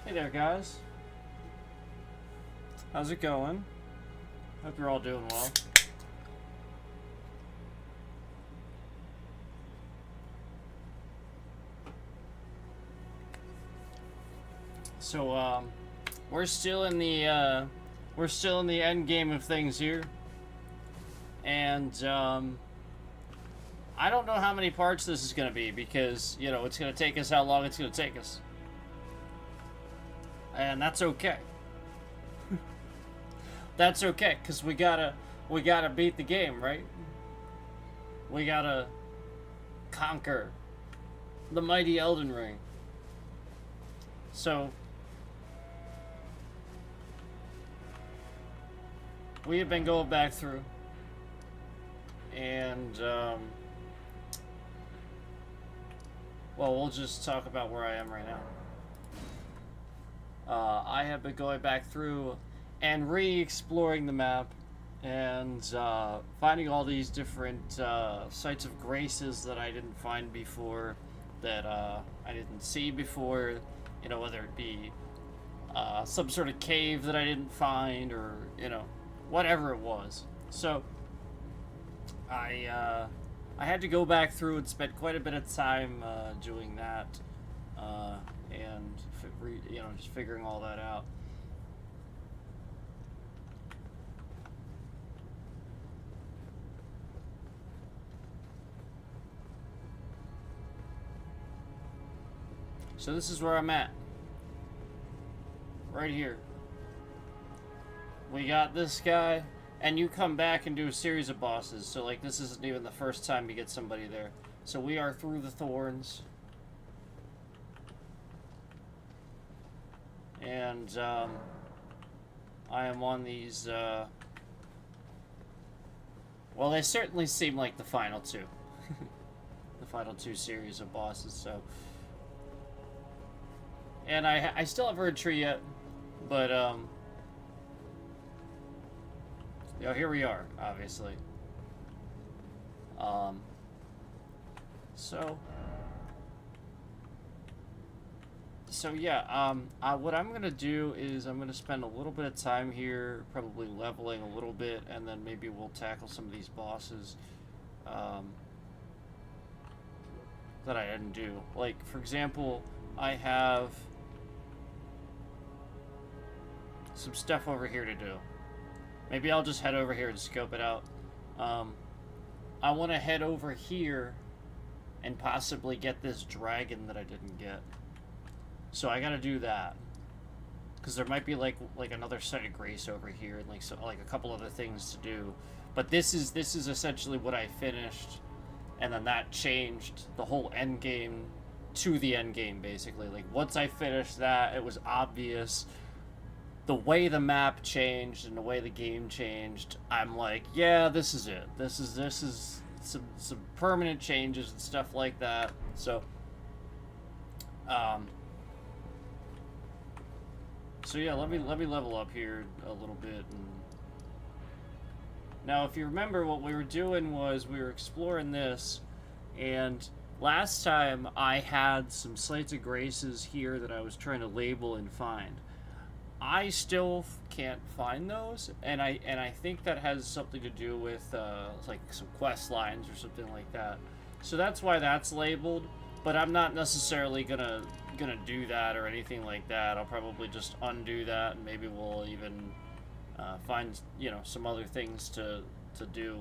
Hey there, guys. How's it going? Hope you're all doing well. So, we're still in the end game of things here, and I don't know how many parts this is gonna be because it's gonna take us how long it's gonna take us, and that's okay. That's okay, cause we gotta beat the game, right? We gotta conquer the mighty Elden Ring. So we have been going back through, and well, we'll just talk about where I am right now. I have been going back through and re-exploring the map and finding all these different sites of graces that I didn't find before, that I didn't see before, whether it be some sort of cave that I didn't find, or whatever it was. So I had to go back through and spend quite a bit of time doing that, and just figuring all that out. So this is where I'm at. Right here. We got this guy, and you come back and do a series of bosses. So, like, this isn't even the first time you get somebody there. So we are through the thorns. And, I am on these, well, they certainly seem like the final two. The final two series of bosses, so... And I still haven't heard Tree yet, but, here we are, obviously. So yeah, what I'm gonna do is I'm gonna spend a little bit of time here, probably leveling a little bit, and then maybe we'll tackle some of these bosses, that I didn't do. Like, for example, I have some stuff over here to do. Maybe I'll just head over here and scope it out. I want to head over here and possibly get this dragon that I didn't get. So I gotta do that, because there might be like another site of grace over here, and like a couple other things to do. But this is essentially what I finished, and then that changed the whole end game to the end game, basically. Like, once I finished that, it was obvious. The way the map changed and the way the game changed, I'm like, yeah, this is it. This is some permanent changes and stuff like that. So, so yeah, let me level up here a little bit. And now, if you remember, what we were doing was we were exploring this, and last time I had some sites of graces here that I was trying to label and find. I still can't find those, and I think that has something to do with like some quest lines or something like that. So that's why that's labeled. But I'm not necessarily gonna do that or anything like that. I'll probably just undo that, and maybe we'll even find some other things to do.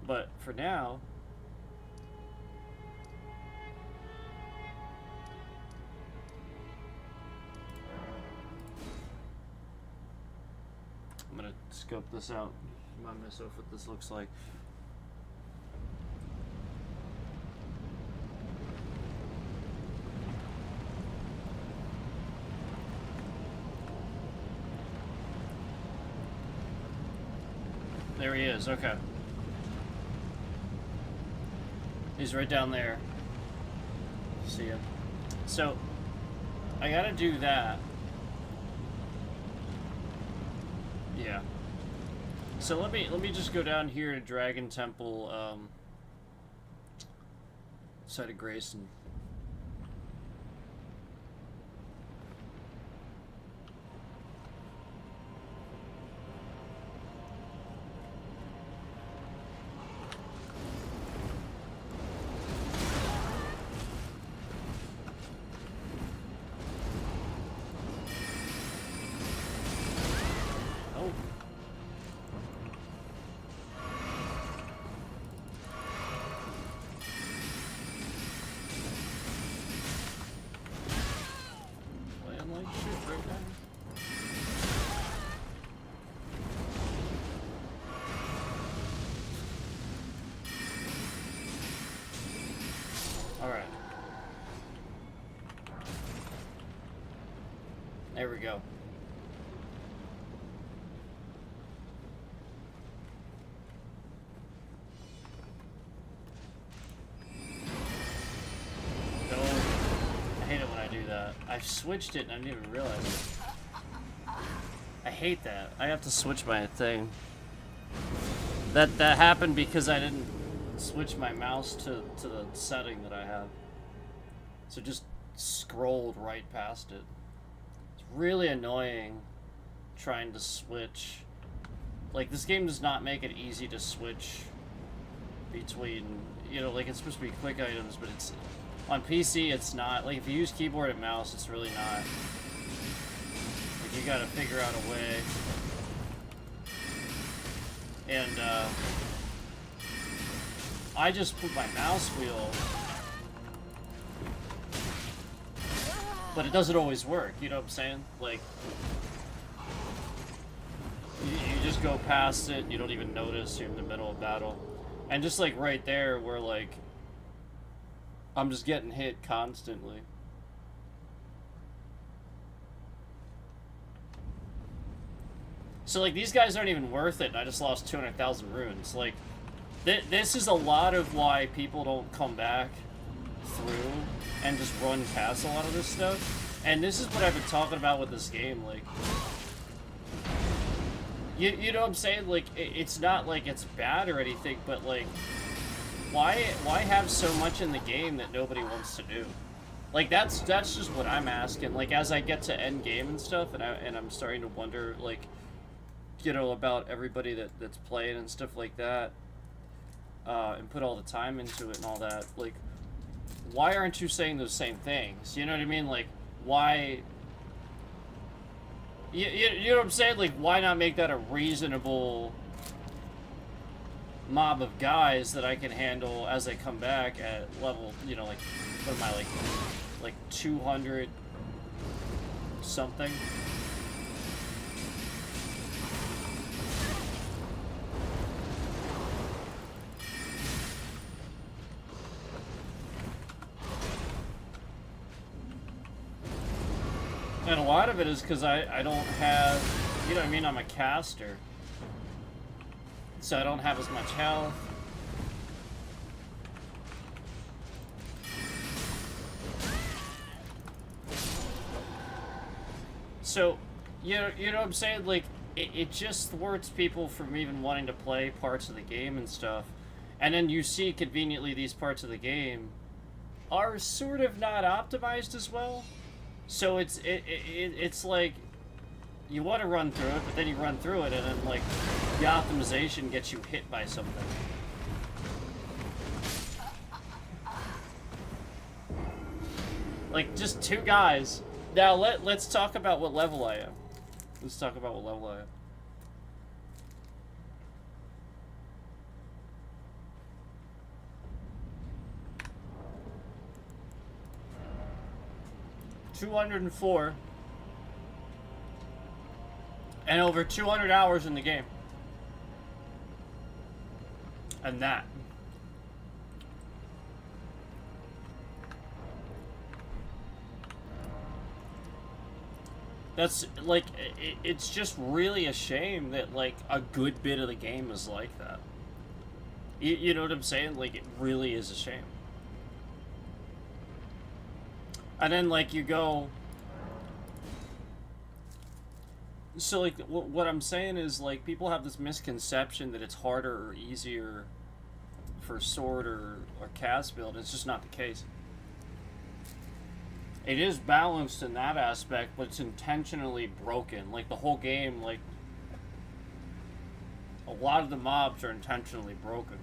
But for now, I'm gonna scope this out. Remind myself what this looks like. There he is, okay. He's right down there. See ya. So, I gotta do that. Yeah. So let me just go down here to Dragon Temple, site of grace, and Alright. There we go. No. I hate it when I do that. I switched it and I didn't even realize it. I hate that. I have to switch my thing. That happened because I didn't switch my mouse to the setting that I have. So just scrolled right past it. It's really annoying trying to switch. Like, this game does not make it easy to switch between, you know, like, it's supposed to be quick items, but it's on PC it's not. Like, if you use keyboard and mouse, it's really not. Like, you gotta figure out a way. And I just put my mouse wheel, but it doesn't always work, you know what I'm saying? Like, you just go past it, you don't even notice you're in the middle of battle. And just like right there where like, I'm just getting hit constantly. So, like, these guys aren't even worth it, and I just lost 200,000 runes. Like, this is a lot of why people don't come back through and just run past a lot of this stuff. And this is what I've been talking about with this game, like... You know what I'm saying? Like, it's not like it's bad or anything, but, like... Why have so much in the game that nobody wants to do? Like, that's just what I'm asking. Like, as I get to end game and stuff, and I'm starting to wonder, like... You know, about everybody that's playing and stuff like that, and put all the time into it and all that, like, why aren't you saying those same things? You know what I mean? Like, why... You know what I'm saying? Like, why not make that a reasonable mob of guys that I can handle as I come back at level, you know, like, what am I, like 200 something? And a lot of it is because I don't have, you know what I mean, I'm a caster. So I don't have as much health. So, you know what I'm saying? Like, it just thwarts people from even wanting to play parts of the game and stuff. And then you see, conveniently, these parts of the game are sort of not optimized as well. So it's like, you want to run through it, but then you run through it, and then, like, the optimization gets you hit by something. Like, just two guys. Now, let's talk about what level I am. Let's talk about what level I am. $204 and over 200 hours in the game, and that's like, it's just really a shame that like a good bit of the game is like that. You know what I'm saying? Like, it really is a shame. And then, like, you go... So, like, what I'm saying is, like, people have this misconception that it's harder or easier for sword or cast build. It's just not the case. It is balanced in that aspect, but it's intentionally broken. Like, the whole game, like... A lot of the mobs are intentionally broken.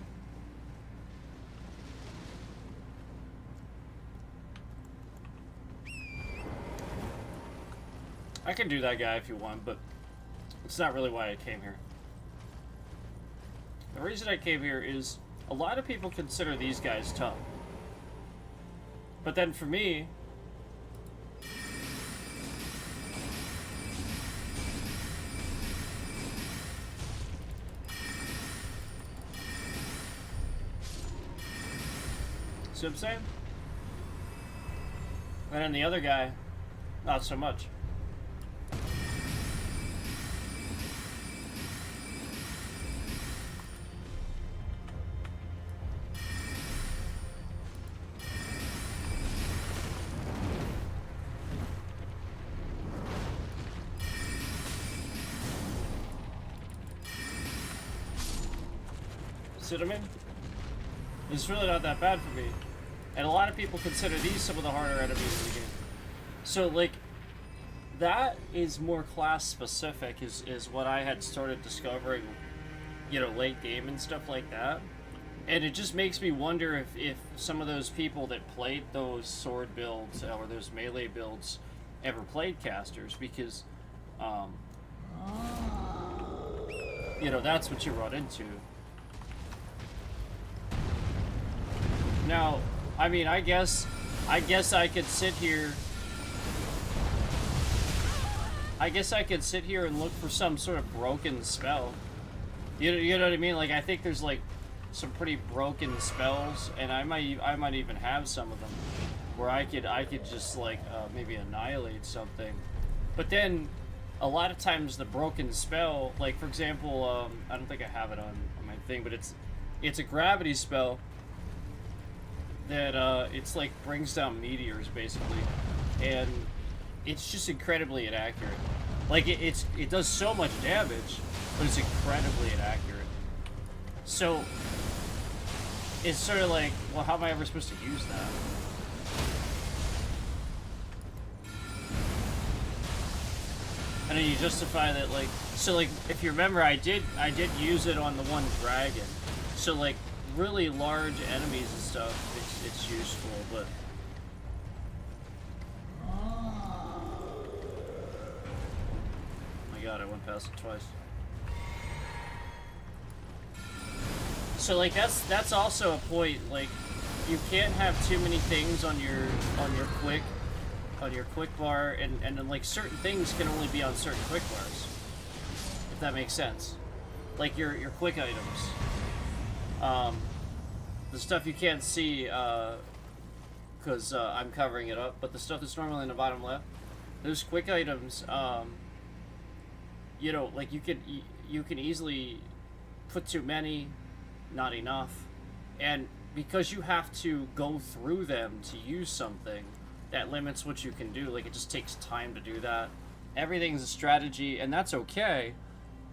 I can do that guy if you want, but it's not really why I came here. The reason I came here is a lot of people consider these guys tough. But then for me, see what I'm saying? And then the other guy, not so much. See what I mean? It's really not that bad for me. And a lot of people consider these some of the harder enemies in the game. So, like, that is more class specific, is what I had started discovering, you know, late game and stuff like that. And it just makes me wonder if some of those people that played those sword builds or those melee builds ever played casters, because, you know, that's what you run into. Now, I mean, I guess I could sit here. I guess I could sit here and look for some sort of broken spell. You know what I mean? Like, I think there's like some pretty broken spells, and I might even have some of them where I could just like maybe annihilate something. But then a lot of times the broken spell, like for example, I don't think I have it on my thing, but it's a gravity spell that it's like brings down meteors basically, and it's just incredibly inaccurate. Like it does so much damage, but it's incredibly inaccurate. So it's sort of like, well, how am I ever supposed to use that? And then you justify that, like, so like if you remember, I did use it on the one dragon. So like really large enemies and stuff, it's useful, but oh my god, I went past it twice. So like that's also a point. Like, you can't have too many things on your quick bar, and then like certain things can only be on certain quick bars, if that makes sense. Like your quick items. The stuff you can't see, because I'm covering it up, but the stuff that's normally in the bottom left, those quick items, you know, like you can easily put too many, not enough, and because you have to go through them to use something, that limits what you can do. Like, it just takes time to do that. Everything's a strategy, and that's okay,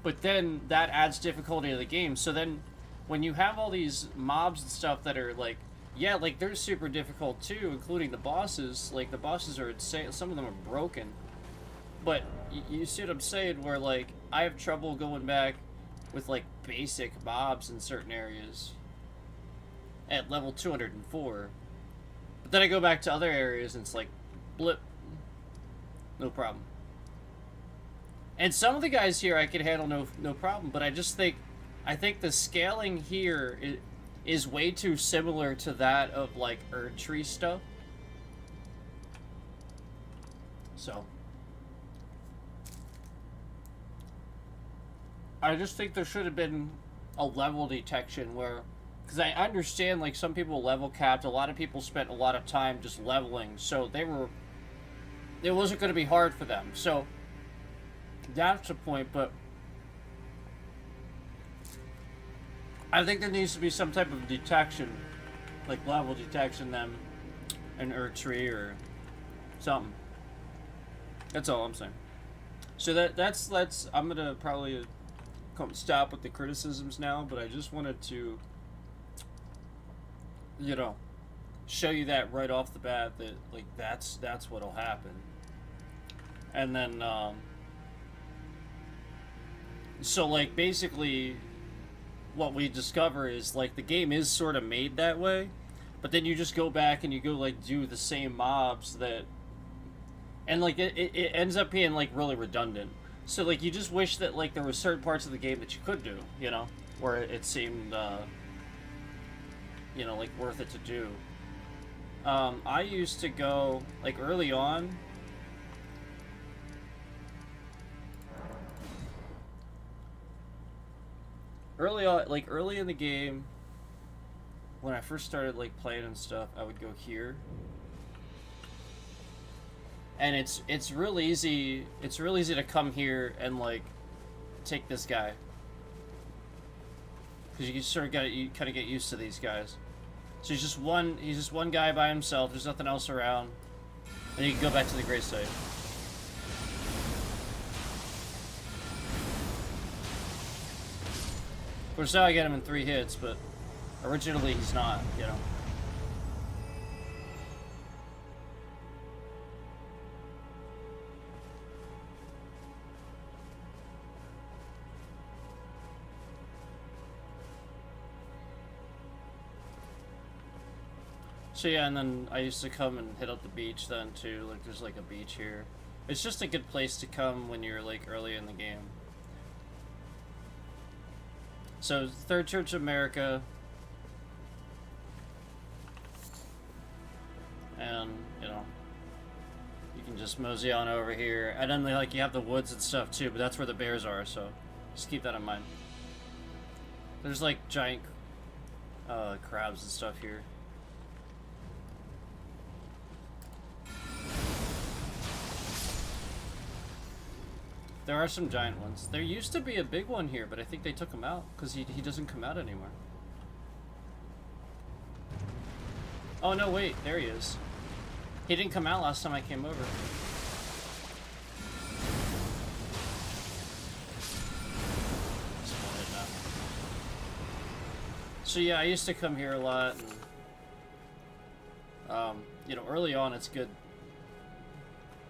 but then that adds difficulty to the game. So then when you have all these mobs and stuff that are like, yeah, like they're super difficult too, including the bosses. Like, the bosses are insane. Some of them are broken. But you see what I'm saying, where like I have trouble going back with like basic mobs in certain areas at level 204. But then I go back to other areas and it's like blip. No problem. And some of the guys here I can handle no problem, but I think the scaling here is way too similar to that of like Erdtree stuff. So I just think there should have been a level detection where, because I understand like some people level capped, a lot of people spent a lot of time just leveling, so it wasn't going to be hard for them. So that's the point, but I think there needs to be some type of detection, like level detection, then an Erdtree or something. That's all I'm saying. So that's I'm gonna probably stop with the criticisms now, but I just wanted to, you know, show you that right off the bat, that like that's what'll happen. And then so like basically what we discover is like the game is sort of made that way, but then you just go back and you go like do the same mobs that, and like it ends up being like really redundant. So like you just wish that like there were certain parts of the game that you could do, you know, where it seemed you know, like worth it to do. I used to go like early on, like early in the game, when I first started like playing and stuff, I would go here, and it's real easy. It's real easy to come here and like take this guy, because you sort of kind of get used to these guys. So he's just one guy by himself. There's nothing else around, and you can go back to the gray site. Of course, now I get him in 3 hits, but originally he's not, you know. So yeah, and then I used to come and hit up the beach then too. Like, there's like a beach here. It's just a good place to come when you're like early in the game. So, Third Church of America. And, you know, you can just mosey on over here. And then, like, you have the woods and stuff, too, but that's where the bears are, so just keep that in mind. There's, like, giant crabs and stuff here. There are some giant ones. There used to be a big one here, but I think they took him out because he doesn't come out anymore. Oh, no, wait. There he is. He didn't come out last time I came over. So, yeah, I used to come here a lot. And, you know, early on, it's good.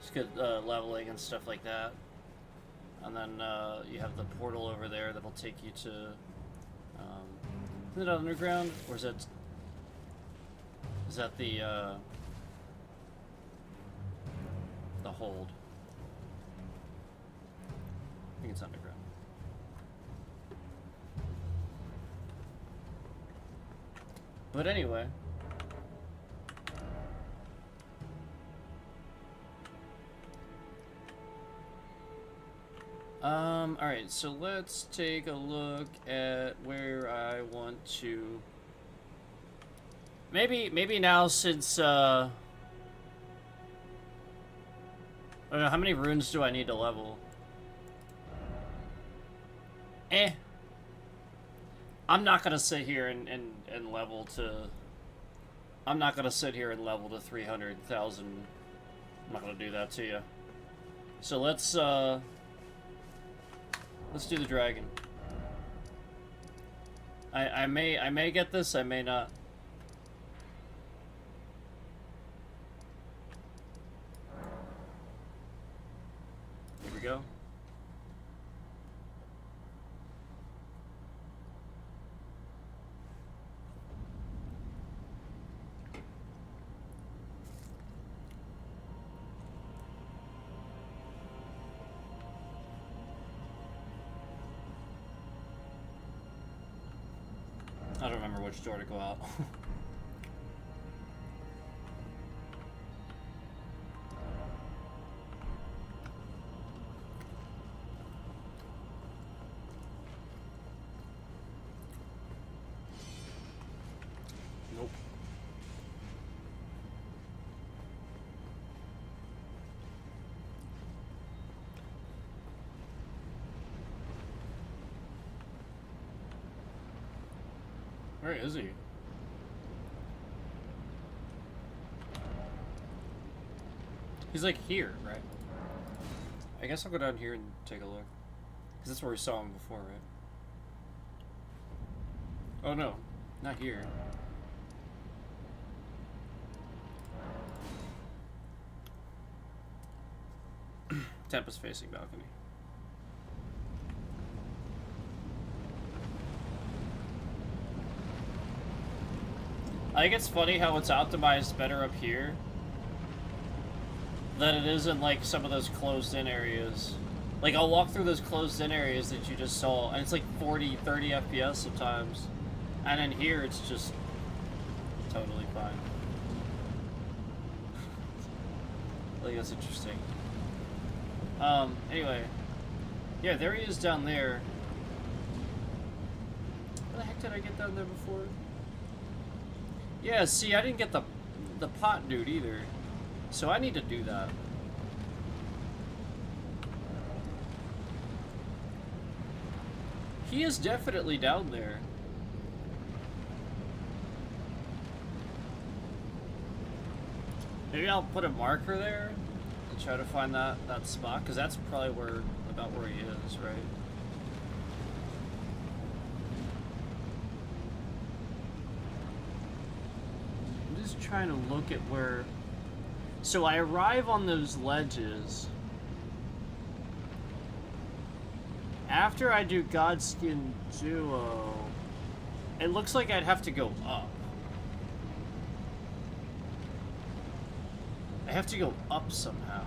It's good leveling and stuff like that. And then you have the portal over there that'll take you to, is it underground, or is that the hold? I think it's underground. But anyway. Alright, so let's take a look at where I want to... Maybe now, since, I don't know, how many runes do I need to level? I'm not gonna sit here and level to... I'm not gonna sit here and level to 300,000. I'm not gonna do that to you. So let's do the dragon. I may get this, I may not. Here we go. I don't remember which door to go out. Nope. Where is he? He's like here, right? I guess I'll go down here and take a look. Because that's where we saw him before, right? Oh no, not here. Tempest facing balcony. I think it's funny how it's optimized better up here than it is in like some of those closed-in areas. Like, I'll walk through those closed-in areas that you just saw, and it's like 40, 30 FPS sometimes. And in here, it's just totally fine. I think that's interesting. Anyway. Yeah, there he is down there. How the heck did I get down there before? Yeah, see, I didn't get the pot dude either. So I need to do that. He is definitely down there. Maybe I'll put a marker there and try to find that spot, because that's probably about where he is, right? I'm just trying to look at where... So I arrive on those ledges. After I do Godskin Duo, it looks like I'd have to go up. I have to go up somehow.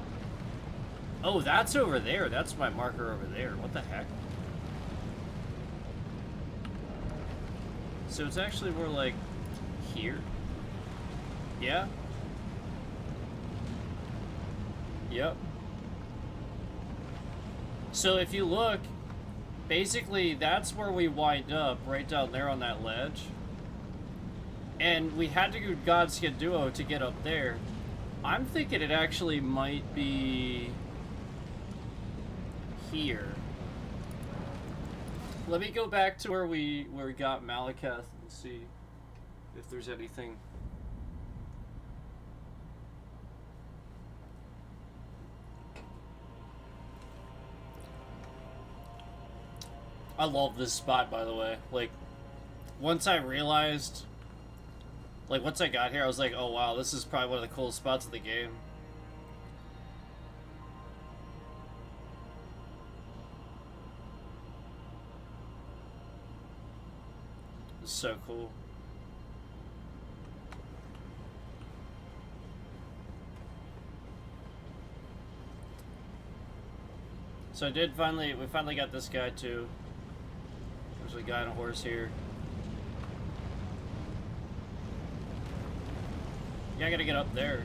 Oh, that's over there. That's my marker over there. What the heck? So it's actually more like here. Yeah? Yep. So if you look, basically that's where we wind up, right down there on that ledge. And we had to do Godskin Duo to get up there. I'm thinking it actually might be here. Let me go back to where we got Malekith and see if there's anything. I love this spot, by the way. Like, once I realized, like, once I got here, I was like, oh wow, this is probably one of the coolest spots of the game. It's so cool. So we finally got this guy too. There's a guy on a horse here. Yeah, I gotta get up there.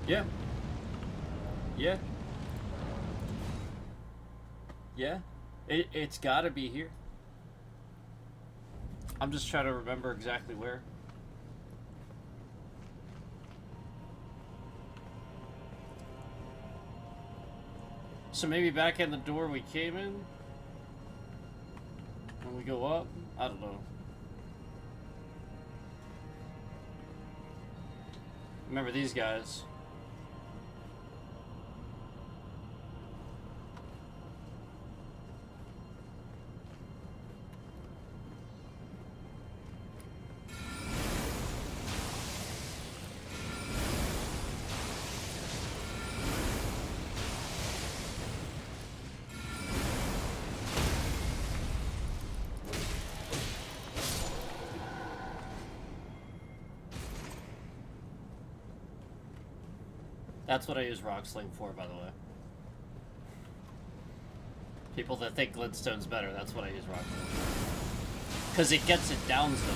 Yeah. Yeah. Yeah. It's gotta be here. I'm just trying to remember exactly where. So maybe back in the door we came in? When we go up? I don't know. Remember these guys. That's what I use Rock Sling for, by the way. People that think Glintstone's better, that's what I use Rock Sling. Because it gets it downs them.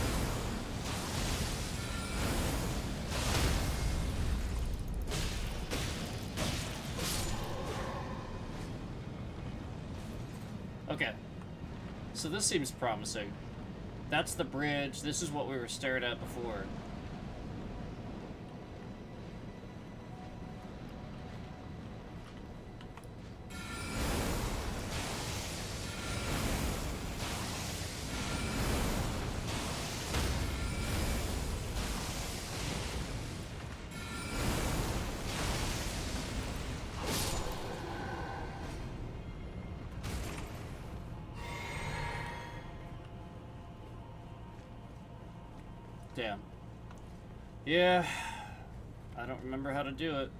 Okay. So this seems promising. That's the bridge. This is what we were staring at before. Damn. Yeah. I don't remember how to do it.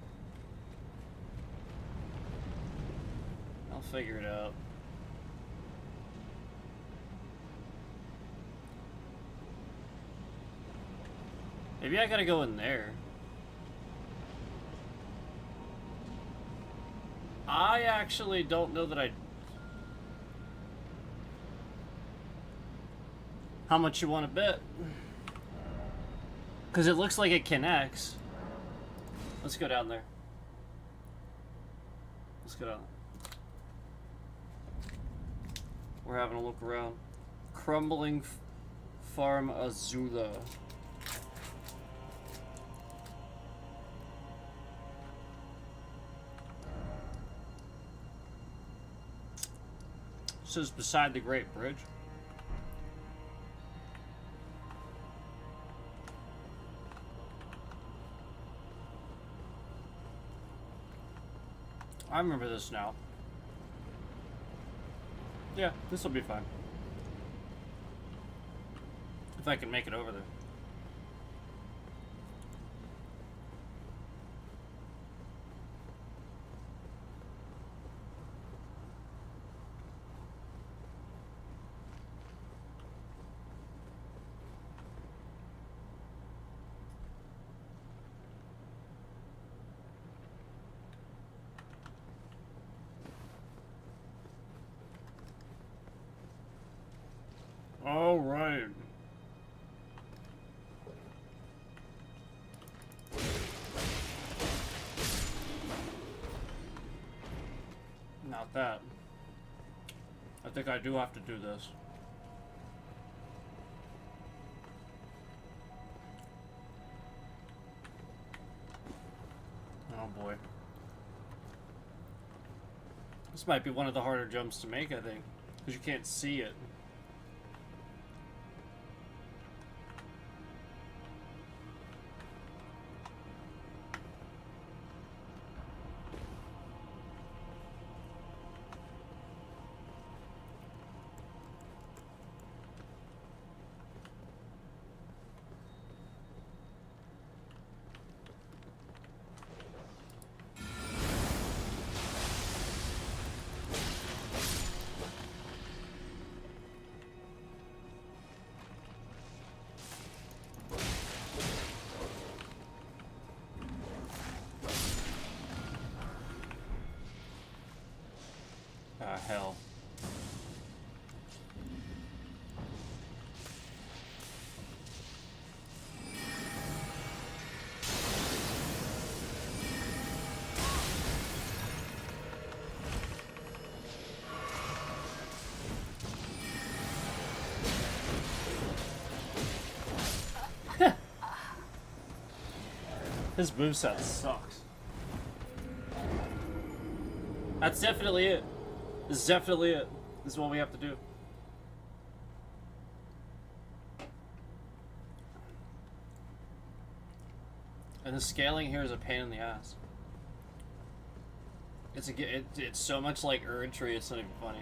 I'll figure it out. Maybe I gotta go in there. I actually don't know that I... How much you want to bet? Because it looks like it connects. Let's go down there. Let's go down there. We're having a look around. Crumbling Farm Azula. This is beside the Great Bridge. I remember this now. Yeah, this will be fine. If I can make it over there. All right. Not that. I think I do have to do this. Oh boy. This might be one of the harder jumps to make, I think, because you can't see it. Hell. His moveset sucks. That's definitely it. This is definitely it. This is what we have to do. And the scaling here is a pain in the ass. It's so much like Erdtree, it's not even funny.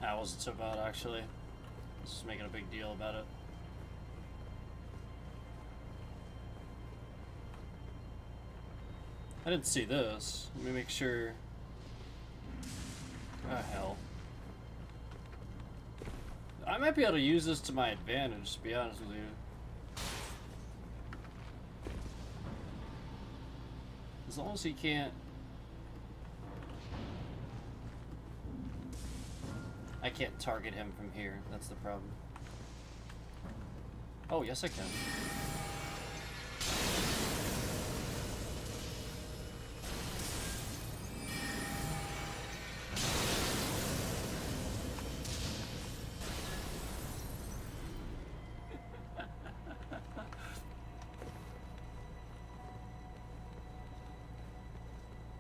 That wasn't so bad, actually. Just making a big deal about it. I didn't see this. Let me make sure. Oh, hell. I might be able to use this to my advantage, to be honest with you. As long as he can't... I can't target him from here. That's the problem. Oh, yes I can.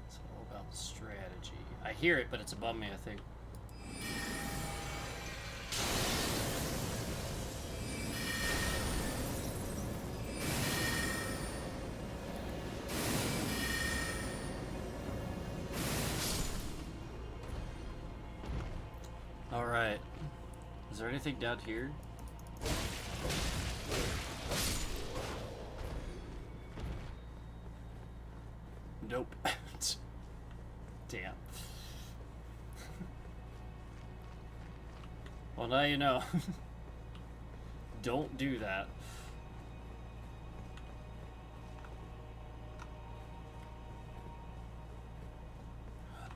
It's all about strategy. I hear it, but it's above me, I think. Alright. Is there anything down here? Nope. Damn. Well, now you know. Don't do that.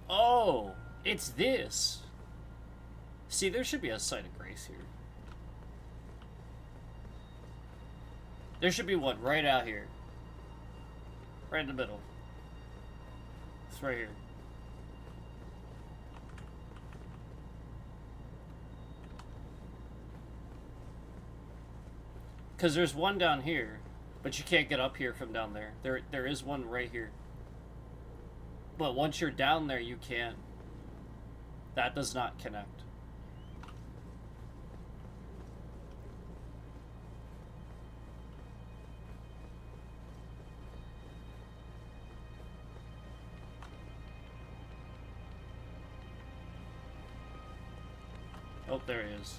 Oh! It's this! See, there should be a site of grace here. There should be one right out here. Right in the middle. It's right here. Because there's one down here, but you can't get up here from down there. There is one right here. But once you're down there, you can't. That does not connect. Oh, there he is.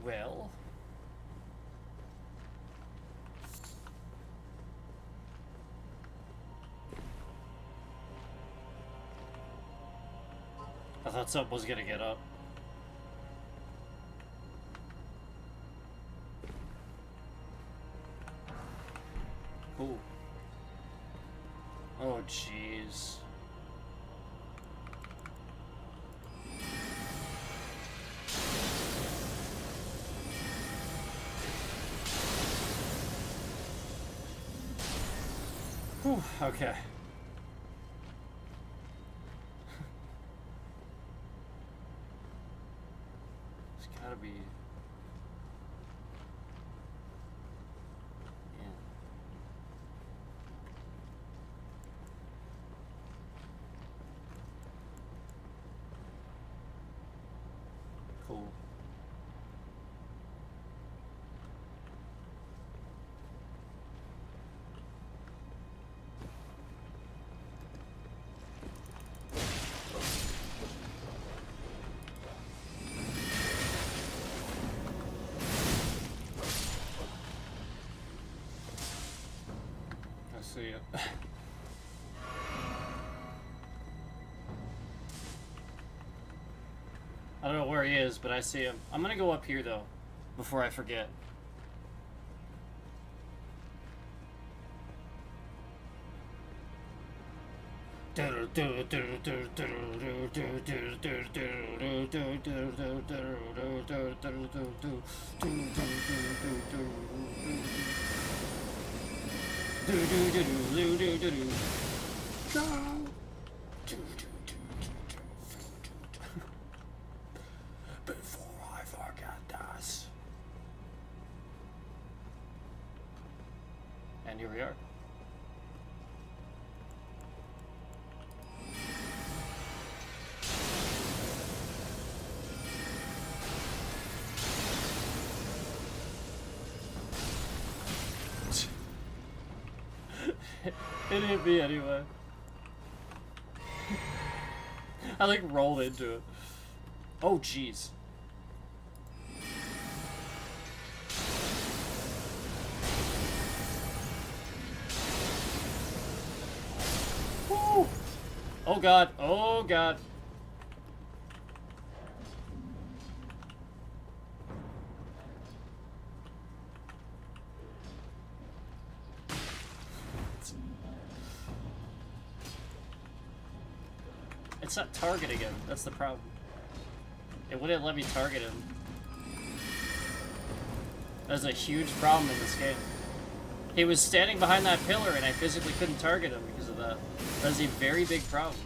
Well, I thought something was gonna get up. Ooh. Oh, jeez. Whew, okay. It's gotta be... Yeah. Cool. I see it. I don't know where he is, but I see him. I'm gonna go up here, though, before I forget. Before I forget this. And here we are. It hit me anyway. I like rolled into it. Oh jeez. Woo! Oh god, oh god. It's not targeting him, that's the problem. It wouldn't let me target him. That's a huge problem in this game. He was standing behind that pillar and I physically couldn't target him because of that. That's a very big problem.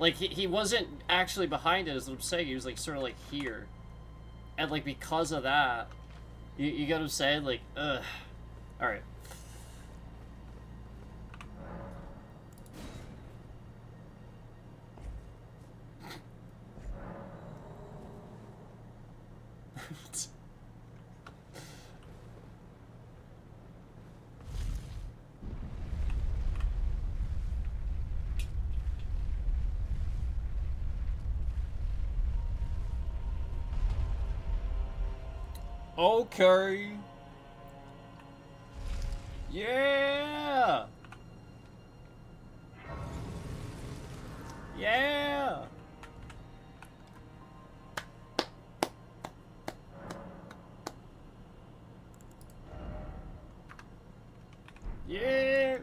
Like, he wasn't actually behind it, is what I'm saying. He was, like, sort of, like, here. And, like, because of that, you get what I'm saying? Like, ugh. Alright. Okay. Yeah. Yeah. Yeah.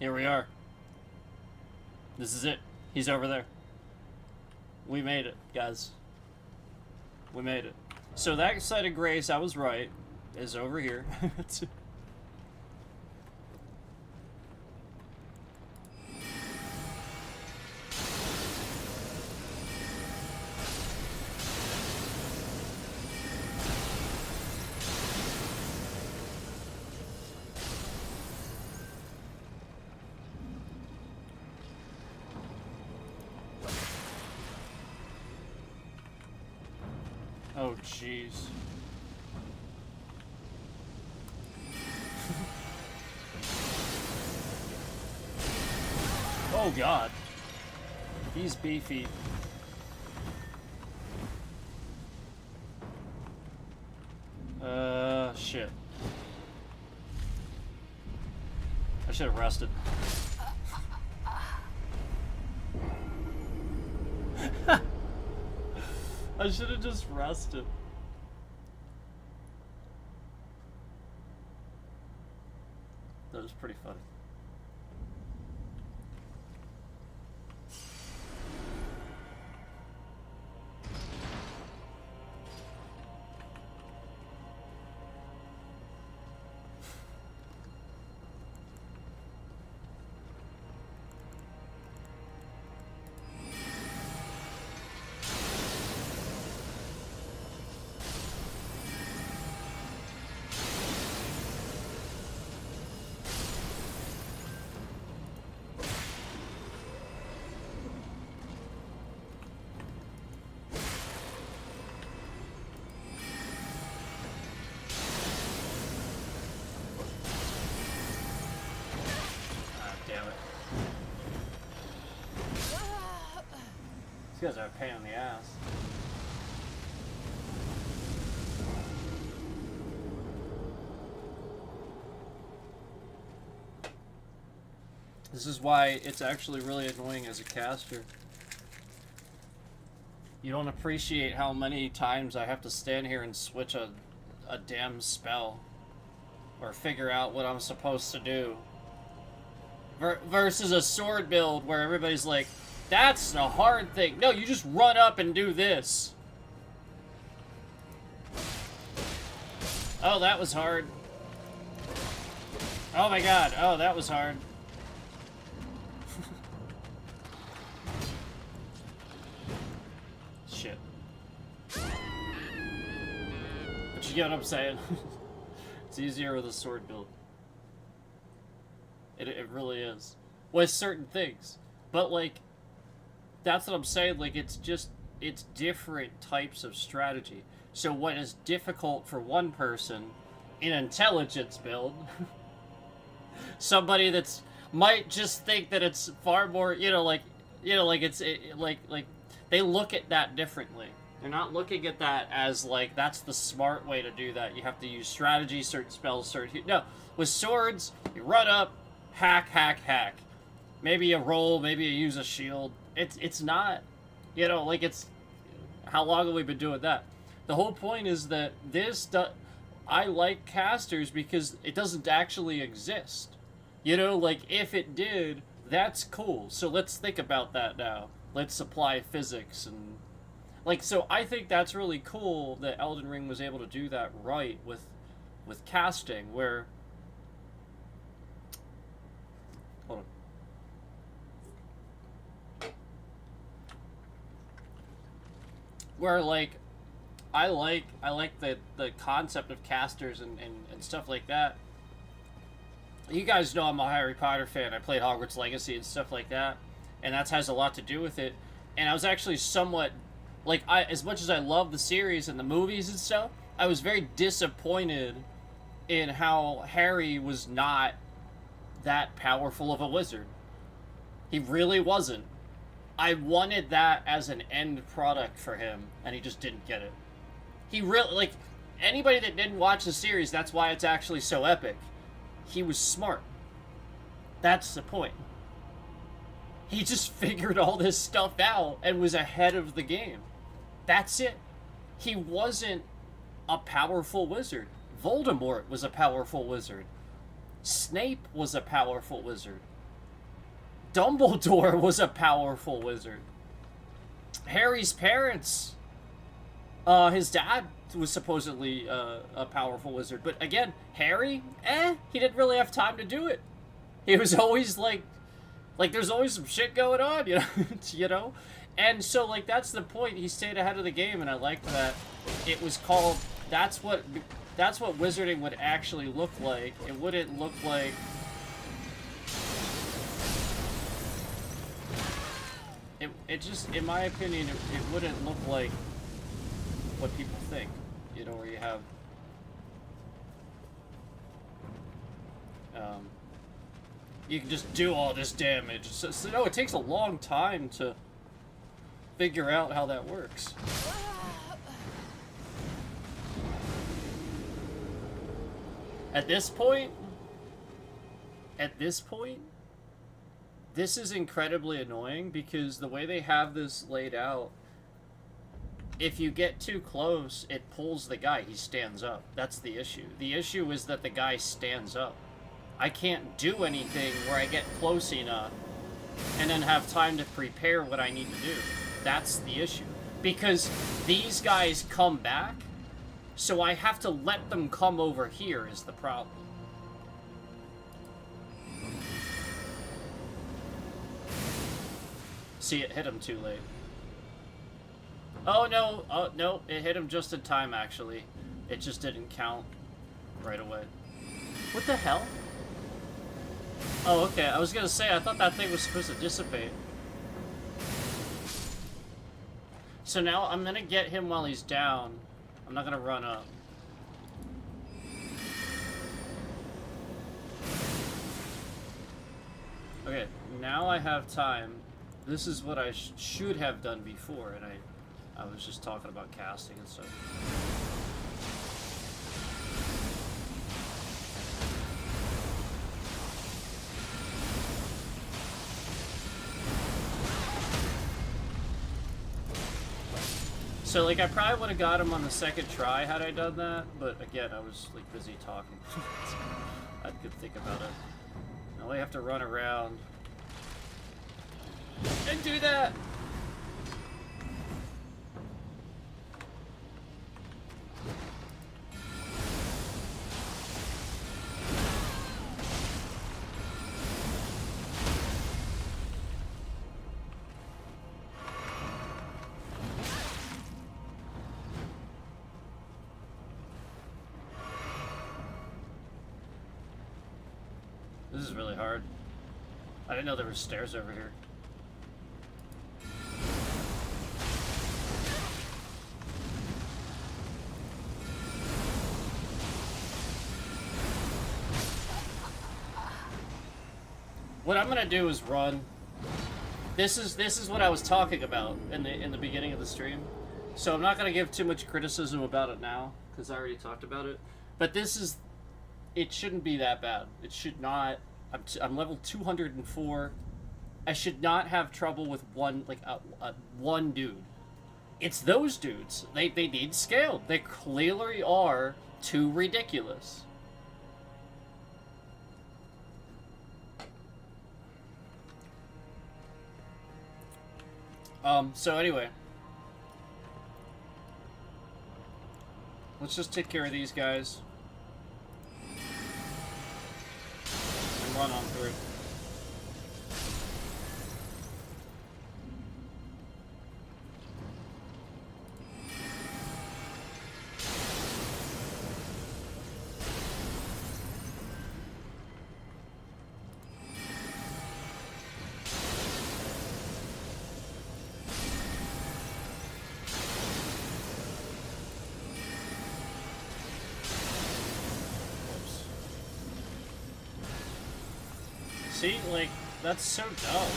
Here we are. This is it. He's over there. We made it, guys. We made it. So that side of grace, I was right, is over here. Oh, jeez. Oh, God. He's beefy. Shit. I should have rested. I should have just rested. That was pretty funny. These guys are a pain in the ass. This is why it's actually really annoying as a caster. You don't appreciate how many times I have to stand here and switch a damn spell. Or figure out what I'm supposed to do. Versus a sword build where everybody's like, that's a hard thing. No, you just run up and do this. Oh, that was hard. Oh my god. Oh, that was hard. Shit. But you get what I'm saying? It's easier with a sword build. It really is. With certain things. But, like, that's what I'm saying. Like, it's different types of strategy. So what is difficult for one person in intelligence build, somebody that's might just think that it's far more, like they look at that differently. They're not looking at that as, like, that's the smart way to do that. You have to use strategy, certain spells, no. With swords, you run up, hack, hack, hack. Maybe you roll, maybe you use a shield. It's not, it's... How long have we been doing that? The whole point is that I like casters because it doesn't actually exist. If it did, that's cool. So let's think about that now. Let's apply physics and... so I think that's really cool that Elden Ring was able to do that right with casting, where... Hold on. Where, I like the concept of casters and stuff like that. You guys know I'm a Harry Potter fan. I played Hogwarts Legacy and stuff like that, and that has a lot to do with it. And I was actually somewhat... as much as I love the series and the movies and stuff, I was very disappointed in how Harry was not that powerful of a wizard. He really wasn't. I wanted that as an end product for him, and he just didn't get it. He really, like, anybody that didn't watch the series, that's why it's actually so epic. He was smart. That's the point. He just figured all this stuff out and was ahead of the game. That's it. He wasn't a powerful wizard. Voldemort was a powerful wizard. Snape was a powerful wizard. Dumbledore was a powerful wizard. Harry's parents, his dad was supposedly a powerful wizard. But again, Harry, he didn't really have time to do it. He was always like there's always some shit going on, you know, you know? And so, like, that's the point. He stayed ahead of the game, and I liked that it was called, that's what wizarding would actually look like. It wouldn't look like, it just, in my opinion, it wouldn't look like what people think, you know, where you have, you can just do all this damage. So, no, it takes a long time to figure out how that works. At this point, this is incredibly annoying because the way they have this laid out, if you get too close, it pulls the guy. He stands up. That's the issue. The issue is that the guy stands up. I can't do anything where I get close enough and then have time to prepare what I need to do. That's the issue. Because these guys come back, so I have to let them come over here is the problem. See, it hit him too late. Oh no, it hit him just in time actually. It just didn't count right away. What the hell? Oh, okay, I was gonna say, I thought that thing was supposed to dissipate. So now I'm gonna get him while he's down. I'm not gonna run up. Okay, now I have time. This is what I should have done before, and I was just talking about casting and stuff. So, like, I probably would have got him on the second try had I done that, but again, I was, like, busy talking. I could think about it. Now I have to run around and do that! This is really hard. I didn't know there were stairs over here. What I'm gonna do is run. This is what I was talking about in the beginning of the stream. So I'm not gonna give too much criticism about it now because I already talked about it. But this is, it shouldn't be that bad. It should not. I'm level 204. I should not have trouble with one dude. It's those dudes. They need scaled. They clearly are too ridiculous. So anyway. Let's just take care of these guys. And run on through. See, like, that's so dumb.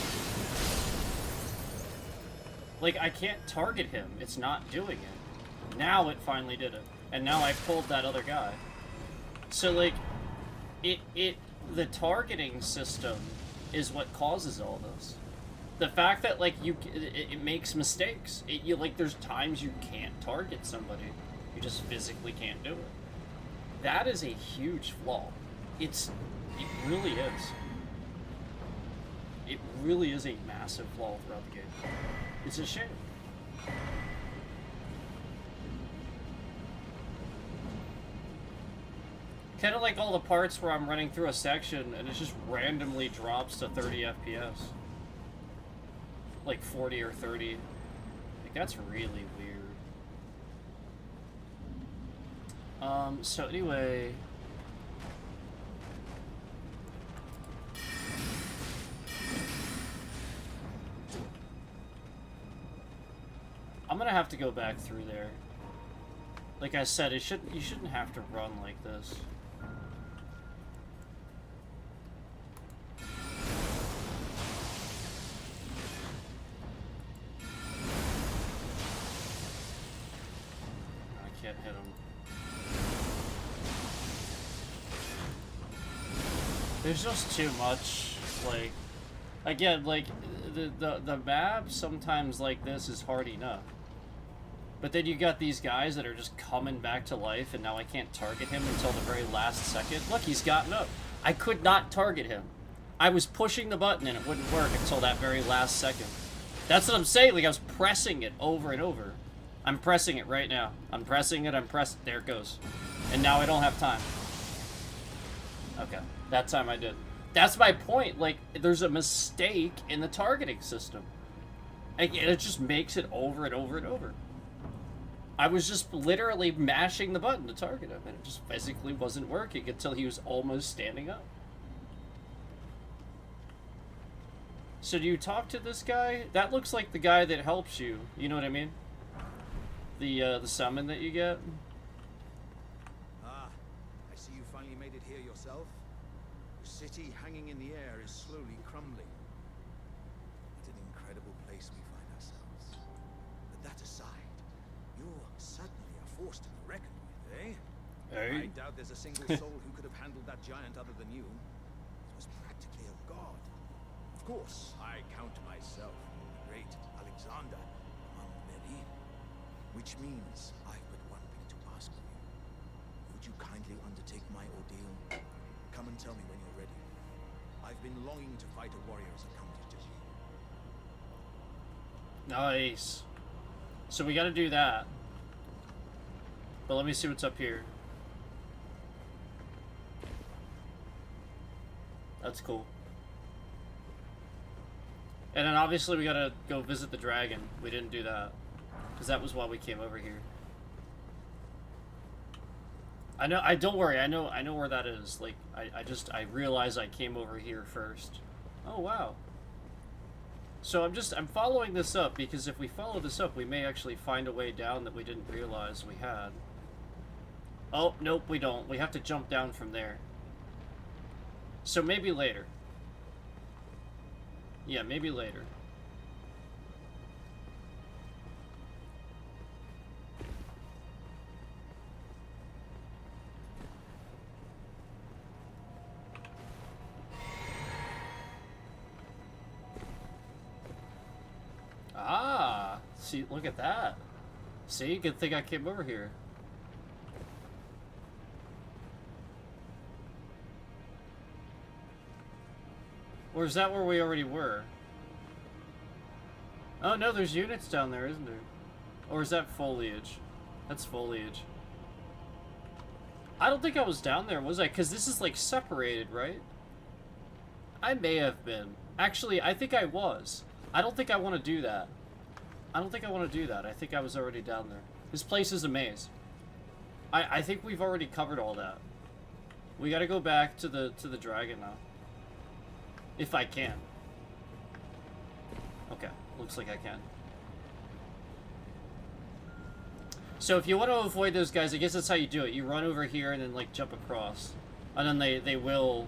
Like, I can't target him. It's not doing it. Now it finally did it. And now I pulled that other guy. So, like, the targeting system is what causes all this. The fact that, like, it makes mistakes. Like, there's times you can't target somebody. You just physically can't do it. That is a huge flaw. It really is. It really is a massive flaw throughout the game. It's a shame. Kind of like all the parts where I'm running through a section and it just randomly drops to 30 FPS. Like 40 or 30. Like, that's really weird. So anyway... I'm gonna have to go back through there. Like I said, you shouldn't have to run like this. I can't hit him. There's just too much, like, again, like, the map sometimes like this is hard enough. But then you got these guys that are just coming back to life, and now I can't target him until the very last second. Look, he's gotten up. I could not target him. I was pushing the button and it wouldn't work until that very last second. That's what I'm saying, like I was pressing it over and over. I'm pressing it right now. I'm pressing it, there it goes. And now I don't have time. Okay, that time I did. That's my point, like, there's a mistake in the targeting system. And it just makes it over and over and over. I was just literally mashing the button to target him, and it just physically wasn't working until he was almost standing up. So do you talk to this guy? That looks like the guy that helps you. You know what I mean? The summon that you get. Ah, I see you finally made it here yourself. The city hanging in the air is slowly crumbling. What an incredible place we find ourselves. But that aside, you're certainly a force to be reckoned with, eh? Hey. I doubt there's a single soul who could have handled that giant other than you. It was practically a god. Of course, I count myself the great Alexander among many. Which means I've but one thing to ask of you. Would you kindly undertake my ordeal? Come and tell me when you're ready. I've been longing to fight a warrior as accomplished as you. Nice. So we gotta do that. But let me see what's up here. That's cool. And then obviously we gotta go visit the dragon. We didn't do that. Because that was why we came over here. Don't worry, I know where that is. Like, I realized I came over here first. Oh, wow. So I'm following this up, because if we follow this up, we may actually find a way down that we didn't realize we had. Oh, nope, we don't. We have to jump down from there. So maybe later. Yeah, maybe later. Ah, see, look at that. See, good thing I came over here. Or is that where we already were? Oh no, there's units down there, isn't there? Or is that foliage? That's foliage. I don't think I was down there, was I? Because this is like separated, right? I may have been. Actually, I think I was. I don't think I want to do that. I don't think I want to do that. I think I was already down there. This place is a maze. I think we've already covered all that. We gotta go back to the dragon now. If I can. Okay, looks like I can. So if you want to avoid those guys, I guess that's how you do it. You run over here and then like jump across. And then they will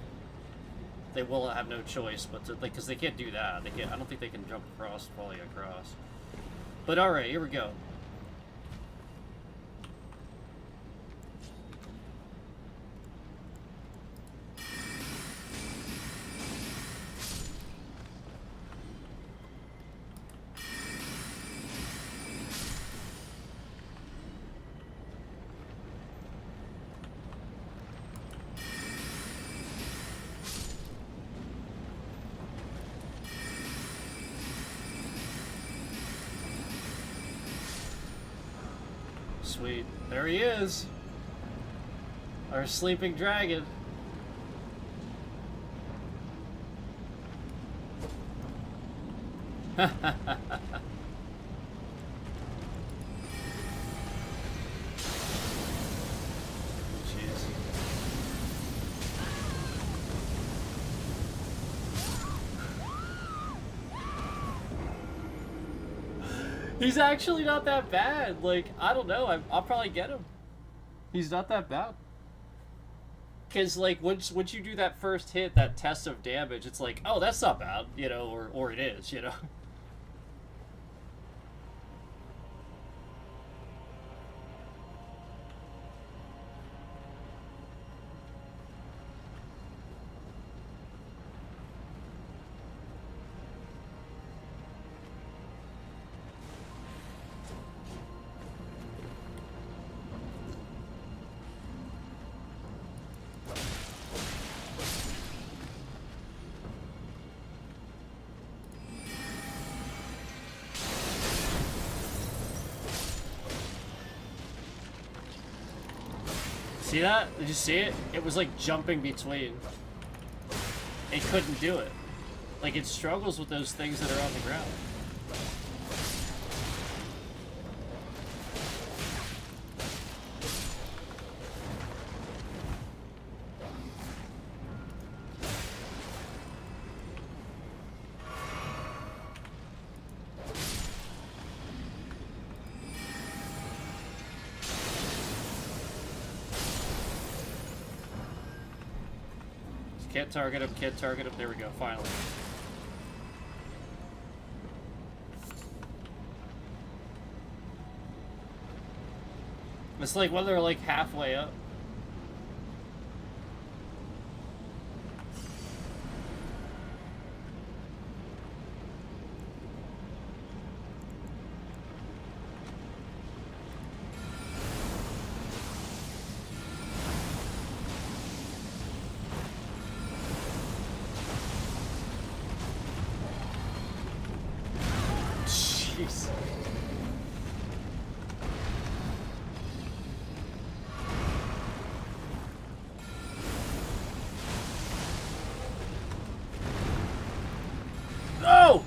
have no choice but to, like, because they can't do that. They can't. I don't think they can jump across, volley across. But alright, here we go. Sweet. There he is. Our sleeping dragon. Jeez. He's actually not that bad. Like, I don't know. I'll probably get him. He's not that bad. Because, like, once you do that first hit, that test of damage, it's like, oh, that's not bad, you know, or it is, you know. See that? Did you see it? It was like jumping between. It couldn't do it. Like, it struggles with those things that are on the ground. Can't target him, can't target him. There we go, finally. It's like when they're like halfway up. Jeez. No!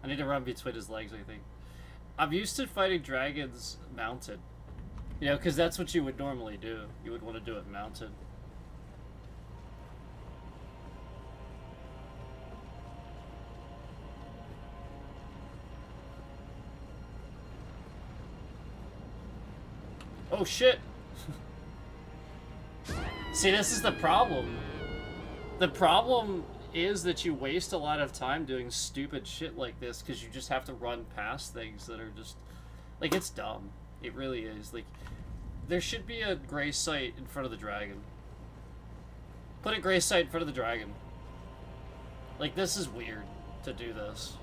I need to run between his legs, I think. I'm used to fighting dragons mounted. You know, because that's what you would normally do. You would want to do it mounted. Oh shit! See, this is the problem. The problem is that you waste a lot of time doing stupid shit like this because you just have to run past things that are just... Like, it's dumb. It really is. Like, there should be a gray sight in front of the dragon. Put a gray sight in front of the dragon. Like, this is weird to do this.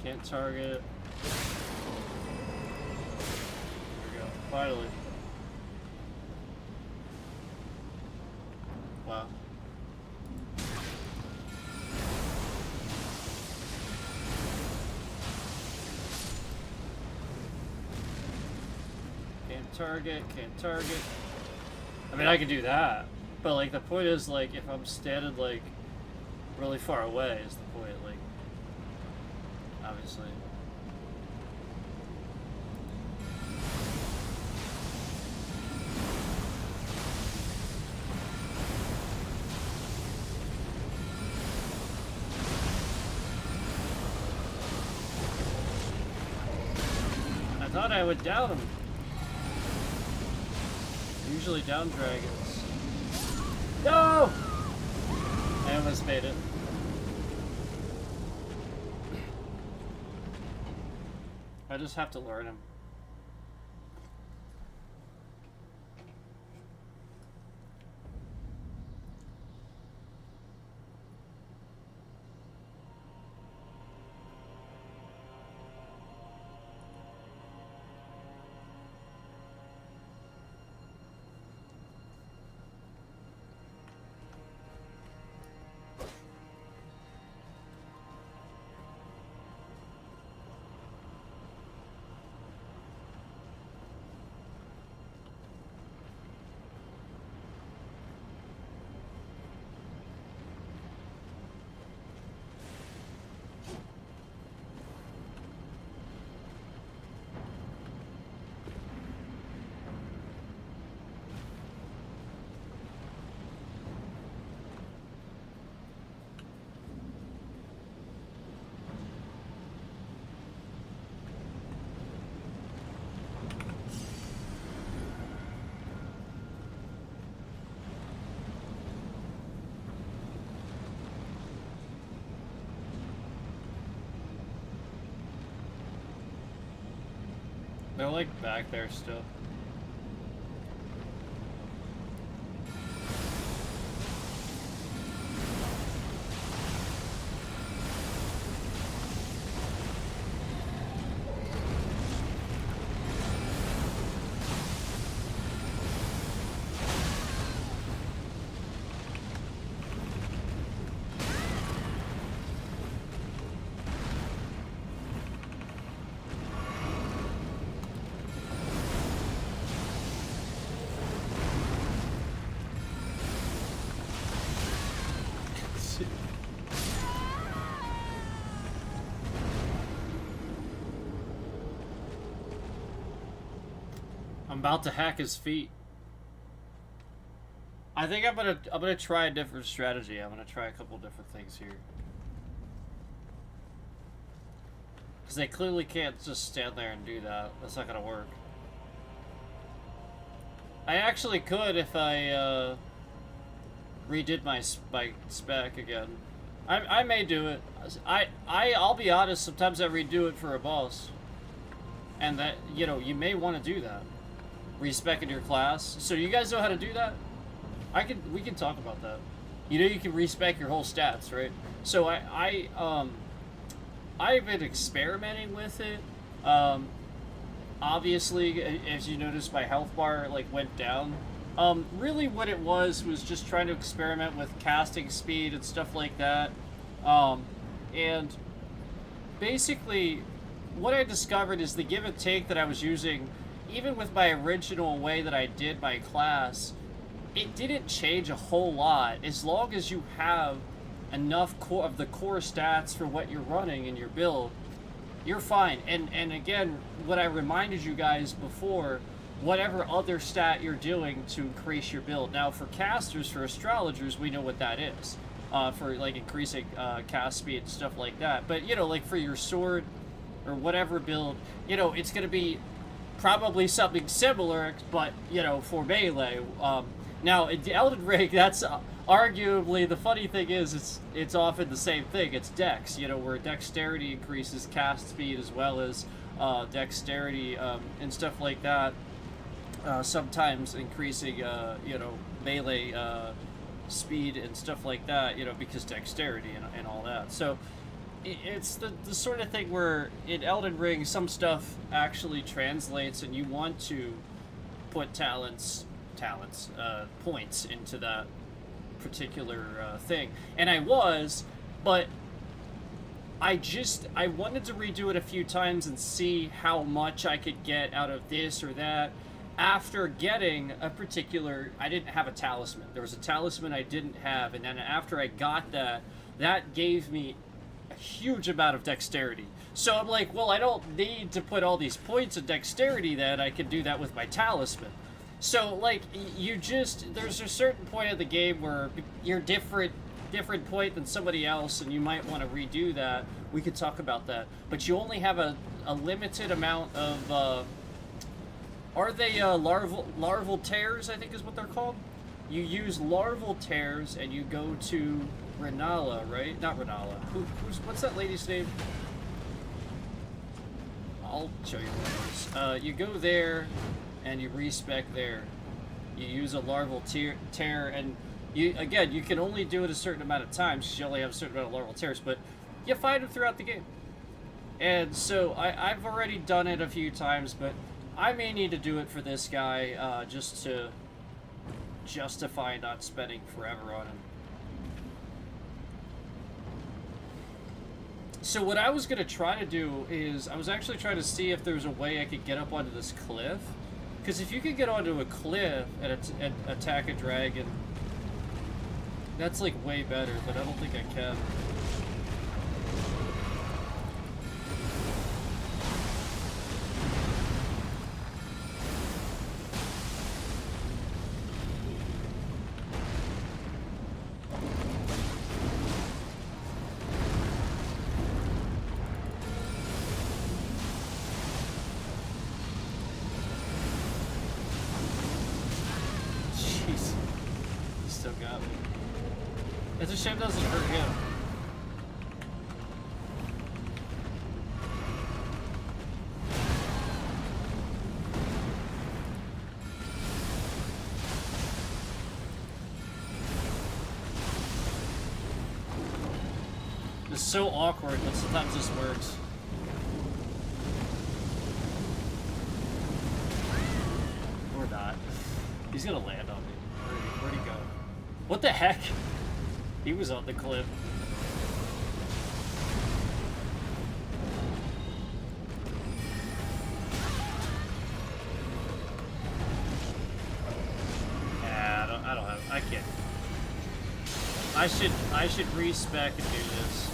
Can't target. There we go. Finally. Wow. target, can't target. I mean, I can do that, but like the point is, like, if I'm standing like really far away is the point, like, obviously. I thought I would down him. I usually down dragons. No! I almost made it. I just have to learn him. They're like back there still. I'm about to hack his feet. I think I'm gonna try a different strategy. I'm gonna try a couple different things here. Because they clearly can't just stand there and do that. That's not gonna work. I actually could if I redid my spec again. I may do it. I'll be honest, sometimes I redo it for a boss. And that, you know, you may want to do that. Respecing your class. So you guys know how to do that? We can talk about that. You know you can respec your whole stats, right? So I've been experimenting with it. Obviously, as you noticed, my health bar like went down. Really what it was just trying to experiment with casting speed and stuff like that. And basically what I discovered is the give and take that I was using, even with my original way that I did my class, it didn't change a whole lot as long as you have enough of the core stats for what you're running in your build. You're fine. And again, what I reminded you guys before, whatever other stat you're doing to increase your build. Now for casters, for astrologers, we know what that is. For like increasing cast speed and stuff like that. But you know, like for your sword or whatever build, you know, it's gonna be probably something similar, but you know, for melee. Now in the Elden Ring, that's arguably, the funny thing is it's often the same thing. It's dex, you know, where dexterity increases cast speed as well as dexterity and stuff like that. Sometimes increasing, you know, melee speed and stuff like that, you know, because dexterity and all that. So it's the sort of thing where in Elden Ring some stuff actually translates, and you want to put points into that particular thing. And I was, but I wanted to redo it a few times and see how much I could get out of this or that. after getting a particular, I didn't have a talisman. There was a talisman I didn't have, and then after I got that, that gave me a huge amount of dexterity. So I'm like, well, I don't need to put all these points of dexterity then. I can do that with my talisman. So, like, you just, there's a certain point of the game where you're different point than somebody else, and you might want to redo that. We could talk about that. But you only have a limited amount of, are they larval tears, I think is what they're called? You use larval tears, and you go to Renala, right? Not Renala. What's that lady's name? I'll show you what it is. You go there, and you respec there. You use a larval tear, and you can only do it a certain amount of times because you only have a certain amount of larval tears, but you find them throughout the game. And so I've already done it a few times, but I may need to do it for this guy just to justify not spending forever on him. So what I was going to try to do is, I was actually trying to see if there's a way I could get up onto this cliff. Because if you could get onto a cliff and attack a dragon, that's like way better, but I don't think I can. It's a shame it doesn't hurt him. It's so awkward, but sometimes this works. Or not. He's gonna land on me. Where'd he go? What the heck? He was on the cliff. Yeah, I don't have, I can't. I should respec and do this.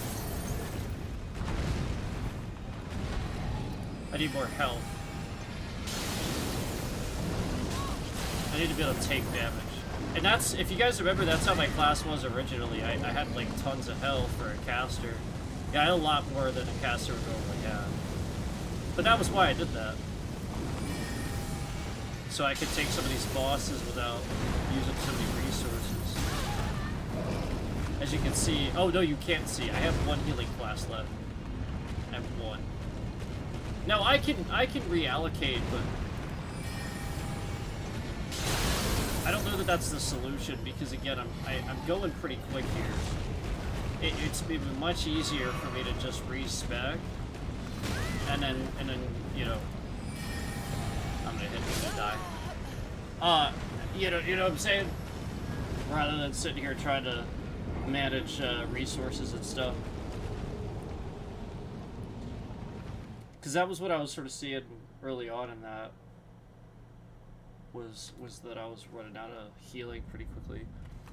I need more health. I need to be able to take damage. And that's, if you guys remember, that's how my class was originally. I had like tons of health for a caster. Yeah, I had a lot more than a caster would normally have. But that was why I did that. So I could take some of these bosses without using so many resources. As you can see, oh no, you can't see. I have one healing class left. I have one. Now I can reallocate, but I don't know that that's the solution, because again, I'm going pretty quick here. It's been much easier for me to just respec, and then you know, I'm gonna hit him and die. You know what I'm saying? Rather than sitting here trying to manage resources and stuff, because that was what I was sort of seeing early on in that. Was that I was running out of healing pretty quickly.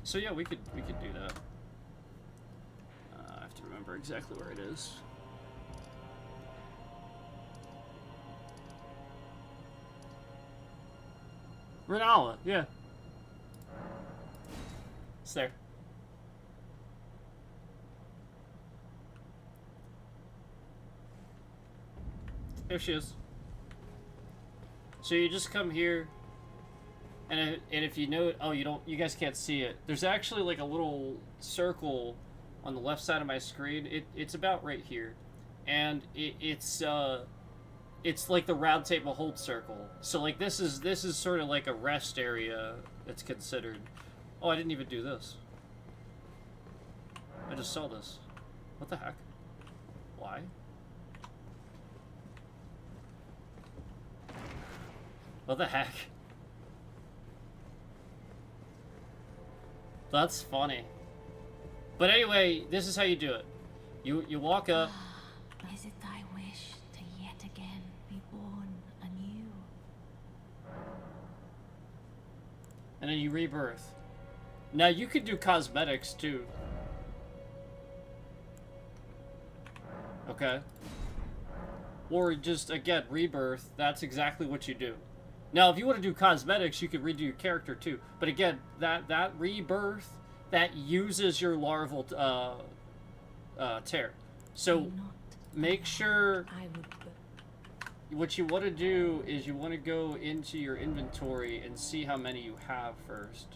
So yeah, we could do that. I have to remember exactly where it is. Renala, yeah. It's there. There she is. So you just come here. And if you know, oh, you guys can't see it. There's actually like a little circle on the left side of my screen. It's about right here, and it's like the round table hold circle. So like this is sort of like a rest area that's considered. Oh, I didn't even do this. I just saw this. What the heck? Why? What the heck? That's funny. But anyway, this is how you do it. You walk up. Is it thy wish to yet again be born anew? And then you rebirth. Now you could do cosmetics too. Okay. Or just, again, rebirth. That's exactly what you do. Now, if you want to do cosmetics, you could redo your character too. But again, that rebirth, that uses your larval tear. So make sure what you want to do is you want to go into your inventory and see how many you have first.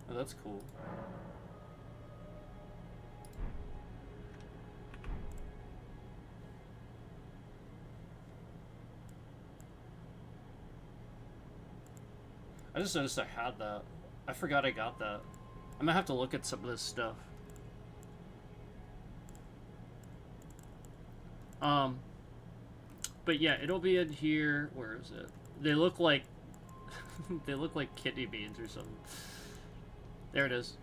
Oh, that's cool. I just noticed I had that. I forgot I got that. I'm gonna have to look at some of this stuff. But yeah, it'll be in here. Where is it? They look like they look like kidney beans or something. There it is.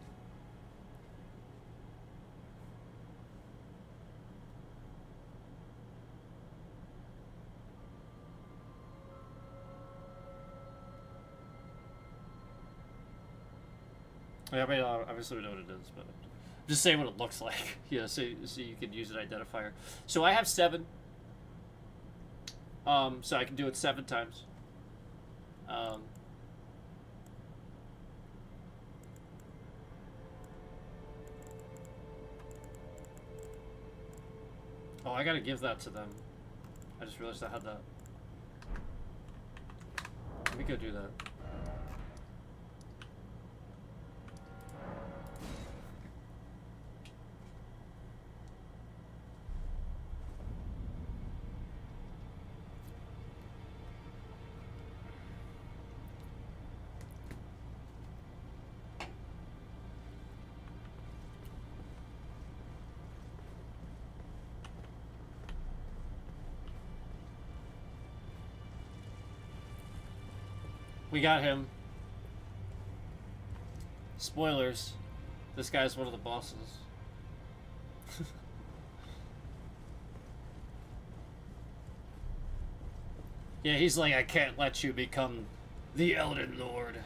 I mean, obviously we know what it is, but just say what it looks like. Yeah, so you can use an identifier. So I have 7. So I can do it 7 times. Oh, I gotta give that to them. I just realized I had that. Let me go do that. We got him. Spoilers. This guy's one of the bosses. Yeah, he's like, I can't let you become the Elden Lord.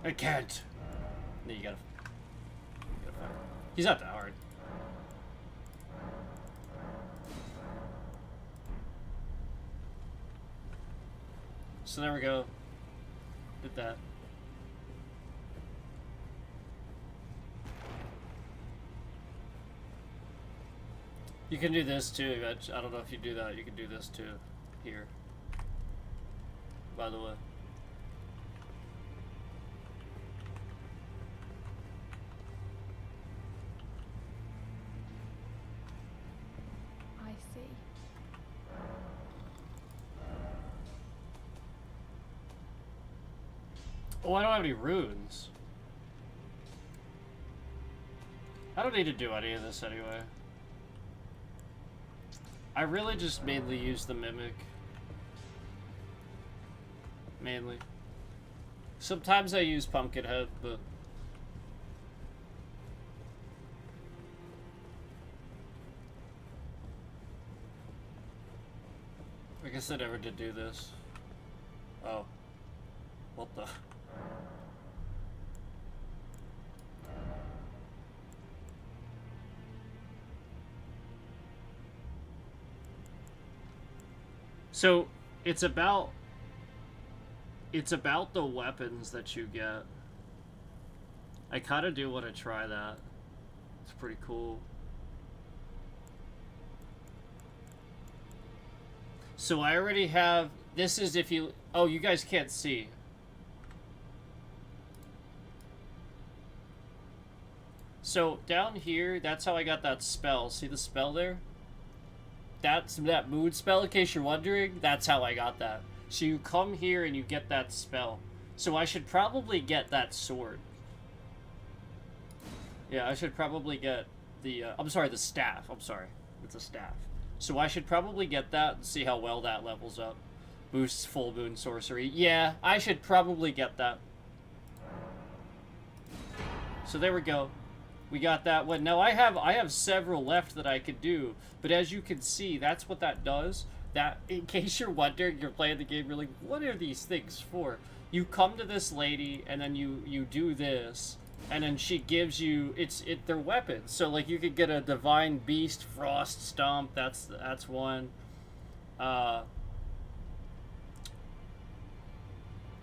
I can't. No, you gotta fight him. He's not that hard. So there we go. Did that. You can do this too. I don't know if you do that. You can do this too. Here. By the way. I see. Oh, I don't have any runes. I don't need to do any of this anyway. I really just mainly use the Mimic. Mainly. Sometimes I use Pumpkinhead, but... I guess I never did do this. Oh. What the... So, it's about the weapons that you get. I kind of do want to try that. It's pretty cool. So I already have, this is if you, oh, you guys can't see. So down here, that's how I got that spell. See the spell there? That's that mood spell, in case you're wondering. That's how I got that. So you come here and you get that spell. So I should probably get that sword. Yeah, I should probably get the, I'm sorry, the staff. I'm sorry. It's a staff. So I should probably get that and see how well that levels up. Boosts full moon sorcery. Yeah, I should probably get that. So there we go. We got that one. Now I have several left that I could do, but as you can see, that's what that does. That, in case you're wondering, you're playing the game, you're like, what are these things for? You come to this lady, and then you do this, and then she gives you they're weapons. So like you could get a divine beast, frost stomp. That's one.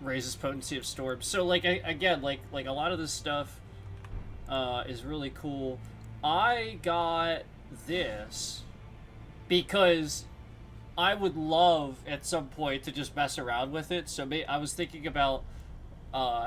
Raises potency of storm. So like again, like a lot of this stuff is really cool. I got this because I would love at some point to just mess around with it. So I was thinking about,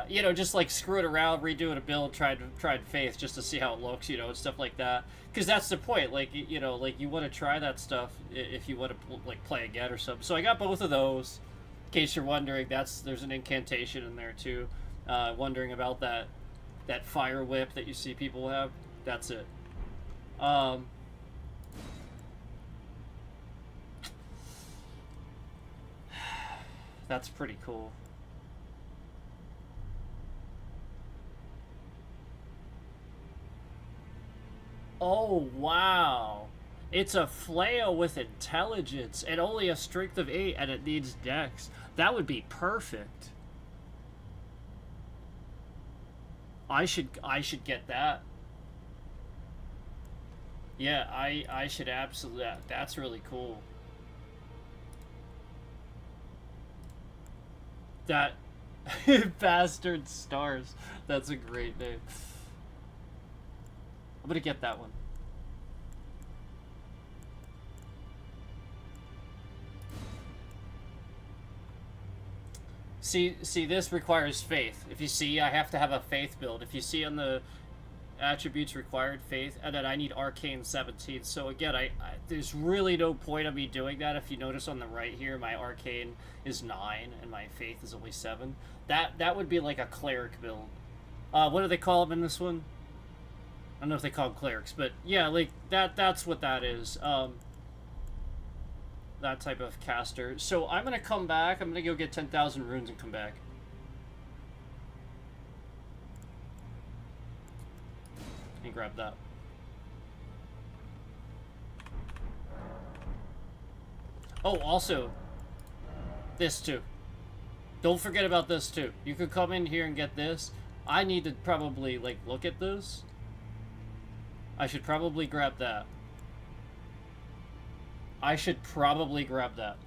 you know, just like screwing around, redoing a build, trying faith just to see how it looks, you know, and stuff like that. Because that's the point. Like, you know, like you want to try that stuff if you want to like play again or something. So I got both of those. In case you're wondering, there's an incantation in there too. Wondering about that fire whip that you see people have. That's it. That's pretty cool. Oh, wow. It's a flail with intelligence and only a strength of 8, and it needs dex. That would be perfect. I should get that. Yeah, I should absolutely. That's really cool. That bastard stars. That's a great name. I'm gonna get that one. See, this requires faith. If you see, I have to have a faith build. If you see on the attributes required, faith, and then I need arcane 17. So again, there's really no point of me doing that. If you notice on the right here, my arcane is 9 and my faith is only 7. That would be like a cleric build. What do they call them in this one? I don't know if they call them clerics, but yeah, like that's what that is. That type of caster. So I'm gonna come back. I'm gonna go get 10,000 runes and come back. And grab that. Oh, also, this too. Don't forget about this too. You could come in here and get this. I need to probably like look at this. I should probably grab that. I should probably grab that.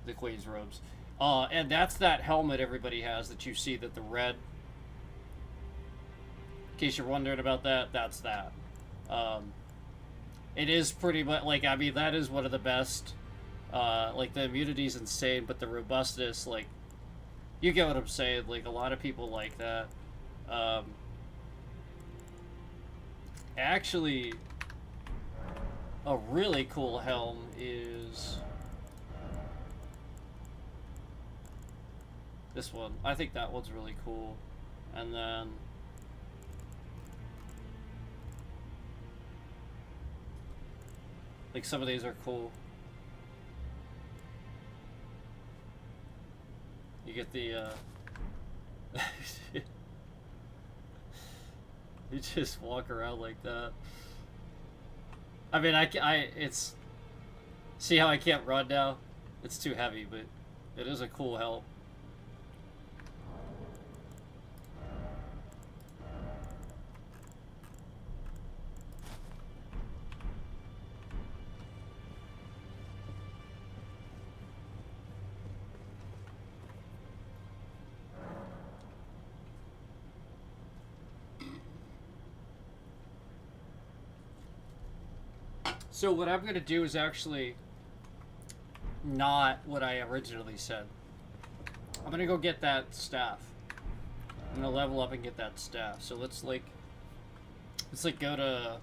The Queen's robes. And that's that helmet everybody has that you see, that the red. In case you're wondering about that, that's that. It is pretty much, like, I mean, that is one of the best. Like, the immunity's insane, but the robustness, like, you get what I'm saying. Like, a lot of people like that. Actually, a really cool helm is this one. I think that one's really cool. And then like some of these are cool. You get the you just walk around like that. I mean, it's... See how I can't run now? It's too heavy, but it is a cool help. So what I'm going to do is actually not what I originally said. I'm going to go get that staff. I'm going to level up and get that staff. So let's go to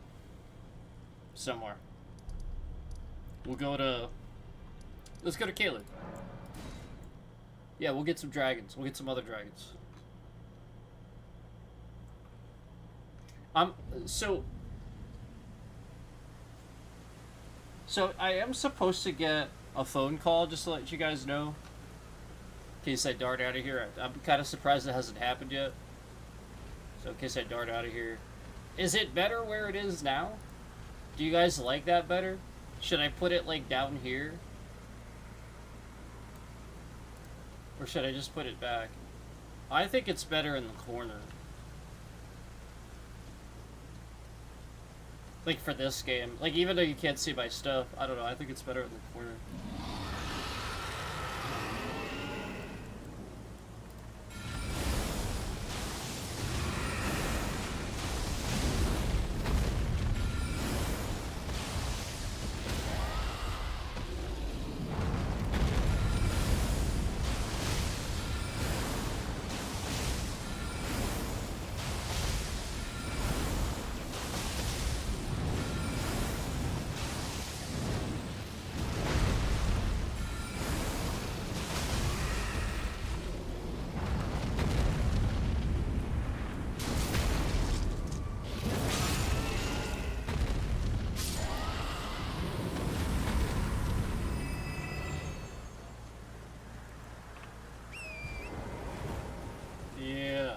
somewhere. Let's go to Caleb. Yeah, we'll get some dragons. We'll get some other dragons. So I am supposed to get a phone call, just to let you guys know. In case I dart out of here. I'm kind of surprised it hasn't happened yet. So in case I dart out of here. Is it better where it is now? Do you guys like that better? Should I put it like down here? Or should I just put it back? I think it's better in the corner. Like for this game. Like even though you can't see my stuff, I don't know, I think it's better in the corner. Yeah.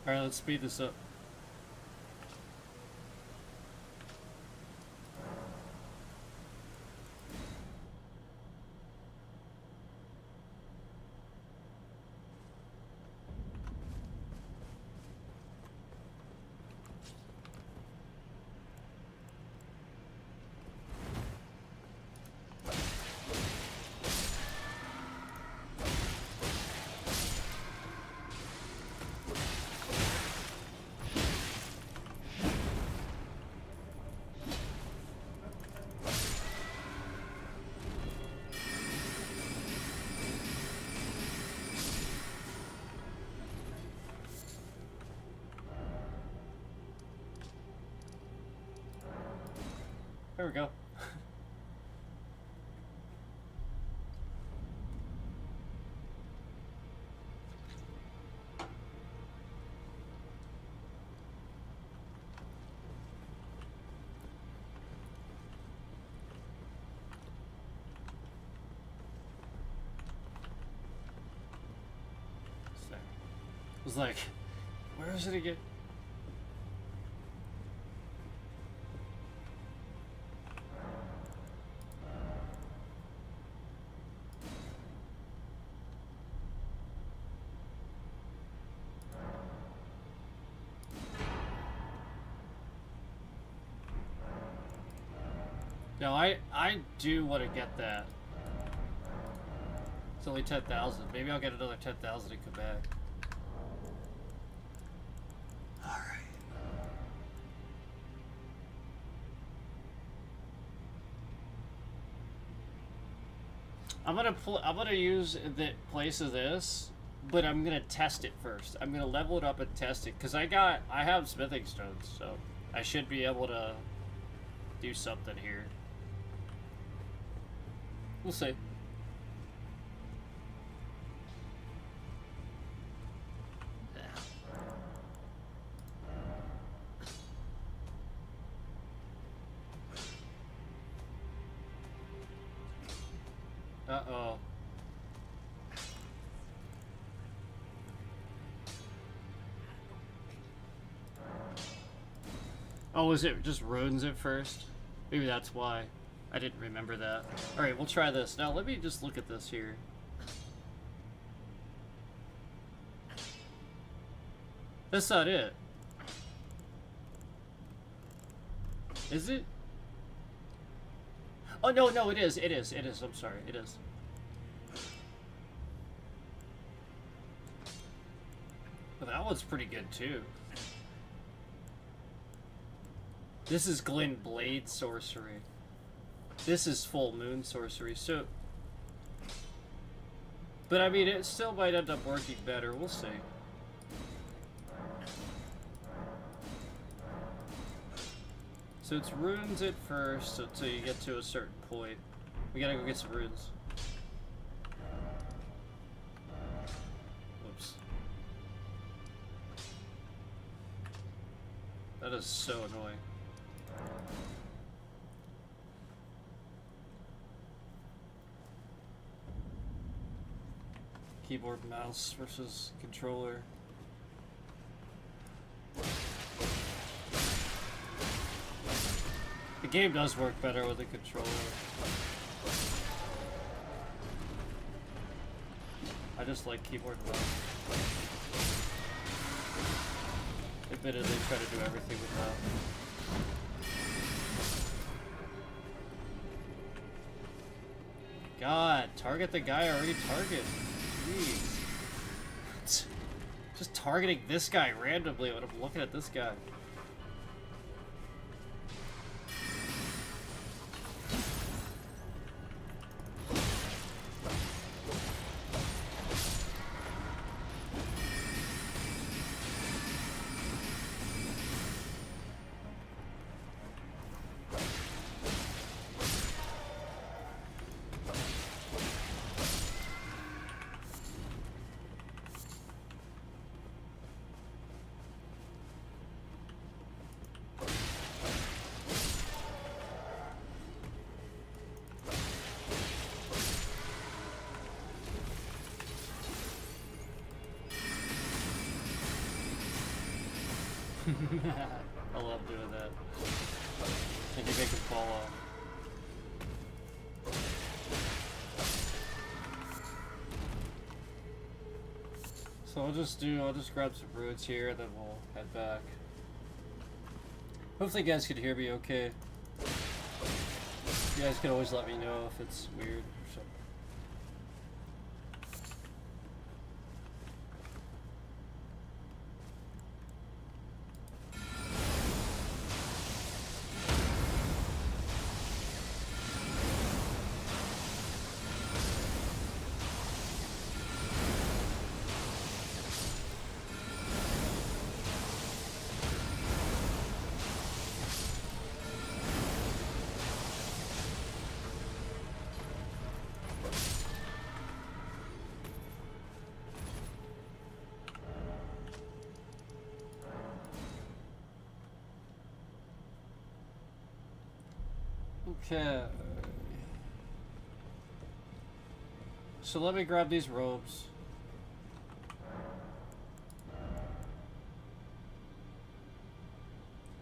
Alright, let's speed this up. There we go. I was like, where is it again? No, I do want to get that. It's only 10,000. Maybe I'll get another 10,000 and come back. Alright. I'm gonna use the place of this, but I'm gonna test it first. I'm gonna level it up and test it because I have smithing stones, so I should be able to do something here. We'll see. Oh. Oh, is it just ruins it first? Maybe that's why. I didn't remember that. Alright, we'll try this. Now, let me just look at this here. That's not it. Is it? Oh, no, no, it is. It is. It is. I'm sorry. It is. But that one's pretty good, too. This is Glen Blade sorcery. This is full moon sorcery, so... But I mean, it still might end up working better. We'll see. So it's runes at first until you get to a certain point. We gotta go get some runes. Whoops. That is so annoying. Keyboard, mouse versus controller. The game does work better with a controller. I just like keyboard and mouse. Admittedly, try to do everything with that. God, target the guy I already target. Jeez. Just targeting this guy randomly when I'm looking at this guy. I love doing that. And you make him fall off. So I'll just grab some roots here, and then we'll head back. Hopefully you guys can hear me okay. You guys can always let me know if it's weird or something. Okay. So let me grab these robes.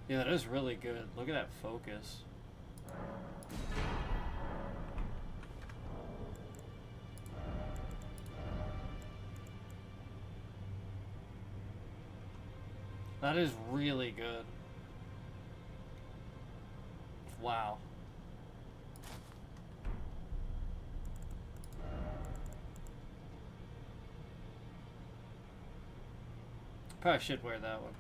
Yeah, that is really good. Look at that focus. That is really good. Wow. Probably should wear that one.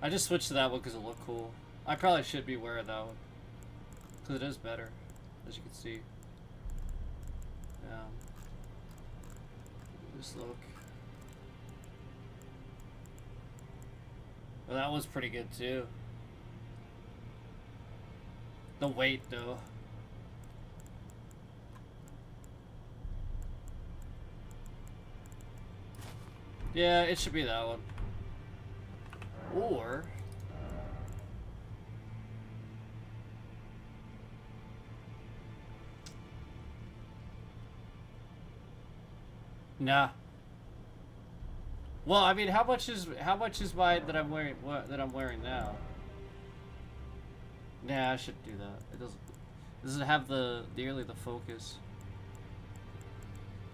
I just switched to that one because it looked cool. I probably should be wearing that one. Because it is better, as you can see. Just look. Well, that was pretty good too. The weight, though. Yeah, it should be that one. Or... Nah. Well, I mean, how much is mine that I'm wearing now? Nah, I should do that. It doesn't have nearly the focus.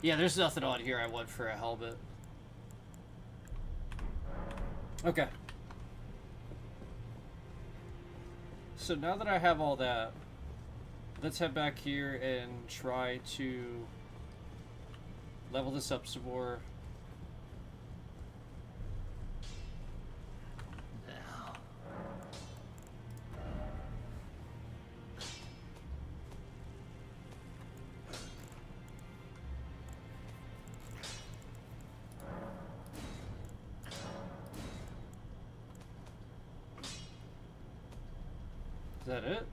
Yeah, there's nothing on here I want for a helmet. Okay. So now that I have all that, let's head back here and try to level this up some more. Is that it?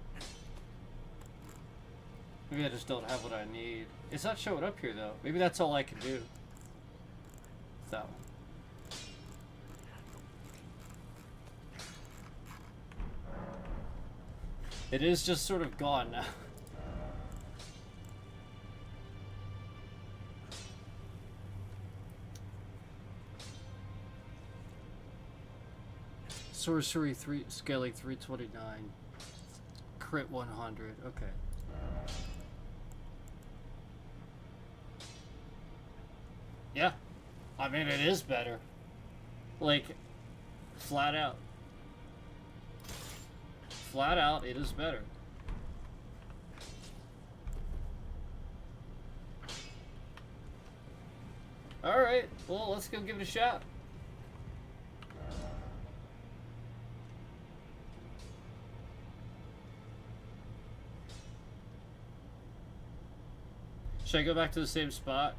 Maybe I just don't have what I need. It's not showing up here though. Maybe that's all I can do. That one. It is just sort of gone now. Sorcery 3, scaling 329. Crit 100. Okay. Yeah. I mean, it is better. Like, flat out. Flat out, it is better. Alright, well, let's go give it a shot. Should I go back to the same spot?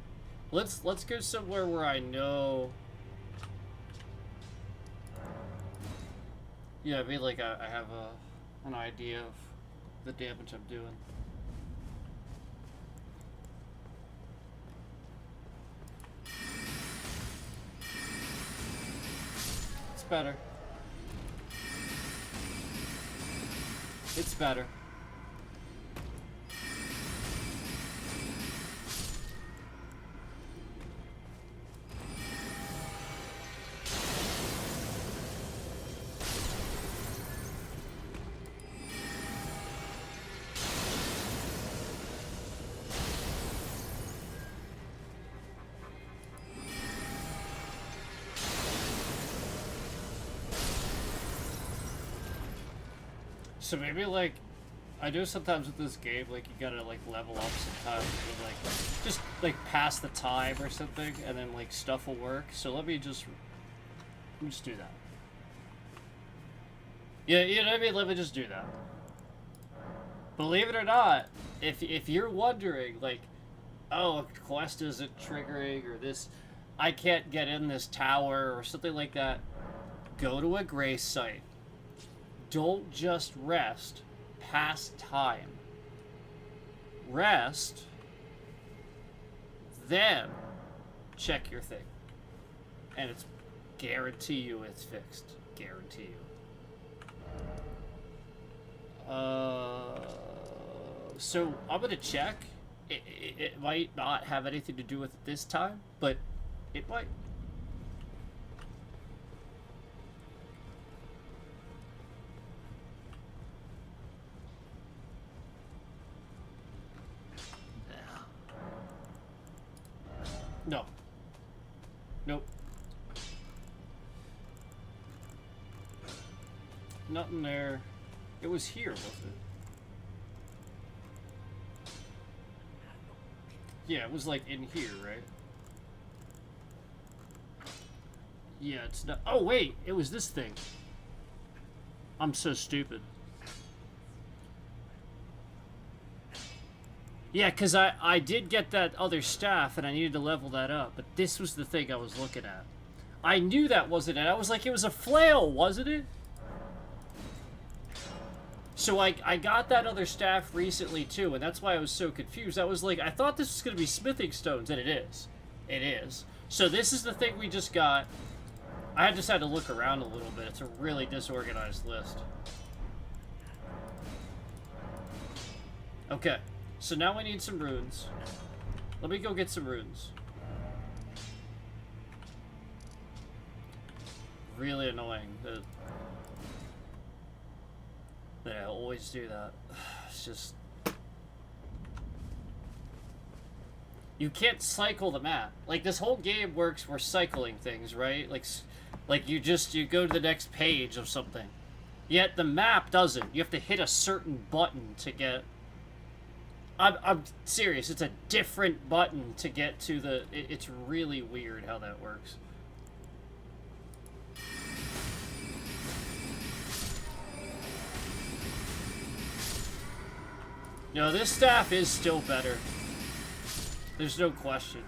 Let's go somewhere where I know. Yeah, I mean, like I have an idea of the damage I'm doing. It's better. It's better. So maybe, like, I do sometimes with this game, like, you gotta, like, level up sometimes with, like, just, like, pass the time or something, and then, like, stuff will work. So let me just do that. Yeah, you know what I mean? Let me just do that. Believe it or not, if you're wondering, like, oh, a quest isn't triggering, or this, I can't get in this tower, or something like that, go to a grace site. Don't just rest past time. Rest, then check your thing. And it's guarantee you it's fixed. Guarantee you. So I'm gonna check. It might not have anything to do with it this time, but it might. No. Nope. Nothing there. It was here, wasn't it? Yeah, it was like in here, right? Yeah, it's not. Oh, wait! It was this thing. I'm so stupid. Yeah, because I did get that other staff, and I needed to level that up, but this was the thing I was looking at. I knew that wasn't it. I was like, it was a flail, wasn't it? So I got that other staff recently, too, and that's why I was so confused. I was like, I thought this was going to be smithing stones, and it is. It is. So this is the thing we just got. I just had to look around a little bit. It's a really disorganized list. Okay. So now we need some runes. Let me go get some runes. really annoying that I always do that. It's just... You can't cycle the map. Like, this whole game works for cycling things, right? Like you go to the next page of something. Yet the map doesn't. You have to hit a certain button to get... I'm serious. It's a different button to get to the... It's really weird how that works. No, this staff is still better. There's no question.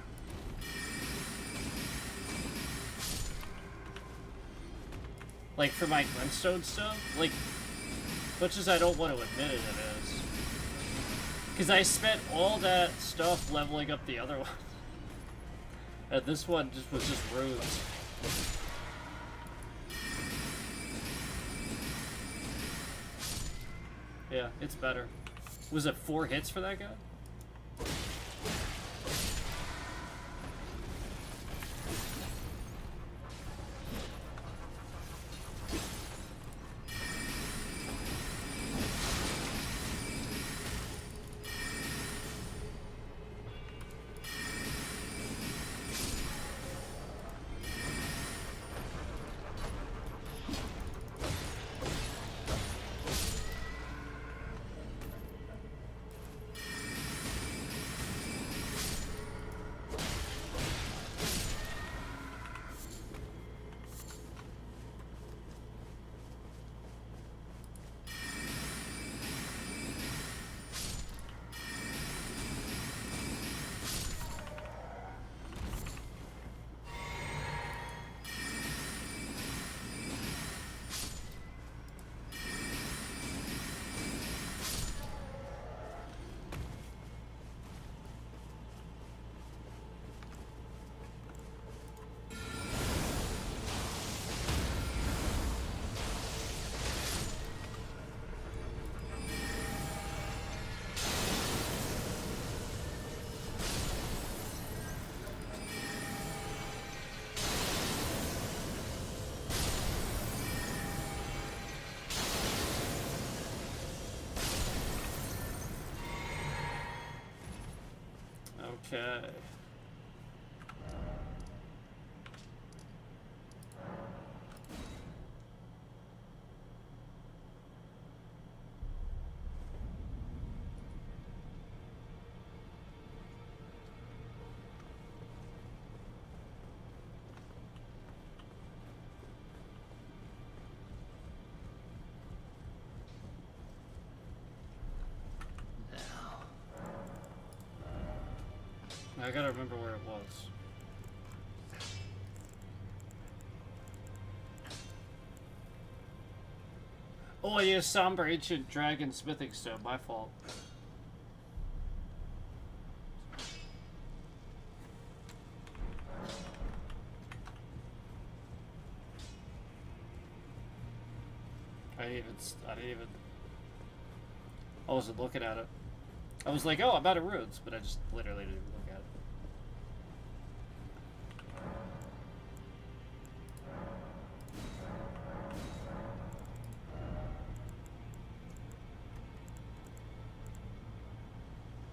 Like, for my glintstone stuff, like, much as I don't want to admit it, it is. Because I spent all that stuff leveling up the other one. And this one was just runes. Yeah, it's better. Was it 4 hits for that guy? Okay. I gotta remember where it was. Oh, I used Somber Ancient Dragon Smithing Stone. My fault. I didn't even... I wasn't looking at it. I was like, oh, I'm out of runes, but I just literally didn't look at it.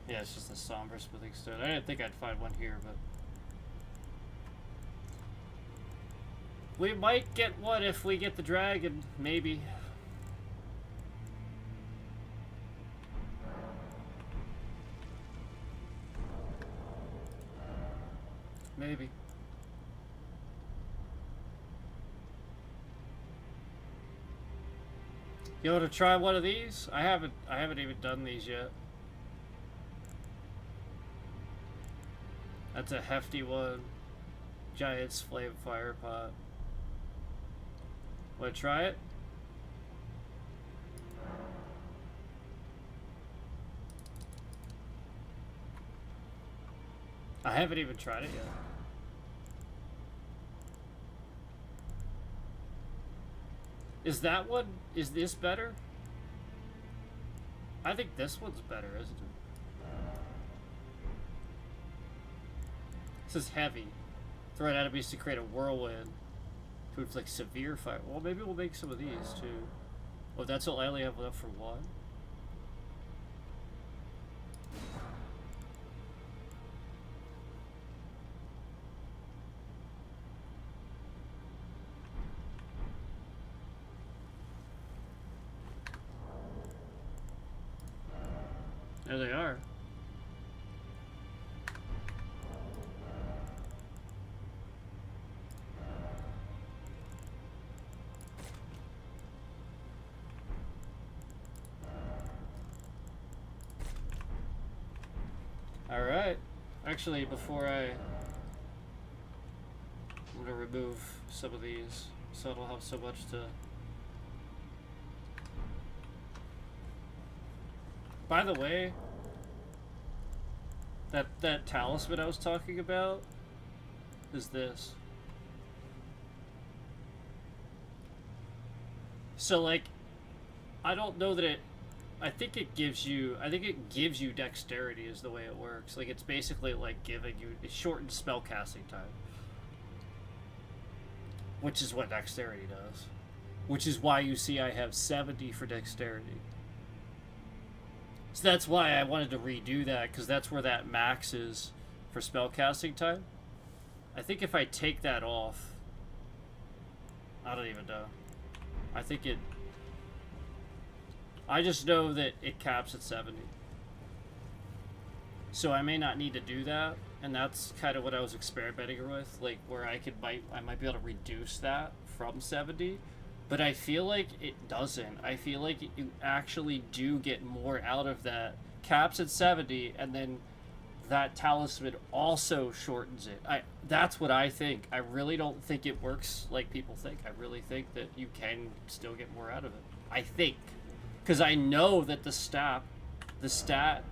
Yeah, it's just a somber smithing stone. I didn't think I'd find one here, but... We might get one if we get the dragon, maybe. Maybe. You want to try one of these? I haven't even done these yet. That's a hefty one. Giant's Flame Fire Pot. Want to try it? I haven't even tried it yet. Is that one? Is this better? I think this one's better, isn't it? This is heavy. Throw it enemies to create a whirlwind. To inflict severe fire. Well, maybe we'll make some of these too. Oh, that's all I only have left for one? There they are. Alright. Actually, before I'm gonna remove some of these so I don't have so much to... By the way, that talisman I was talking about is this. So, like, I don't know that I think it gives you dexterity is the way it works. Like, it's basically like giving you, it shortens spell casting time. Which is what dexterity does. Which is why you see I have 70 for dexterity. So that's why I wanted to redo that, because that's where that max is for spellcasting time. I think if I take that off, I don't even know. I think it... I just know that it caps at 70. So I may not need to do that, and that's kind of what I was experimenting with, like where I might be able to reduce that from 70. But I feel like it doesn't. I feel like you actually do get more out of that. Caps at 70, and then that talisman also shortens it. That's what I think. I really don't think it works like people think. I really think that you can still get more out of it. I think. Because I know that the stat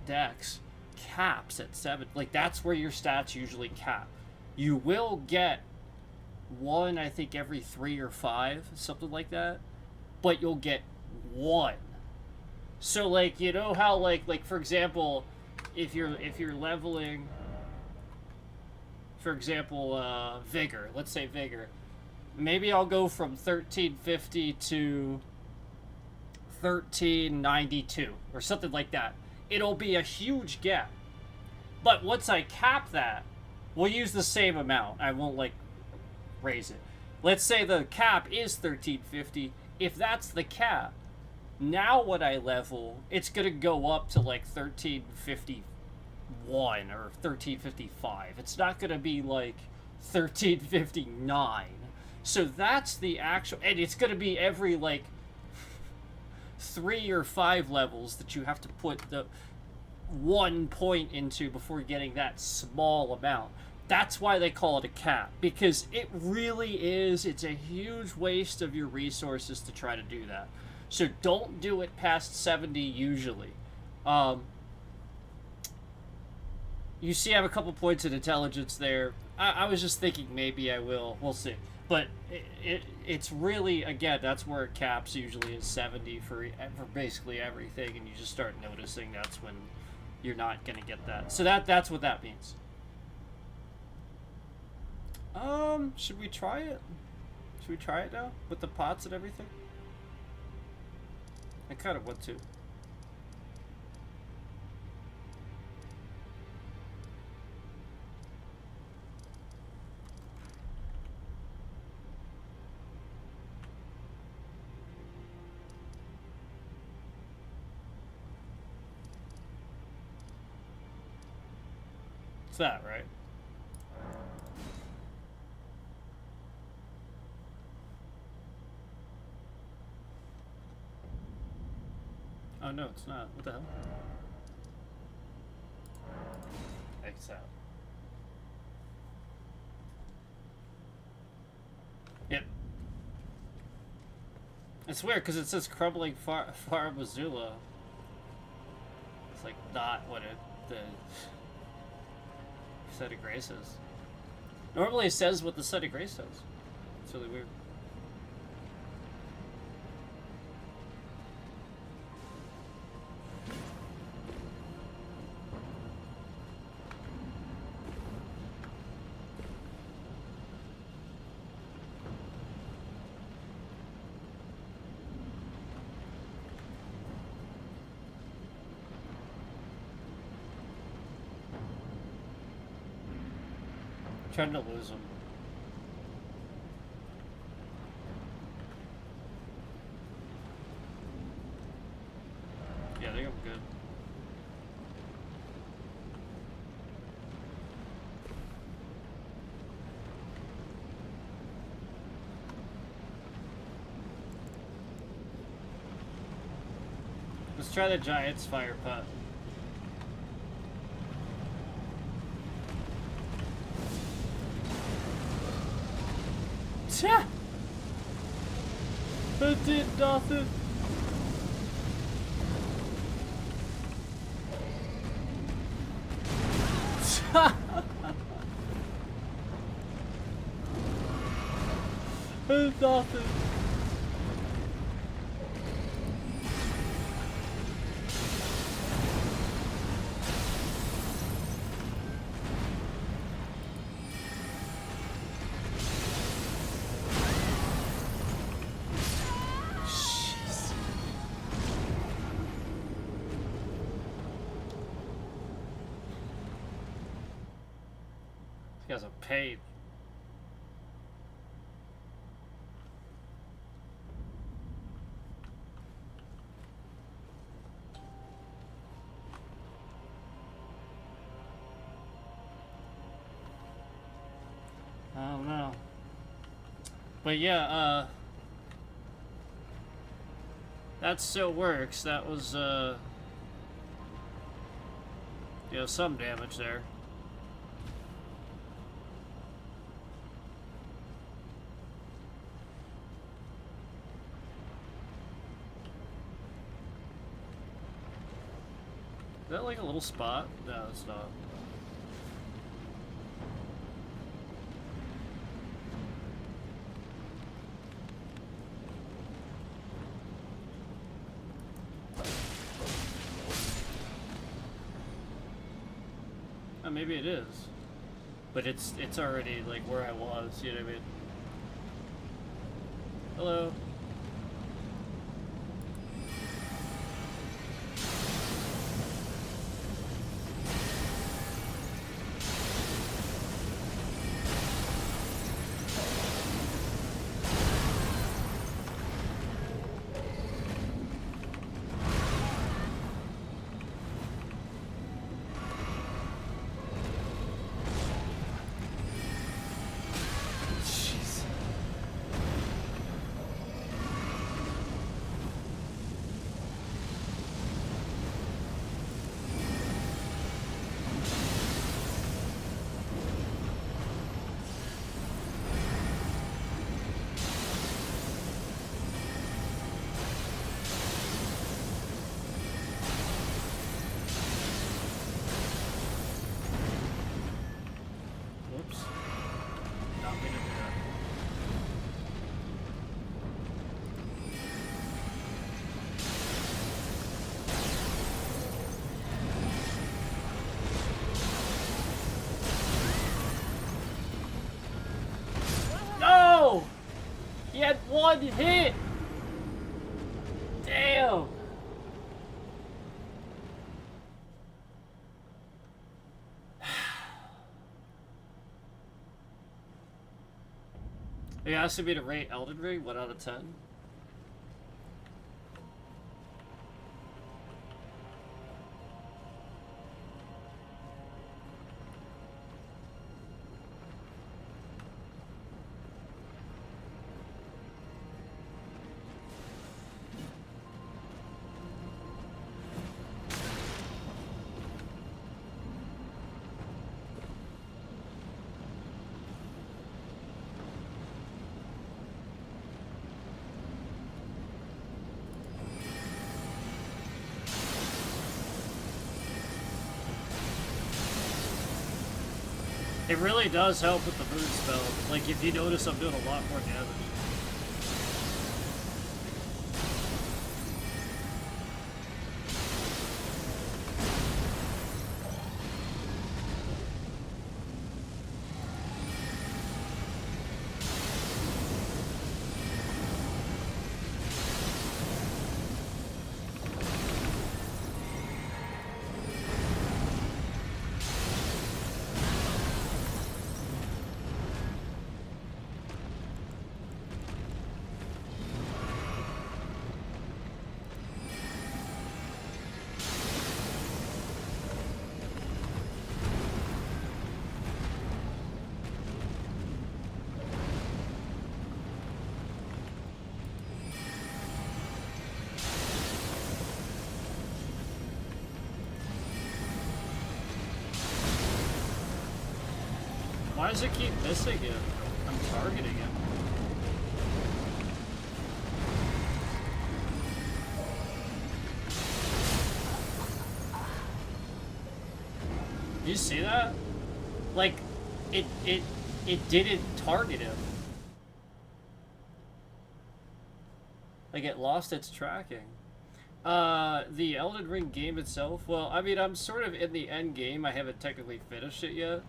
dex caps at 7. Like, that's where your stats usually cap. You will get one, I think, every 3 or 5, something like that, but you'll get one. So, like, you know how, like for example, if you're leveling, for example, vigor, let's say vigor, maybe I'll go from 1350 to 1392 or something like that. It'll be a huge gap, but once I cap that, we'll use the same amount. I won't, like, raise it. Let's say the cap is 1350. If that's the cap, now when I level, it's gonna go up to like 1351 or 1355. It's not gonna be like 1359. So that's the actual, and it's gonna be every like 3 or 5 levels that you have to put the 1 point into before getting that small amount. That's why they call it a cap, because it really is, it's a huge waste of your resources to try to do that. So don't do it past 70 usually. You see I have a couple points of intelligence there. I was just thinking maybe I will. We'll see. But it's really, again, that's where it caps usually is 70 for basically everything, and you just start noticing that's when you're not going to get that. So that's what that means. Should we try it? Should we try it now? With the pots and everything? I kind of want to. It's that, right? Oh no, it's not. What the hell? X out. Yep. It's weird because it says crumbling Missoula. It's like not what the set of grace is. Normally it says what the set of grace says. It's really weird. Trying to lose him. Yeah, I think I'm good. Let's try the Giant's Fire Putt. Tja! It did nothing. It's nothing. He has a pain. I don't know. But yeah, that still works. That was, you know, some damage there. Is that like a little spot? No, it's not. Oh, maybe it is. But it's already like where I was, you know what I mean? Hello. He had one hit! Damn! Are you asking me to rate Elden Ring? 1 out of 10? It really does help with the moon spell. Like, if you notice, I'm doing a lot more damage. Why does it keep missing it? I'm targeting it. You see that? Like, it didn't target him. Like, it lost its tracking. The Elden Ring game itself, well, I mean, I'm sort of in the end game. I haven't technically finished it yet.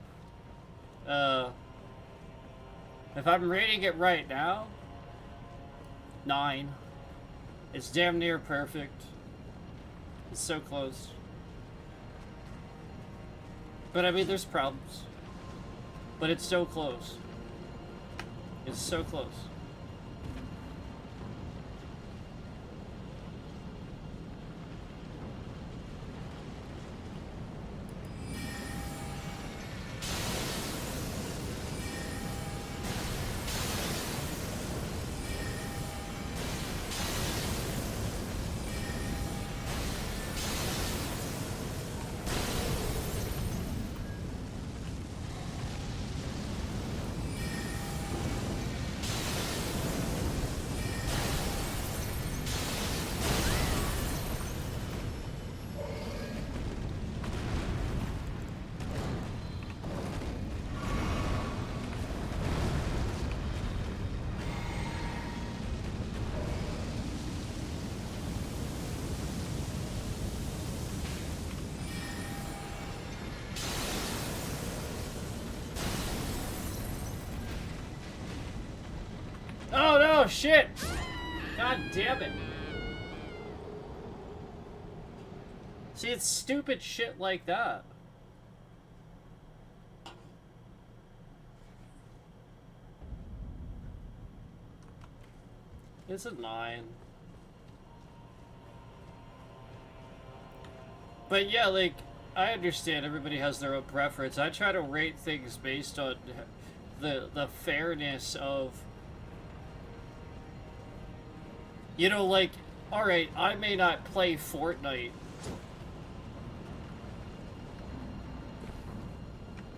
If I'm rating it right now, 9. It's damn near perfect. It's so close. But I mean, there's problems. But it's so close. It's so close. Oh no, shit! God damn it. See, it's stupid shit like that. It's a 9. But yeah, like, I understand everybody has their own preference. I try to rate things based on the fairness of, you know, like, alright, I may not play Fortnite.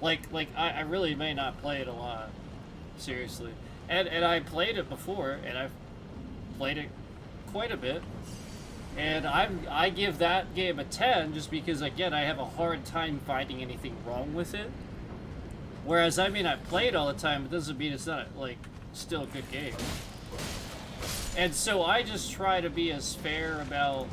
Like I really may not play it a lot. Seriously. And I played it before, and I've played it quite a bit. And I give that game a 10 just because, again, I have a hard time finding anything wrong with it. Whereas I may not play it all the time, it doesn't mean it's not, like, still a good game. And so I just try to be as fair about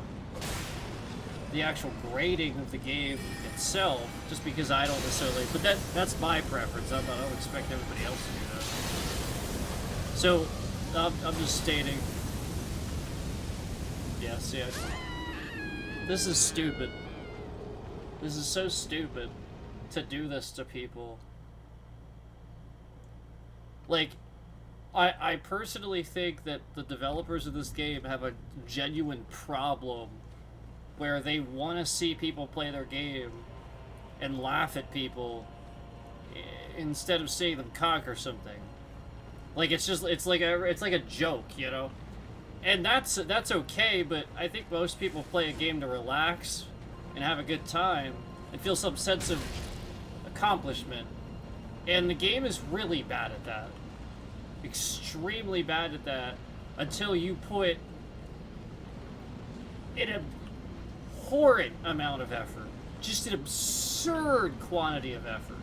the actual grading of the game itself, just because I don't necessarily... But that's my preference. I don't expect everybody else to do that. So, I'm just stating... Yes, yeah. This is stupid. This is so stupid to do this to people. Like, I personally think that the developers of this game have a genuine problem where they want to see people play their game and laugh at people instead of seeing them conquer something. Like, it's like a joke, you know? And that's okay, but I think most people play a game to relax and have a good time and feel some sense of accomplishment. And the game is really bad at that. Extremely bad at that until you put an abhorrent amount of effort. Just an absurd quantity of effort.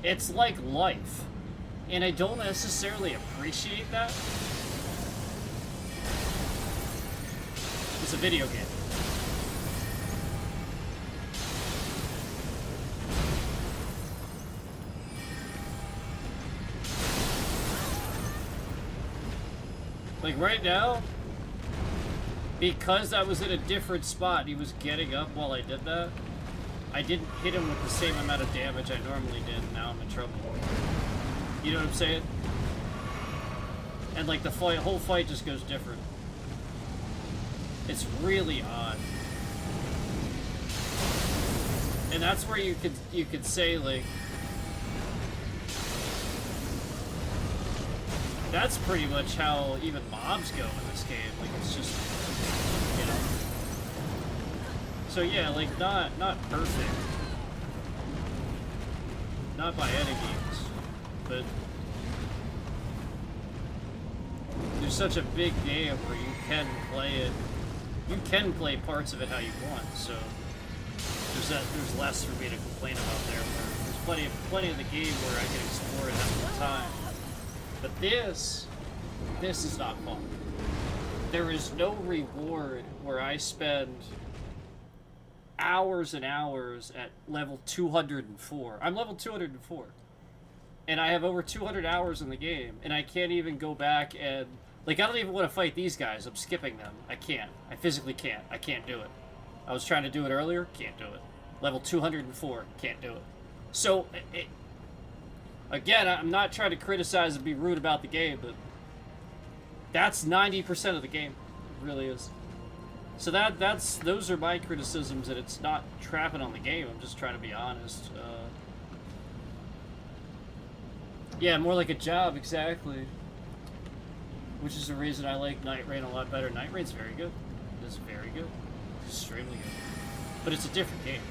It's like life. And I don't necessarily appreciate that. It's a video game. Like right now, because I was in a different spot, he was getting up while I did that. I didn't hit him with the same amount of damage I normally did, and now I'm in trouble. You know what I'm saying? And like the whole fight just goes different. It's really odd. And that's where you could say, like, that's pretty much how even mobs go in this game. Like, it's just, you know. So yeah, like, not perfect. not by any means, but there's such a big game where you can play it. You can play parts of it how you want, so there's less for me to complain about there. Where there's plenty of the game where I can explore it at the time. But this is not fun. There is no reward where I spend hours and hours at level 204. I'm level 204. And I have over 200 hours in the game, and I can't even go back and... Like, I don't even want to fight these guys. I'm skipping them. I can't. I physically can't. I can't do it. I was trying to do it earlier. Can't do it. Level 204. Can't do it. So, again, I'm not trying to criticize and be rude about the game, but that's 90% of the game. It really is. So those are my criticisms, and it's not trapping on the game. I'm just trying to be honest. Yeah, more like a job, exactly. Which is the reason I like Night Rain a lot better. Night Rain's very good. It is very good. Extremely good. But it's a different game.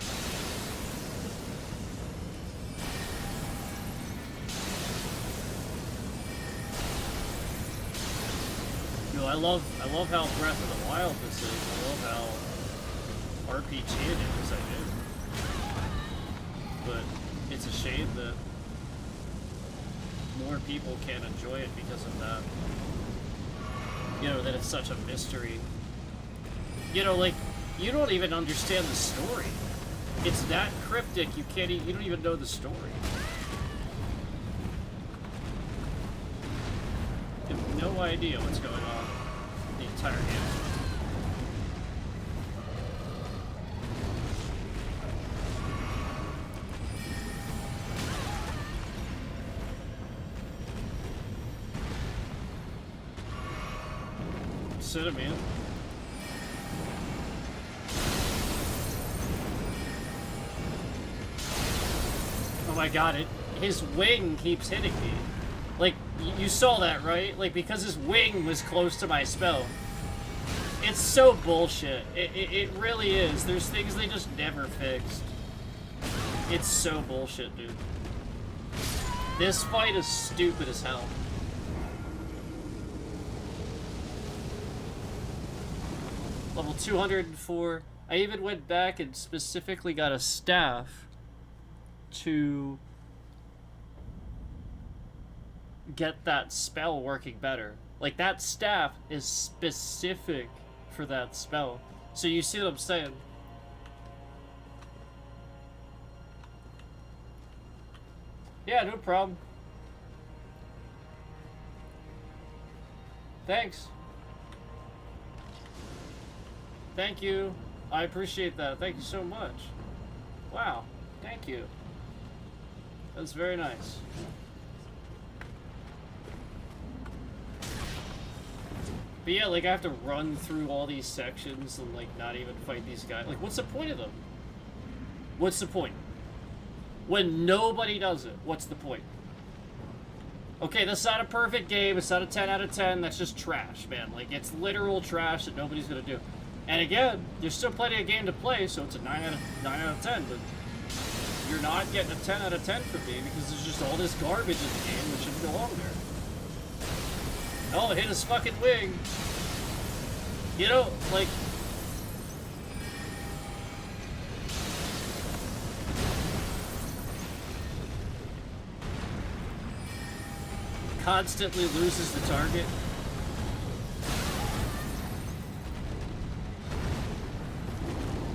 You know, I love how Breath of the Wild this is. I love how RPG it is. I do. But it's a shame that more people can't enjoy it because of that. You know, that it's such a mystery. You know, like, you don't even understand the story. It's that cryptic, you don't even know the story. You have no idea what's going on the entire game. Cinnamon. Oh my god, his wing keeps hitting me. Like, you saw that, right? Like, because his wing was close to my spell. It's so bullshit. It really is. There's things they just never fixed. It's so bullshit, dude. This fight is stupid as hell. Level 204. I even went back and specifically got a staff to get that spell working better. Like, that staff is specific for that spell. So you see what I'm saying? Yeah, no problem. Thanks. Thank you. I appreciate that. Thank you so much. Wow. Thank you. That's very nice. But yeah, like, I have to run through all these sections and, like, not even fight these guys. Like, what's the point of them? What's the point? When nobody does it, what's the point? Okay, that's not a perfect game. It's not a 10 out of 10. That's just trash, man. Like, it's literal trash that nobody's gonna do. And again, there's still plenty of game to play, so it's a 9 out of 10, but you're not getting a 10 out of 10 from me because there's just all this garbage in the game that shouldn't belong there. Oh, it hit his fucking wing. You know, like... constantly loses the target.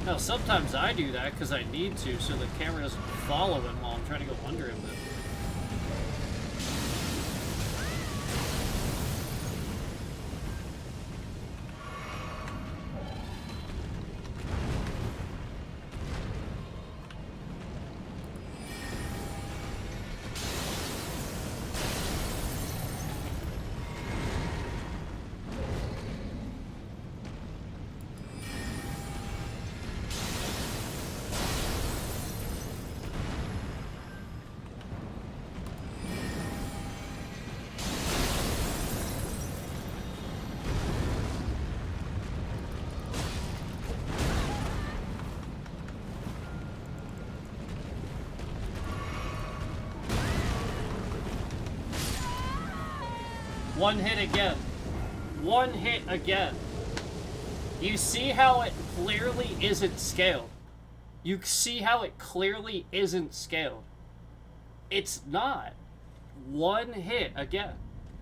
Now, sometimes I do that because I need to, so the camera doesn't follow him while I'm trying to go under him. But One hit again. One hit again. You see how it clearly isn't scaled. You see how it clearly isn't scaled. It's not. One hit again.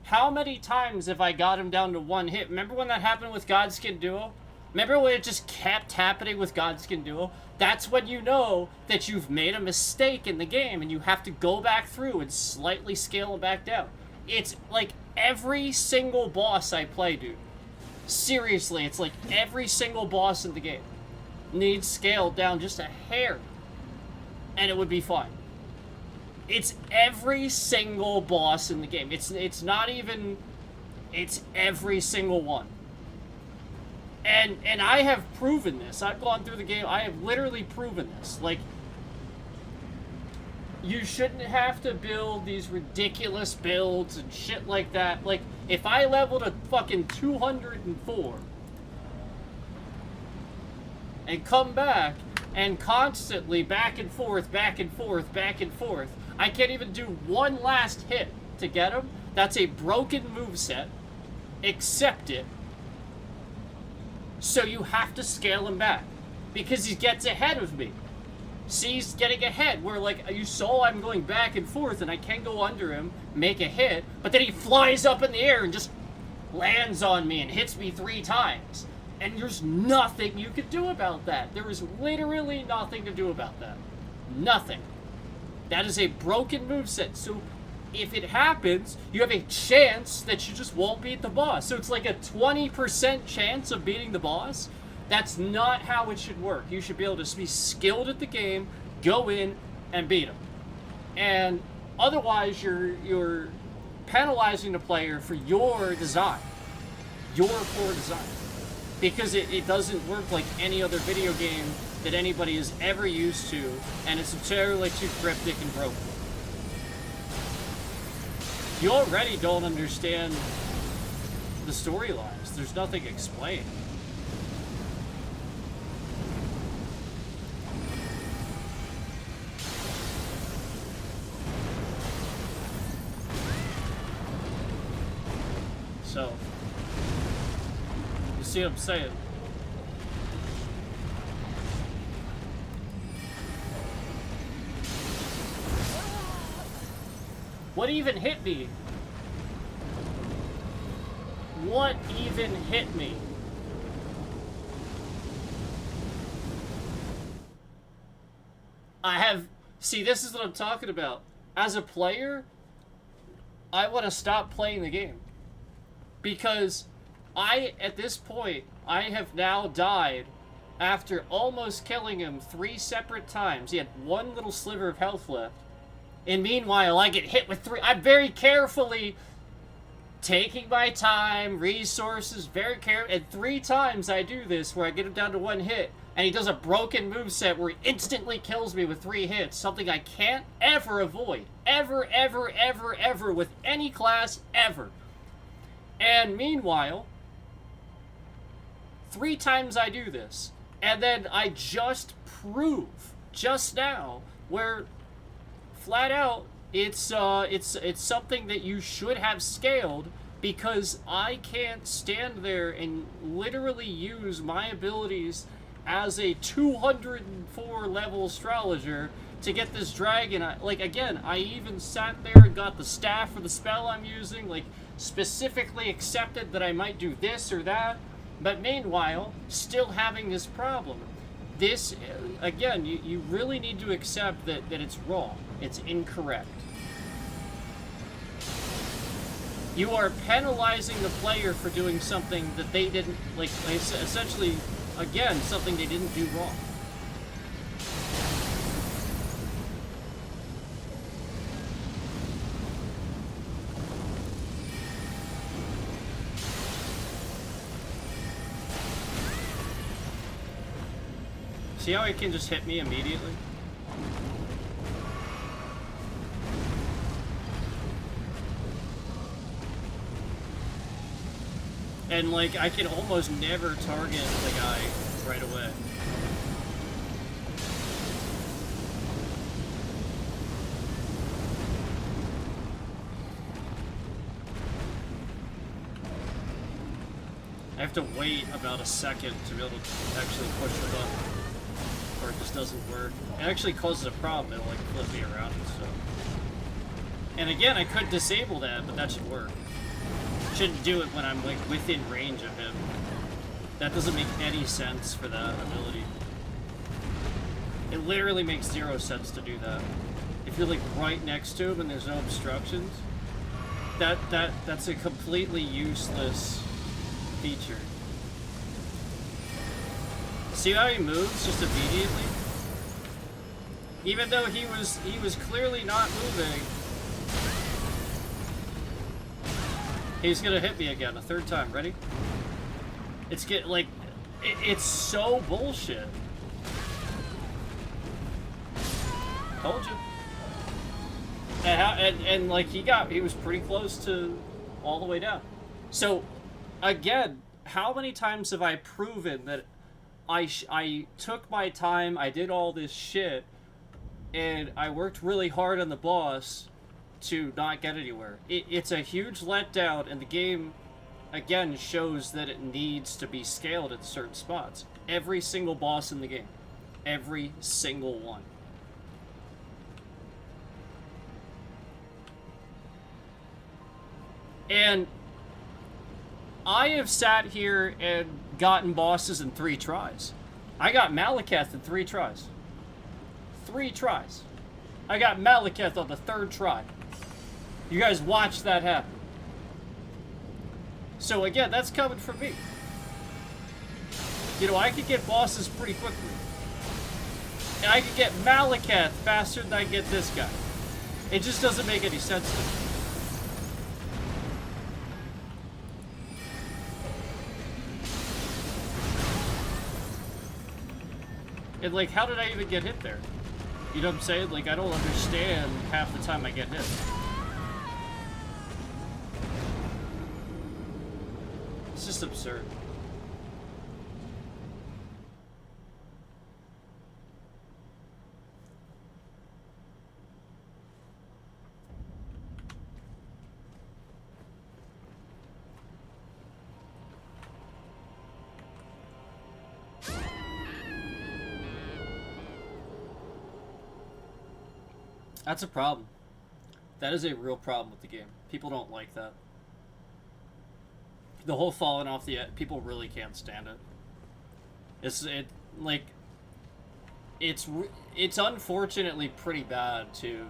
How many times have I got him down to one hit? Remember when that happened with Godskin Duo? Remember when it just kept happening with Godskin Duo? That's when you know that you've made a mistake in the game and you have to go back through and slightly scale it back down. It's like every single boss I play, dude. Seriously, it's like every single boss in the game needs scaled down just a hair and it would be fine. It's every single boss in the game. It's not even... It's every single one. And I have proven this. I've gone through the game. I have literally proven this. Like, you shouldn't have to build these ridiculous builds and shit like that. Like, if I leveled a fucking 204 and come back and constantly back and forth, back and forth, back and forth, I can't even do one last hit to get him. That's a broken moveset. Accept it. So you have to scale him back. Because he gets ahead of me. See, he's getting ahead. Where, like, you saw I'm going back and forth and I can go under him, make a hit, but then he flies up in the air and just lands on me and hits me 3 times. And there's nothing you could do about that. There is literally nothing to do about that. Nothing. That is a broken moveset. So if it happens, you have a chance that you just won't beat the boss. So it's like a 20% chance of beating the boss. That's not how it should work. You should be able to be skilled at the game, go in, and beat him. And otherwise, you're penalizing the player for your design. Your poor design. Because it doesn't work like any other video game that anybody is ever used to, and it's entirely too cryptic and broken. You already don't understand the storylines. There's nothing explained. So, you see what I'm saying? What even hit me? What even hit me? See, this is what I'm talking about. As a player, I want to stop playing the game. Because at this point, I have now died after almost killing him 3 separate times. He had 1 little sliver of health left. And meanwhile, I get hit with 3. I'm very carefully taking my time, resources, very careful. And 3 times I do this where I get him down to 1 hit. And he does a broken moveset where he instantly kills me with 3 hits. Something I can't ever avoid. Ever, ever, ever, ever with any class, ever. And meanwhile, 3 times I do this. And then I just prove, just now, where flat out, it's something that you should have scaled, because I can't stand there and literally use my abilities as a 204 level astrologer to get this dragon. I even sat there and got the staff for the spell I'm using, like, specifically accepted that I might do this or that, but meanwhile, still having this problem. This, again, you really need to accept that it's wrong. It's incorrect. You are penalizing the player for doing something that they didn't, like, essentially, again, something they didn't do wrong. See how he can just hit me immediately? And, like, I can almost never target the guy right away. have to wait about a second to be able to actually push the button, or it just doesn't work. It actually causes a problem. It'll like flip me around and stuff. And again, I could disable that, but that should work. Shouldn't do it when I'm like within range of him. That doesn't make any sense for that ability. It literally makes 0 sense to do that. If you're like right next to him and there's no obstructions, that's a completely useless feature. See how he moves just immediately? Even though he was clearly not moving. He's gonna hit me again a third time. Ready? It's it's so bullshit. Told you. And like he was pretty close to all the way down. So again, how many times have I proven that I took my time, I did all this shit, and I worked really hard on the boss to not get anywhere? It's a huge letdown, and the game again shows that it needs to be scaled at certain spots. Every single boss in the game. Every single one. And I have sat here and gotten bosses in 3 tries. I got Malekith in 3 tries. 3 tries. I got Malekith on the 3rd try. You guys watched that happen. So again, that's coming from me. You know, I could get bosses pretty quickly. And I could get Malekith faster than I get this guy. It just doesn't make any sense to me. And like, how did I even get hit there? You know what I'm saying? Like, I don't understand half the time I get hit. It's just absurd. That's a problem. That is a real problem with the game. People don't like that. The whole falling off the edge, people really can't stand it. It's unfortunately pretty bad too.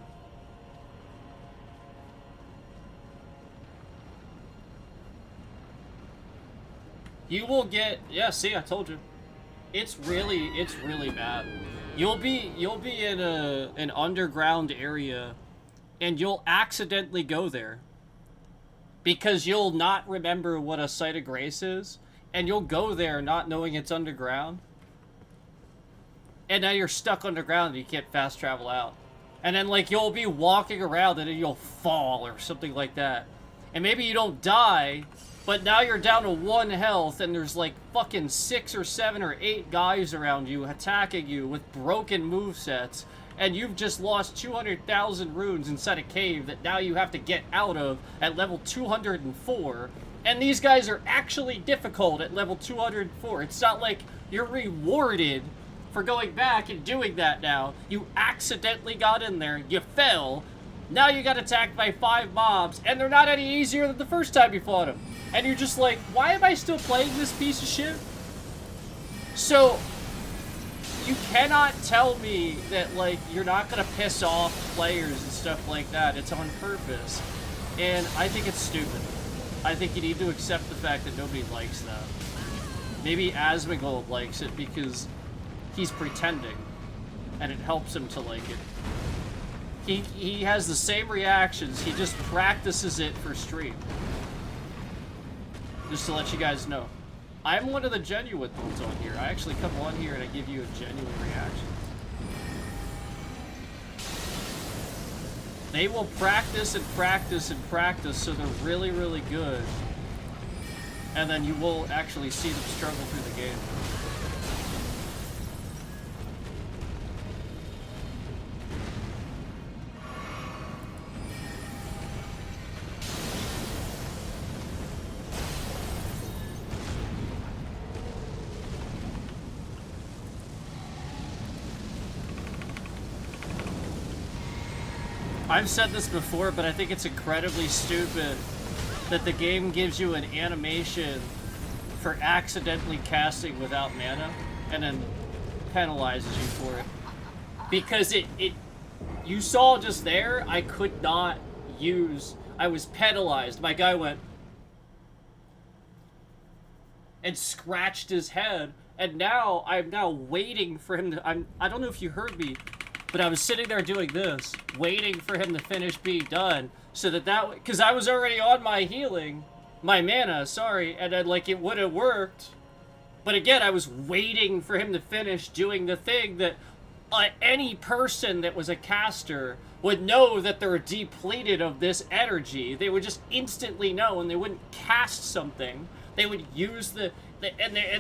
You will get, yeah, see, I told you. It's really bad. You'll be in an underground area, and you'll accidentally go there because you'll not remember what a site of grace is, and you'll go there not knowing it's underground, and now you're stuck underground and you can't fast travel out. And then like you'll be walking around and then you'll fall or something like that, and maybe you don't die, but now you're down to 1 health, and there's like fucking 6 or 7 or 8 guys around you attacking you with broken movesets, and you've just lost 200,000 runes inside a cave that now you have to get out of at level 204, and these guys are actually difficult at level 204. It's not like you're rewarded for going back and doing that now. You accidentally got in there, you fell, now you got attacked by 5 mobs, and they're not any easier than the first time you fought them. And you're just like, why am I still playing this piece of shit? So, you cannot tell me that, like, you're not gonna piss off players and stuff like that. It's on purpose. And I think it's stupid. I think you need to accept the fact that nobody likes that. Maybe Asmongold likes it because he's pretending, and it helps him to like it. He has the same reactions, he just practices it for stream. Just to let you guys know. I'm one of the genuine ones on here. I actually come on here and I give you a genuine reaction. They will practice and practice and practice so they're really, really good. And then you will actually see them struggle through the game. I've said this before, but I think it's incredibly stupid that the game gives you an animation for accidentally casting without mana and then penalizes you for it. Because you saw just there, I could not use, I was penalized. My guy went and scratched his head, and now I'm now waiting for him to, I don't know if you heard me, but I was sitting there doing this, waiting for him to finish being done, so that because I was already on my healing, my mana, sorry, and then, like, it would have worked, but again, I was waiting for him to finish doing the thing that any person that was a caster would know that they're depleted of this energy. They would just instantly know, and they wouldn't cast something. They would use and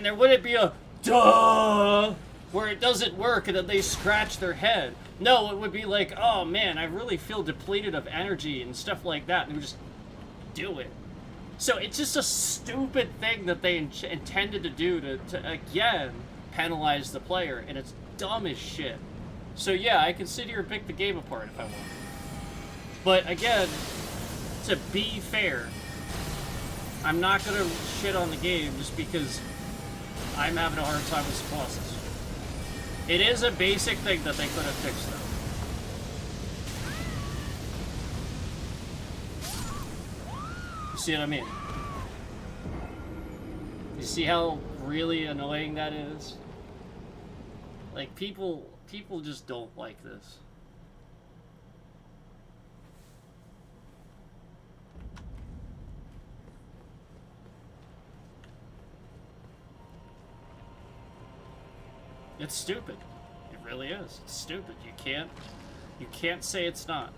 there wouldn't be a duh where it doesn't work and then they scratch their head. No, it would be like, oh man, I really feel depleted of energy and stuff like that, and they would just do it. So it's just a stupid thing that they intended to do to again penalize the player, and it's dumb as shit. So yeah, I can sit here and pick the game apart if I want. But again, to be fair, I'm not gonna shit on the game just because I'm having a hard time with some bosses. It is a basic thing that they could have fixed though. You see what I mean? You see how really annoying that is? Like, people just don't like this. It's stupid. It really is. It's stupid. You can't say it's not.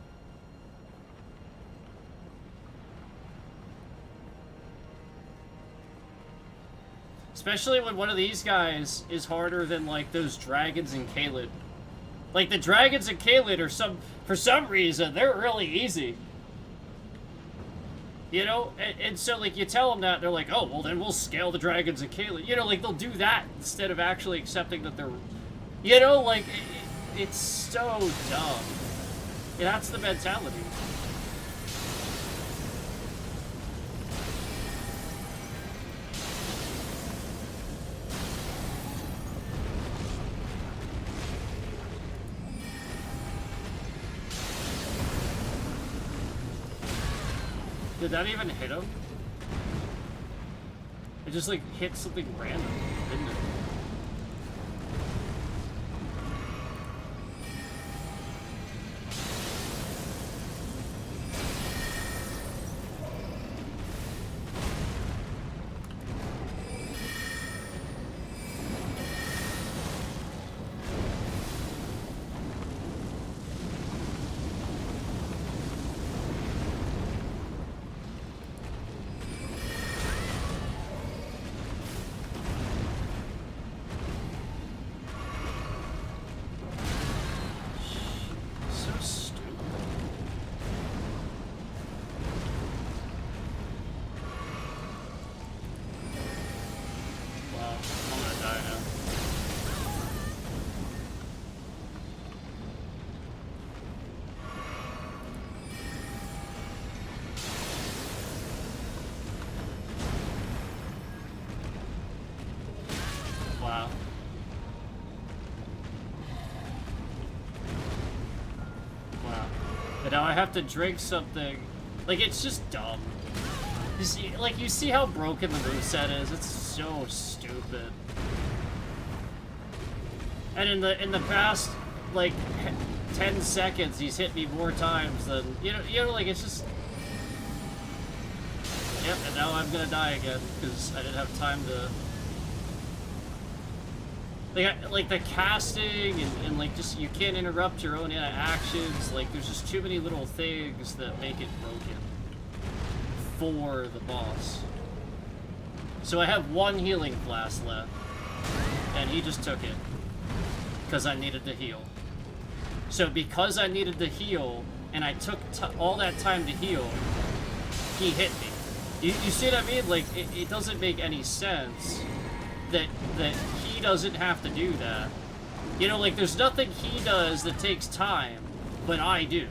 Especially when one of these guys is harder than, like, those dragons in Caelid. Like, the dragons in Caelid are for some reason, they're really easy. You know? And so, like, you tell them that, they're like, oh, well, then we'll scale the dragons in Caelid. You know, like, they'll do that instead of actually accepting that they're... You know, like, it's so dumb. Yeah, that's the mentality. Did that even hit him? It just, like, hit something random, didn't it? Now I have to drink something. Like, it's just dumb. You see how broken the moveset is? It's so stupid. And in the past, like, 10 seconds, he's hit me more times than... You know, like, it's just... Yep, and now I'm gonna die again, because I didn't have time to... Like the casting and like, just, you can't interrupt your own actions. Like, there's just too many little things that make it broken for the boss. So I have one healing flask left, and he just took it because I needed to heal. So because I needed to heal, and I took all that time to heal, he hit me. You see what I mean? Like, it doesn't make any sense that he doesn't have to do that. You know, like, there's nothing he does that takes time, but I do.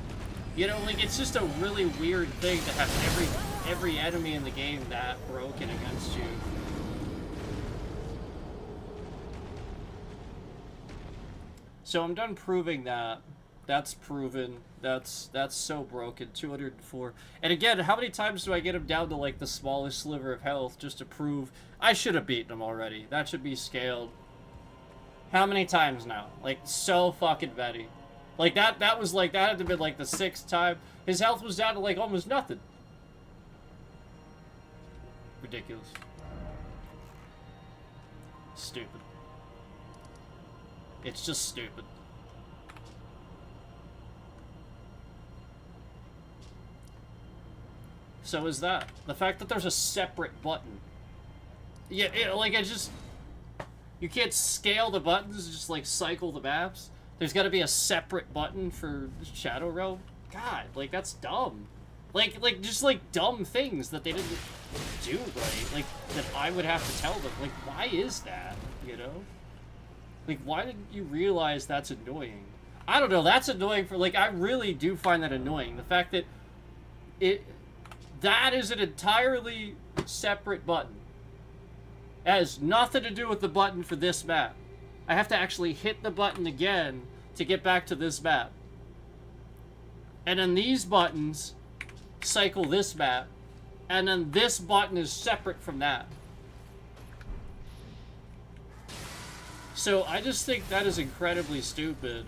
You know, like, it's just a really weird thing to have every enemy in the game that broken against you. So I'm done proving that. That's proven. That's so broken. 204. And again, how many times do I get him down to, like, the smallest sliver of health just to prove I should have beaten him already? That should be scaled. How many times now? Like, so fucking many. Like, that was, like, that had to have been, like, the 6th time. His health was down to, like, almost nothing. Ridiculous. Stupid. It's just stupid. So is that. The fact that there's a separate button. Yeah, like, I just... You can't scale the buttons, just, like, cycle the maps. There's gotta be a separate button for Shadow Realm. God, like, that's dumb. Like, just, like, dumb things that they didn't do right. Like, that I would have to tell them. Like, why is that, you know? Like, why didn't you realize that's annoying? I don't know, that's annoying for, like, I really do find that annoying. The fact that that is an entirely separate button. It has nothing to do with the button for this map. I have to actually hit the button again to get back to this map. And then these buttons cycle this map. And then this button is separate from that. So I just think that is incredibly stupid.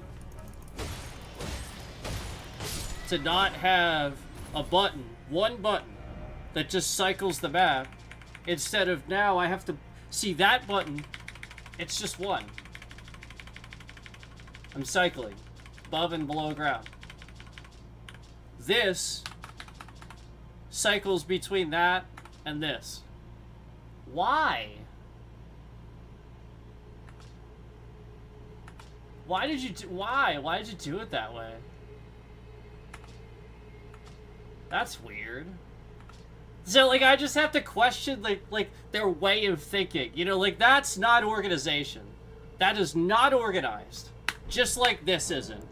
To not have a button, one button, that just cycles the map. Instead of now I have to see that button, it's just one. I'm cycling above and below ground. This cycles between that and this. Why? Why did you do, why? Why did you do it that way? That's weird. So, like, I just have to question, like their way of thinking. You know, like, that's not organization. That is not organized. Just like this isn't.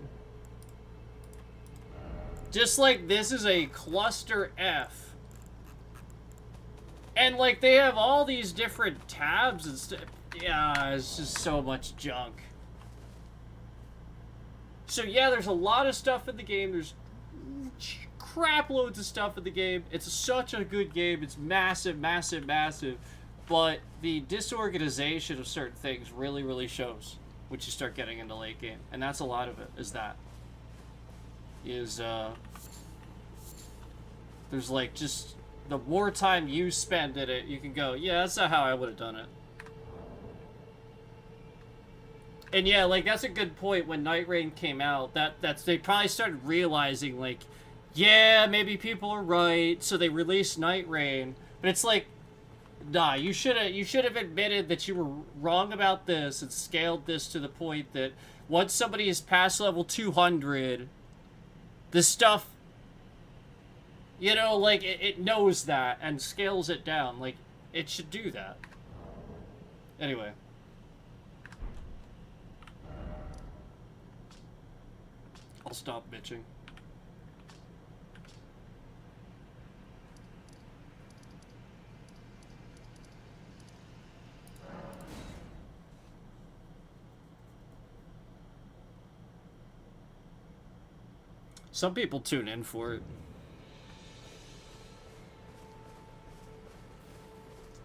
Just like this is a cluster F. And, like, they have all these different tabs and stuff. Yeah, it's just so much junk. So, yeah, there's a lot of stuff in the game. There's crap loads of stuff in the game. It's such a good game. It's massive, massive, massive. But the disorganization of certain things really, really shows once you start getting into late game. And that's a lot of it, is that. There's, like, just... The more time you spend in it, you can go, yeah, that's not how I would have done it. And yeah, like, that's a good point. When Night Rain came out, they probably started realizing, like, yeah, maybe people are right, so they released Night Rain. But it's like, nah, you should have admitted that you were wrong about this and scaled this to the point that once somebody is past level 200, this stuff, you know, like, it knows that and scales it down. Like, it should do that. Anyway. I'll stop bitching. Some people tune in for it.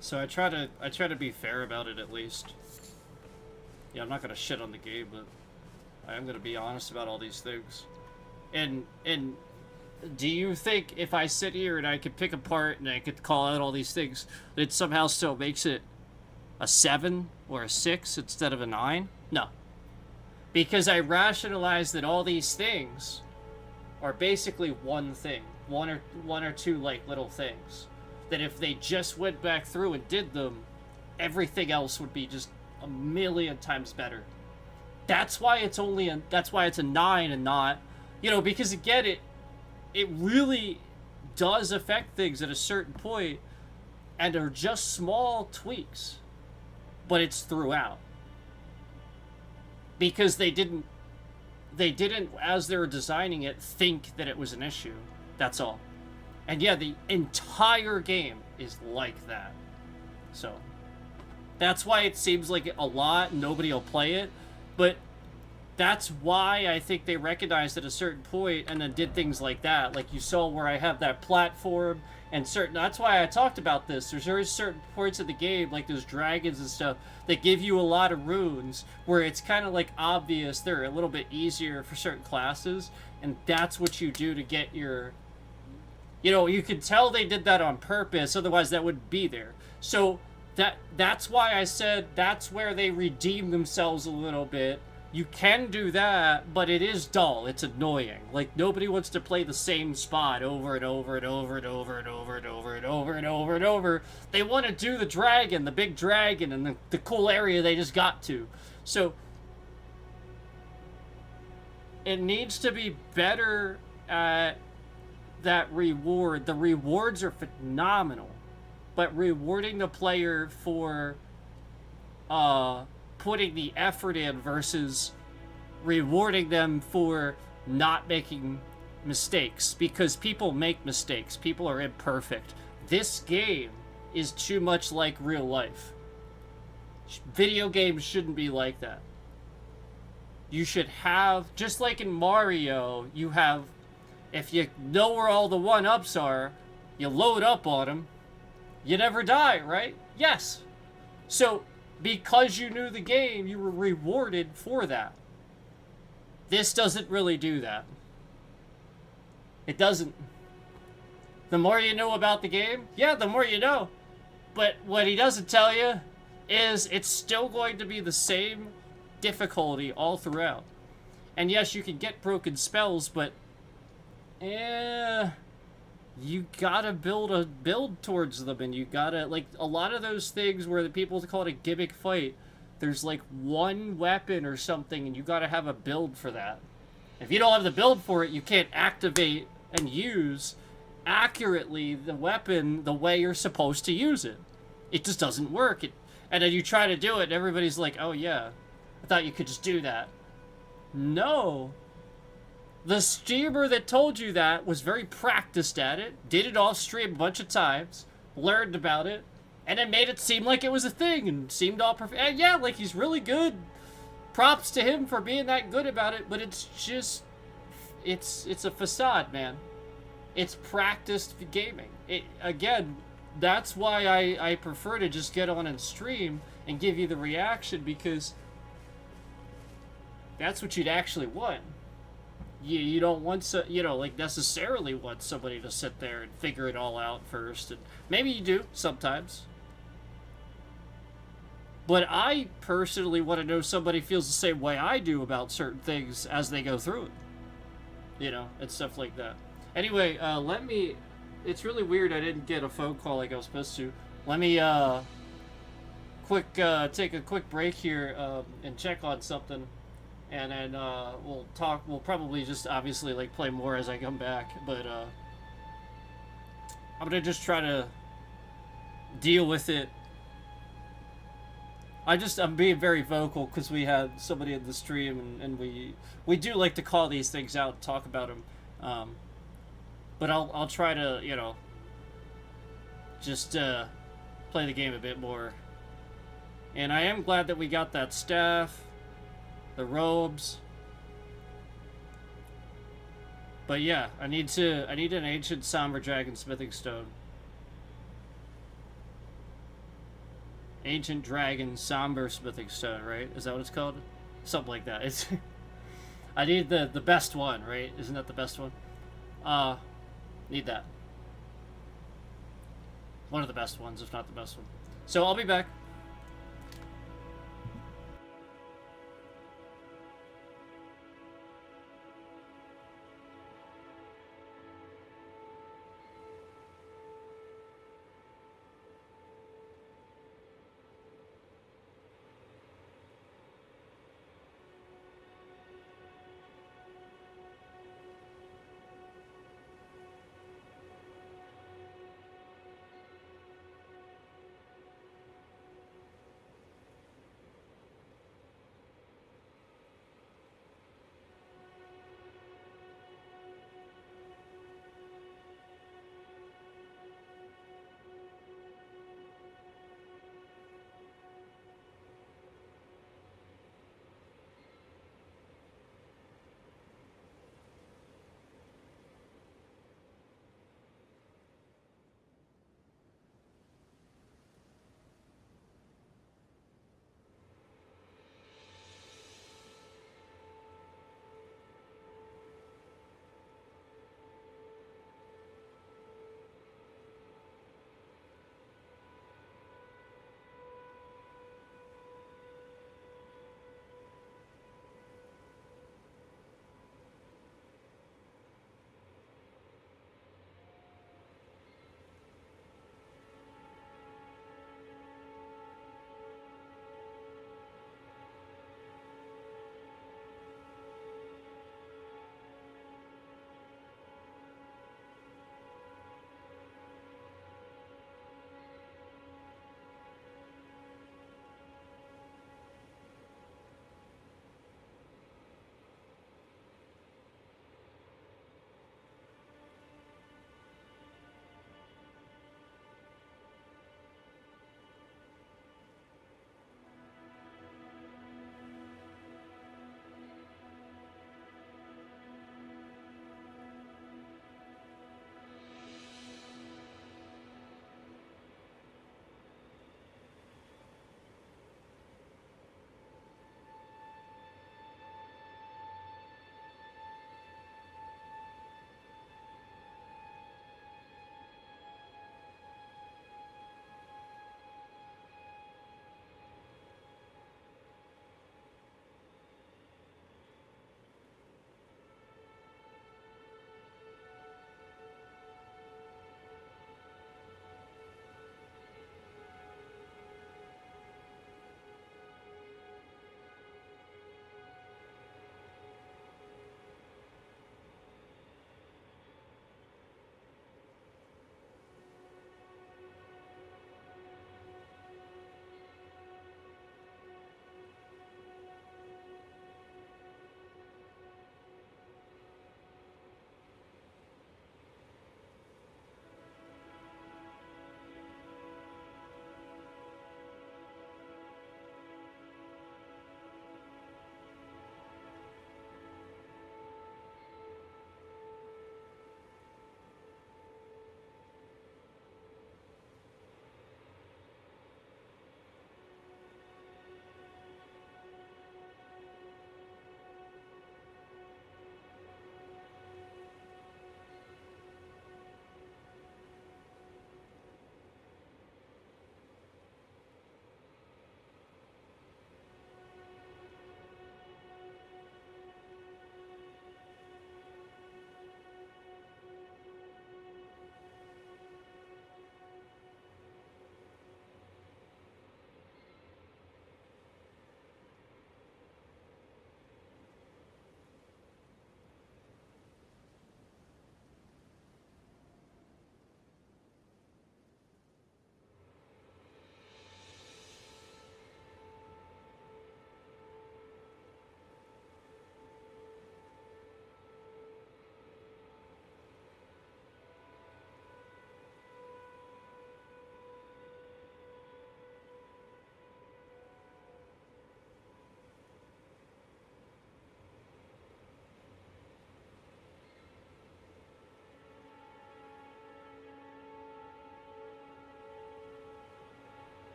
So I try to be fair about it at least. Yeah, I'm not gonna shit on the game, but I am gonna be honest about all these things. And do you think if I sit here and I could pick apart and I could call out all these things, that it somehow still makes it a 7 or a 6 instead of a 9? No. Because I rationalize that all these things are basically one thing. One or two, like, little things. That if they just went back through and did them, everything else would be just a million times better. That's why it's a 9 and not, you know, because again, it really does affect things at a certain point and are just small tweaks, but it's throughout. Because they didn't, they didn't, as they were designing it, think that it was an issue. That's all. And yeah, the entire game is like that. So that's why it seems like a lot. Nobody will play it, but that's why I think they recognized at a certain point and then did things like that. Like you saw where I have that platform and certain. That's why I talked about this. There's very certain points of the game, like those dragons and stuff, that give you a lot of runes where it's kind of like obvious they're a little bit easier for certain classes, and that's what you do to get your. You know, you can tell they did that on purpose, otherwise that wouldn't be there. So that's why I said that's where they redeem themselves a little bit. You can do that, but it is dull. It's annoying. Like, nobody wants to play the same spot over and over and over and over and over and over and over and over and over. They want to do the dragon, the big dragon, and the cool area they just got to. So, it needs to be better at that reward. The rewards are phenomenal, but rewarding the player for putting the effort in versus rewarding them for not making mistakes, because people make mistakes. People are imperfect. This game is too much like real life. Video games shouldn't be like that. You should have, just like in Mario, you have, if you know where all the one-ups are, you load up on them, you never die, right? Yes. So, because you knew the game, you were rewarded for that. This doesn't really do that. It doesn't. The more you know about the game, yeah, the more you know. But what he doesn't tell you is it's still going to be the same difficulty all throughout. And yes, you can get broken spells, but you gotta build towards them, and you gotta, like, a lot of those things where the people call it a gimmick fight, there's like one weapon or something, and you gotta have a build for that. If you don't have the build for it, you can't activate and use accurately the weapon the way you're supposed to use it. It just doesn't work. And then you try to do it, and everybody's like, oh yeah, I thought you could just do that. No. The streamer that told you that was very practiced at it, did it off stream a bunch of times, learned about it, and it made it seem like it was a thing, and seemed all perfect. And yeah, like, he's really good. Props to him for being that good about it, but it's just, it's a facade, man. It's practiced gaming. Again, that's why I prefer to just get on and stream and give you the reaction, because that's what you'd actually want. You don't want like necessarily want somebody to sit there and figure it all out first, and maybe you do sometimes. But I personally want to know somebody feels the same way I do about certain things as they go through it. And stuff like that. Anyway, it's really weird I didn't get a phone call like I was supposed to. Let me take a quick break here and check on something. And then we'll talk. We'll probably just obviously like play more as I come back. But I'm gonna just try to deal with it. I'm being very vocal because we had somebody in the stream, and we do like to call these things out and talk about them. But I'll try to just play the game a bit more. And I am glad that we got that staff. The robes. But yeah, I need an ancient somber dragon smithing stone. Ancient dragon somber smithing stone, right? Is that what it's called? Something like that. It's I need the best one, right? Isn't that the best one? Need that. One of the best ones, if not the best one. So I'll be back.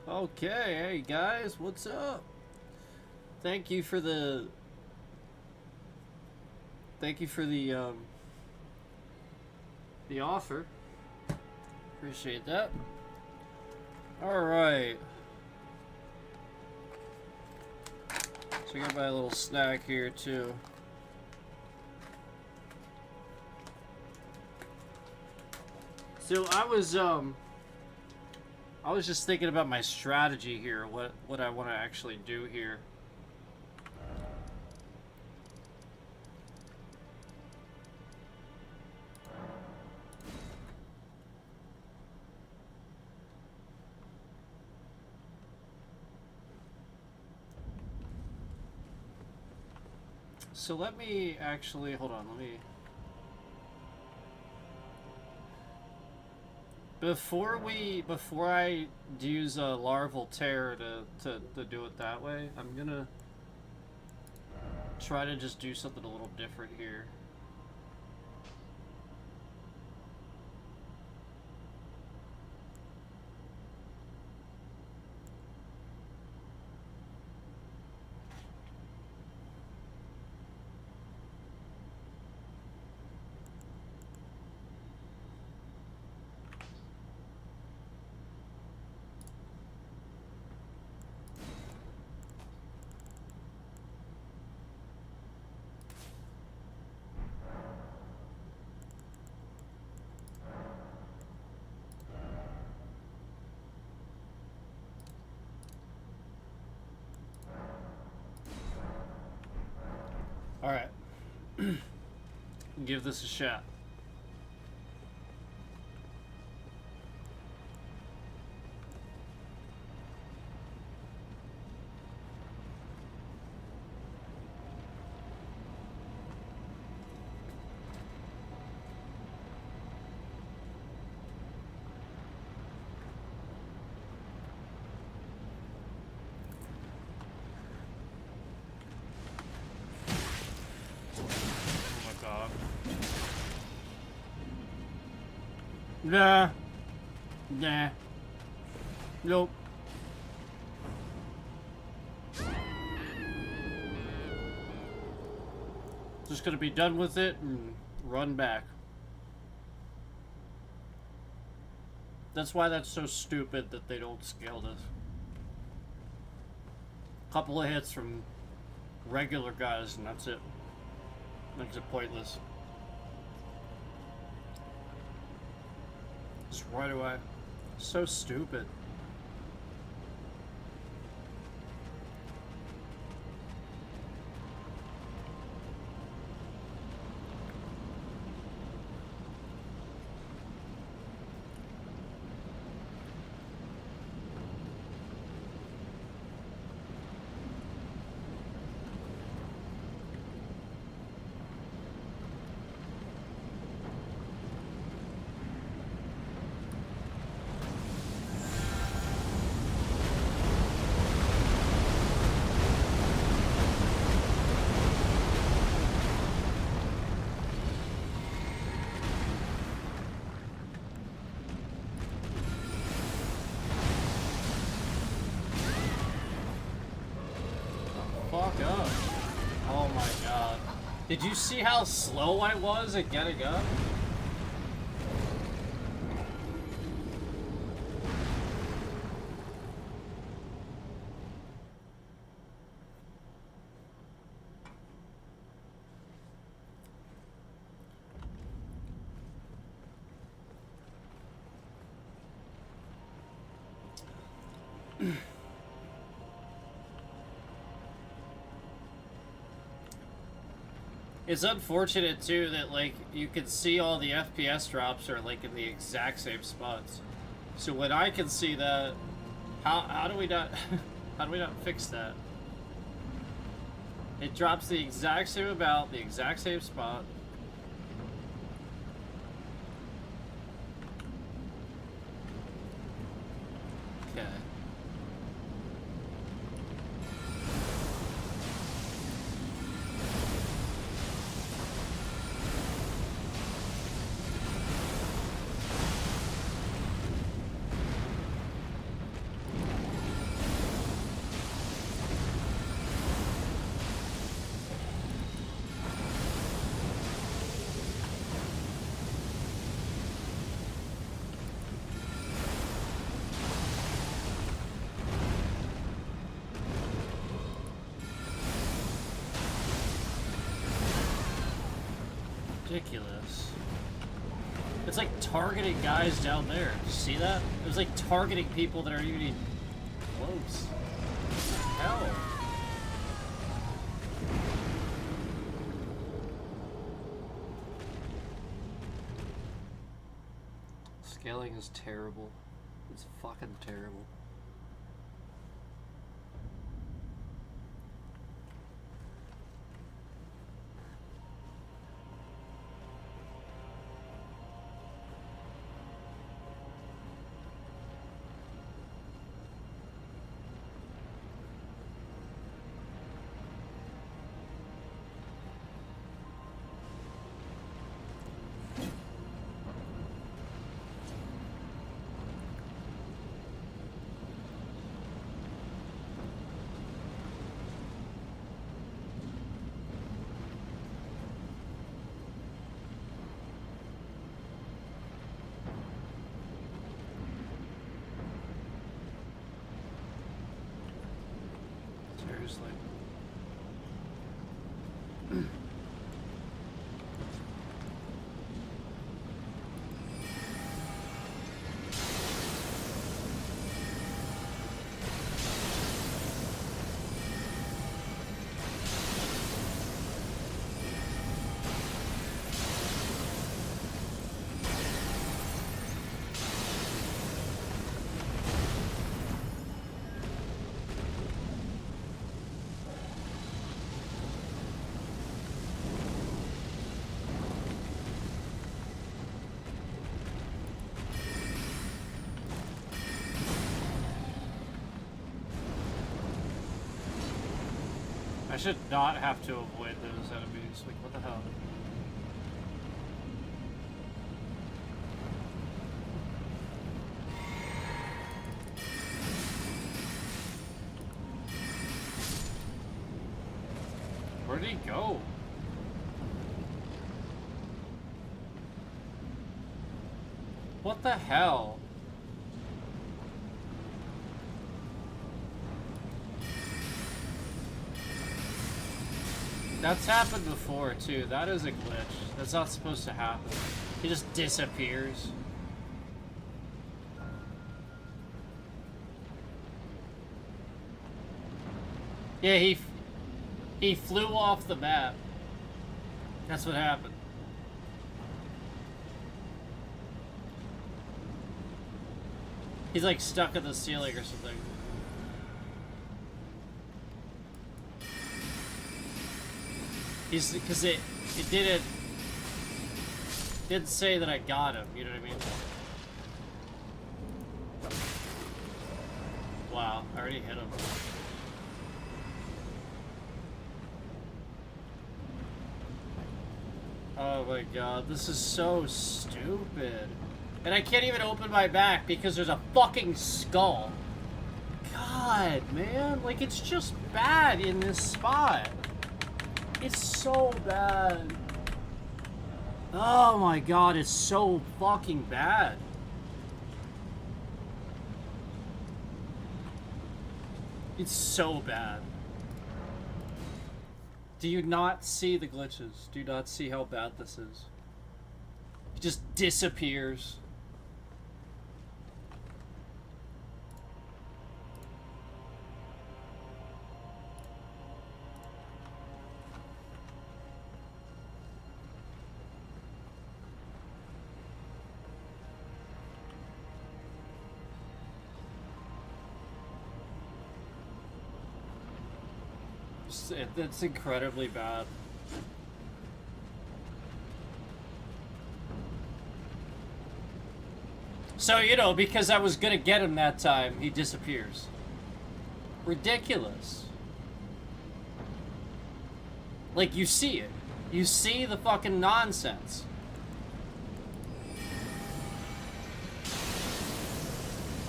Okay, hey guys, what's up? Thank you for the the offer. Appreciate that. All right. So I got my little snack here too. So I was just thinking about my strategy here, what I want to actually do here. So let me actually, hold on, let me... Before I use a larval tear to do it that way, I'm gonna try to just do something a little different here. Alright. Give this a shot. Nah. Nah. Nope. Just gonna be done with it and run back. That's why that's so stupid that they don't scale this. Couple of hits from regular guys and that's it. Makes it pointless. Just right away. So stupid. Fuck up. Oh my god. Did you see how slow I was at getting up? It's unfortunate too that like you can see all the FPS drops are like in the exact same spots. So when I can see that, how do we not how do we not fix that? It drops the exact same amount, the exact same spot. Okay. Ridiculous. It's like targeting guys down there. Did you see that? It was like targeting people that are even close. What the hell? Scaling is terrible. It's fucking terrible. Seriously. I should not have to avoid those enemies. Like, what the hell? Where did he go? What the hell? That's happened before, too. That is a glitch. That's not supposed to happen. He just disappears. Yeah, he flew off the map. That's what happened. He's like stuck in the ceiling or something. He's because it didn't say that I got him, you know what I mean? Wow, I already hit him. Oh my god, this is so stupid. And I can't even open my back because there's a fucking skull. God, man, like it's just bad in this spot. It's so bad. Oh my god, it's so fucking bad. It's so bad. Do you not see the glitches? Do you not see how bad this is? It just disappears. It's incredibly bad. So, you know, because I was gonna get him that time, he disappears. Ridiculous. Like, you see it. You see the fucking nonsense.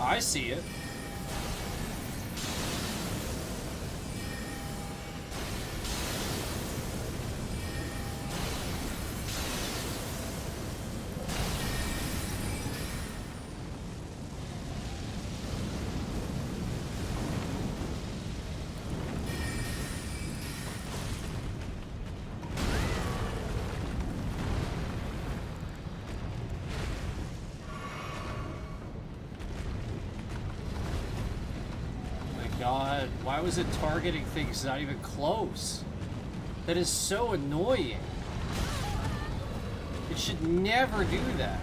I see it. god, why was it targeting things not even close? That is so annoying. It should never do that.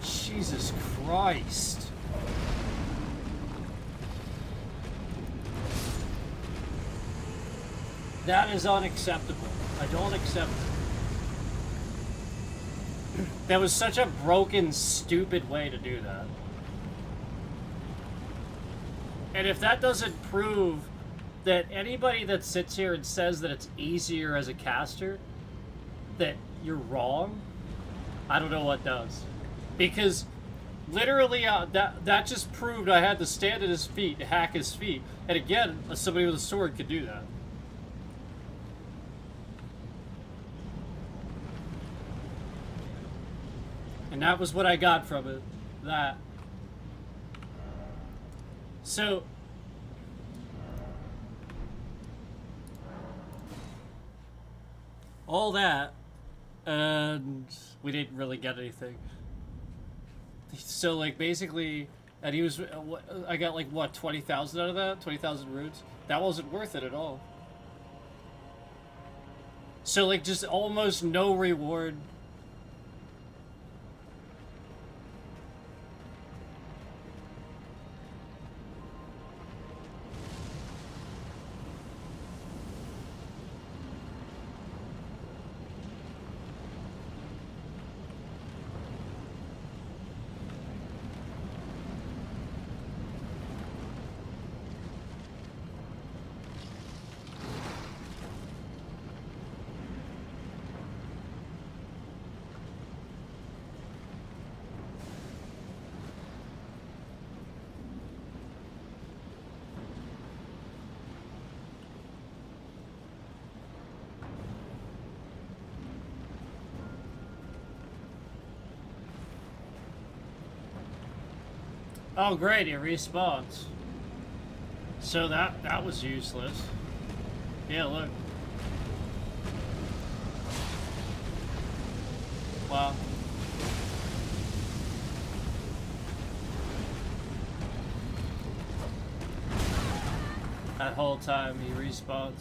Jesus Christ. That is unacceptable. I don't accept it. That was such a broken, stupid way to do that. And if that doesn't prove that anybody that sits here and says that it's easier as a caster, that you're wrong, I don't know what does. Because literally, that just proved I had to stand at his feet, hack his feet. And again, somebody with a sword could do that. And that was what I got from it. That. So. All that. And we didn't really get anything. So, like, basically, and he was, I got, like, what, 20,000 out of that? 20,000 roots? That wasn't worth it at all. So, like, just almost no reward. Oh great, it respawns. So that was useless. Yeah, look. Wow. That whole time he respawns.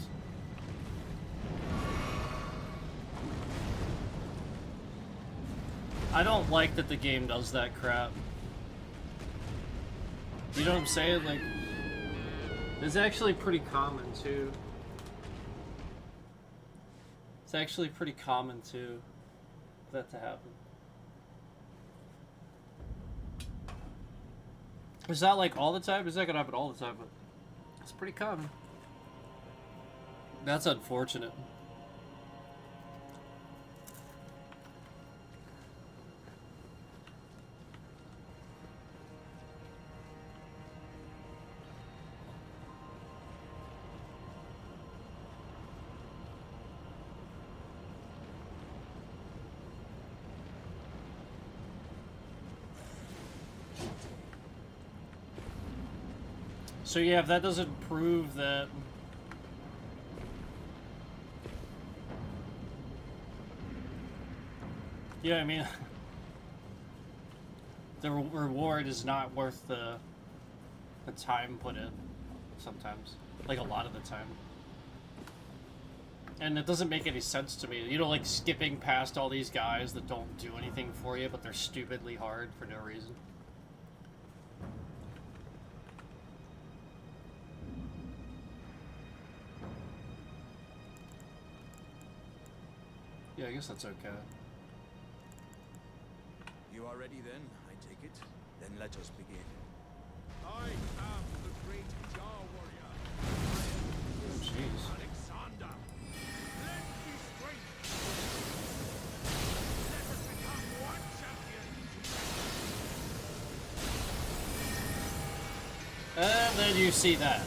I don't like that the game does that crap. You know what I'm saying? Like, it's actually pretty common too. It's actually pretty common too, for that to happen. It's not like all the time. It's not gonna happen all the time, but it's pretty common. That's unfortunate. So yeah, if that doesn't prove that... Yeah, I mean... the reward is not worth the time put in sometimes, like a lot of the time. And it doesn't make any sense to me, you know, like skipping past all these guys that don't do anything for you, but they're stupidly hard for no reason. Yeah, I guess that's okay. You are ready then, I take it? Then let us begin. I am the great Jar Warrior. Oh, jeez. Alexander. Let me strength. Let us become one champion. And then you see that.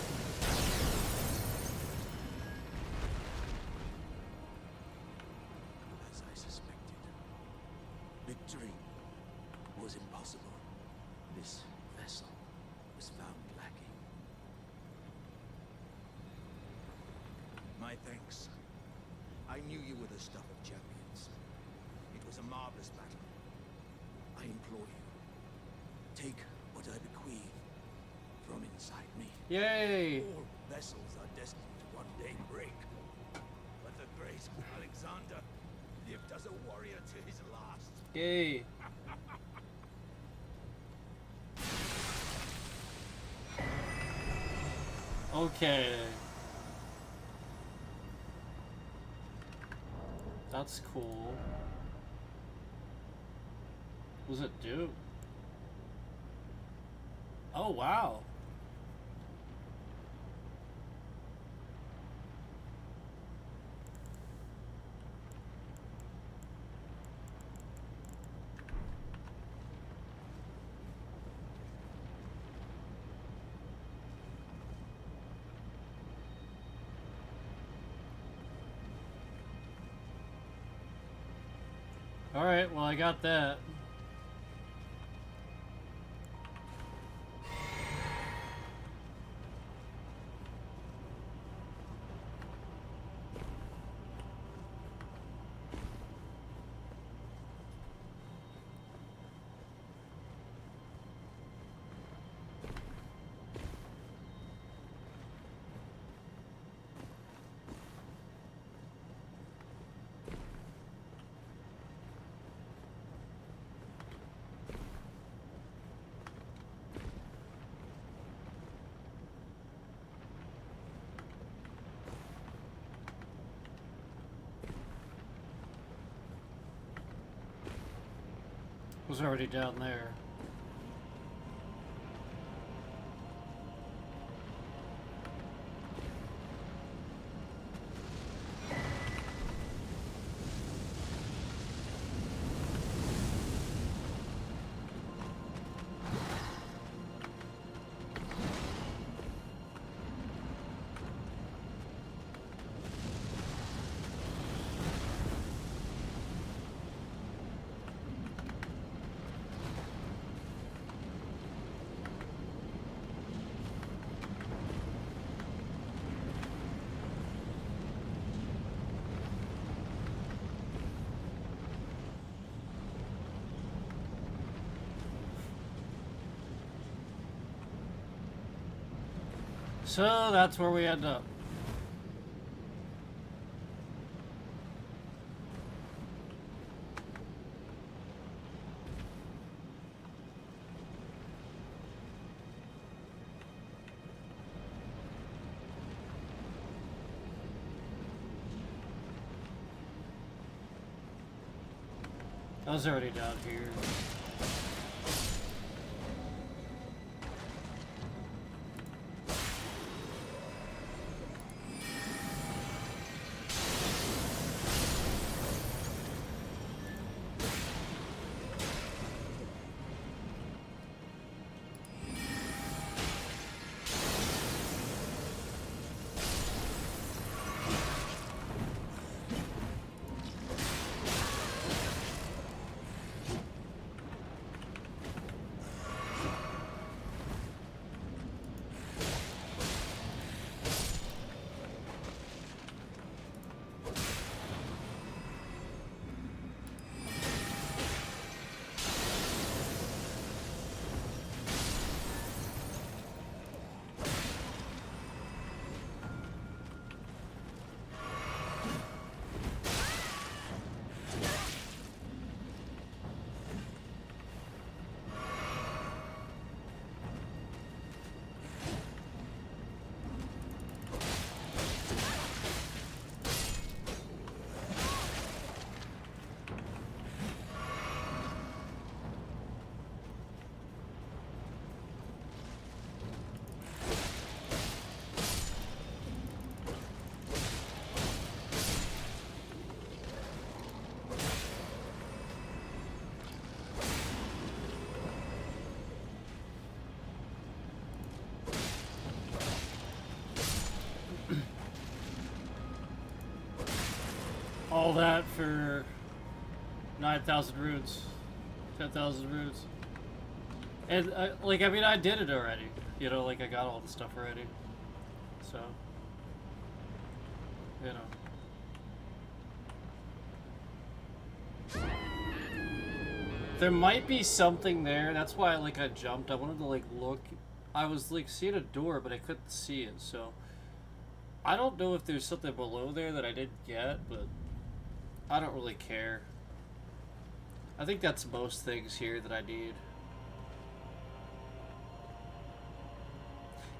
As I suspected, victory was impossible. This vessel was found lacking. My thanks. I knew you were the stuff of champions. It was a marvelous battle. I implore you, take what I bequeath from inside me. Yay! All vessels are destined to one day break. But the great Alexander lived as a warrior to his last. Yay! Okay. That's cool. What does it do? Oh, wow. Alright, well I got that. Was already down there. So that's where we end up. I was already down here. All that for 9,000 runes, 10,000 runes, and like I mean I did it already. You know, like I got all the stuff already. So, you know. There might be something there. That's why like I jumped. I wanted to like look. I was like seeing a door, but I couldn't see it. So I don't know if there's something below there that I didn't get, but I don't really care. I think that's most things here that I need.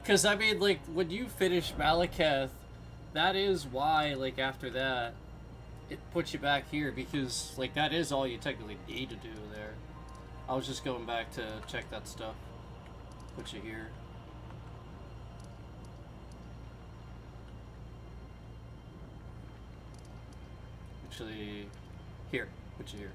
Because, I mean, like, when you finish Malekith, that is why, like, after that, it puts you back here, because, like, that is all you technically need to do there. I was just going back to check that stuff. Put you here. Actually, here. Put you here.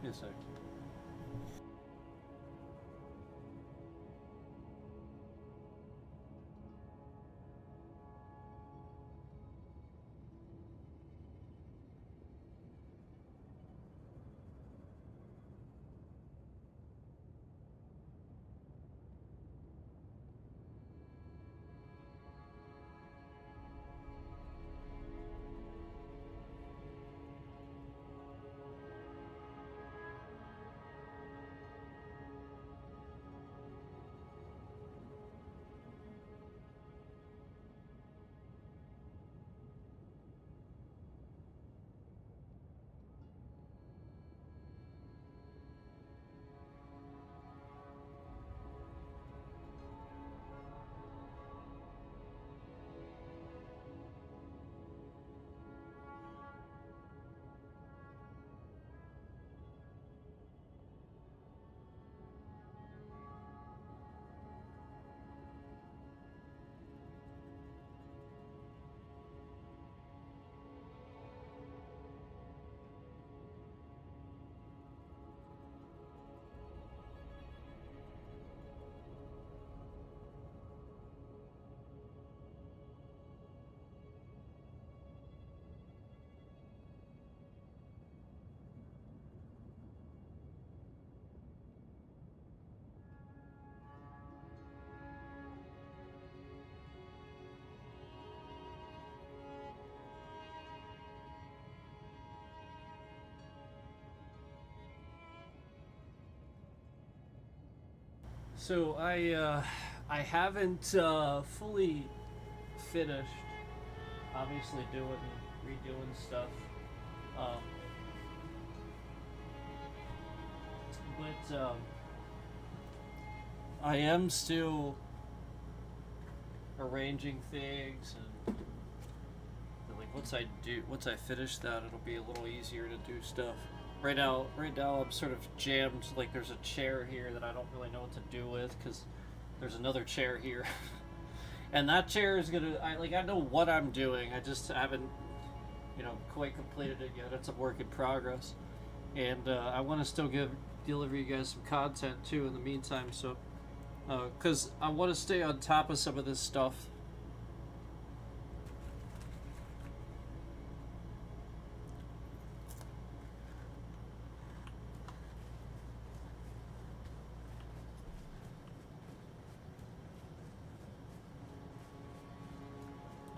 Yes, sir. So I haven't fully finished, obviously redoing stuff, um, but I am still arranging things, and like once I finish that, it'll be a little easier to do stuff. Right now I'm sort of jammed. Like there's a chair here that I don't really know what to do with because there's another chair here, and that chair is gonna. I know what I'm doing. I just haven't, quite completed it yet. It's a work in progress, and I want to still deliver you guys some content too in the meantime. So, because I want to stay on top of some of this stuff.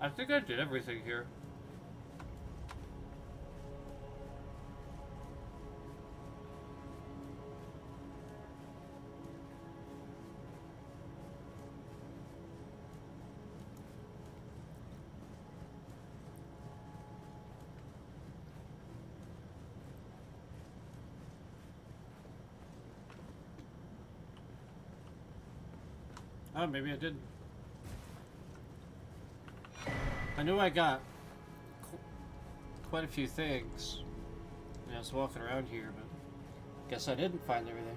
I think I did everything here. Oh, maybe I didn't. I knew I got quite a few things when I was walking around here, but guess I didn't find everything.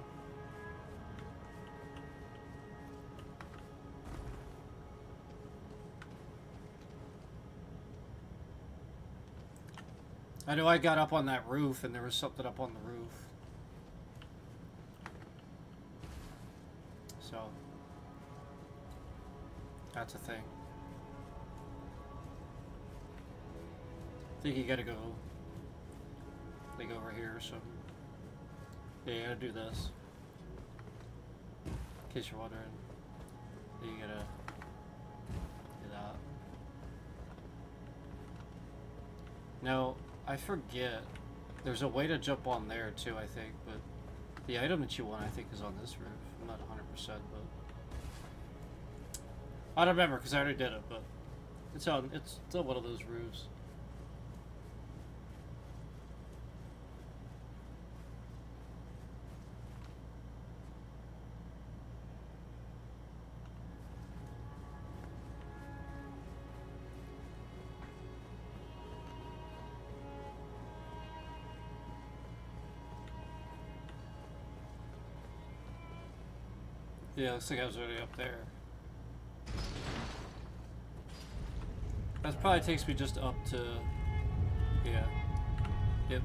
I know I got up on that roof and there was something up on the roof. So, that's a thing. I think you gotta go, like, over here or something. Yeah, you gotta do this. In case you're wondering. You gotta do that. Now, I forget. There's a way to jump on there too, I think, but the item that you want, I think, is on this roof. I'm not 100%, but I don't remember because I already did it, but it's on. It's still one of those roofs. Yeah, looks like I was already up there. That probably takes me just up to... Yeah. Yep.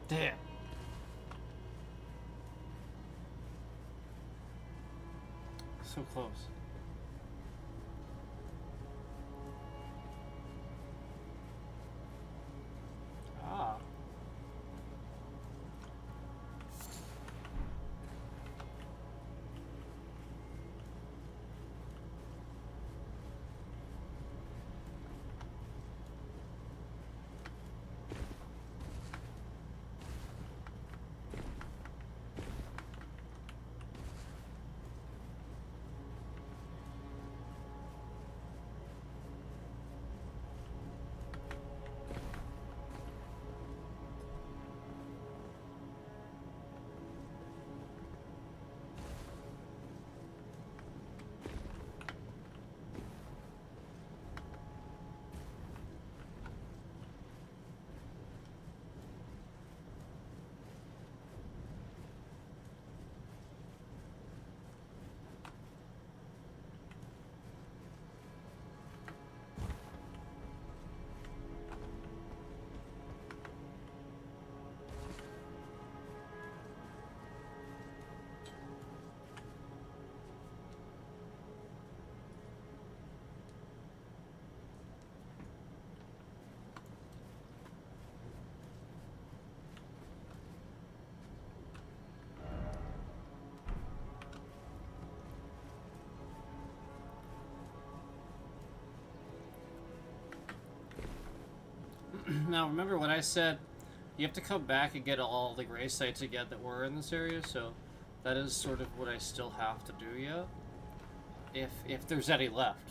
Damn. So close. Ah. Now, remember when I said you have to come back and get all the gray sites again that were in this area, so that is sort of what I still have to do yet. If there's any left.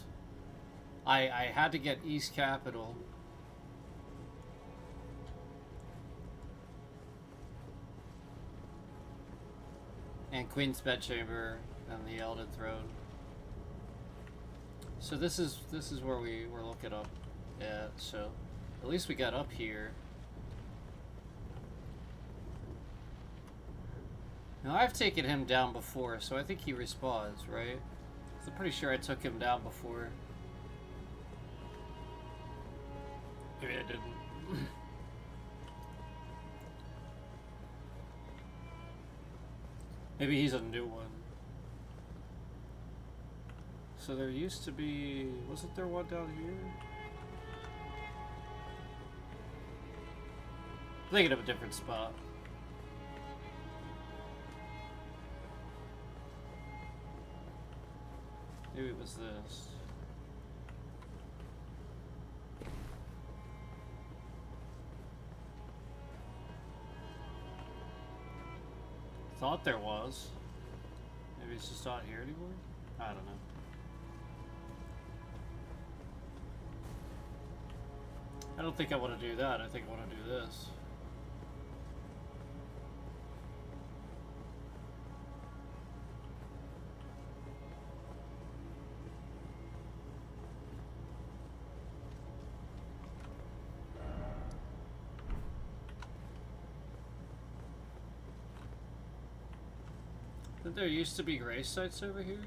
I had to get East Capital. And Queen's Bedchamber and the Elden Throne. So this is where we were looking up at, so at least we got up here. Now I've taken him down before, so I think he respawns, right? I'm pretty sure I took him down before. Maybe I didn't. Maybe he's a new one. So there used to be... wasn't there one down here? I'm thinking of a different spot. Maybe it was this. Thought there was. Maybe it's just not here anymore? I don't know. I don't think I want to do that. I think I want to do this. Did there used to be grave sites over here?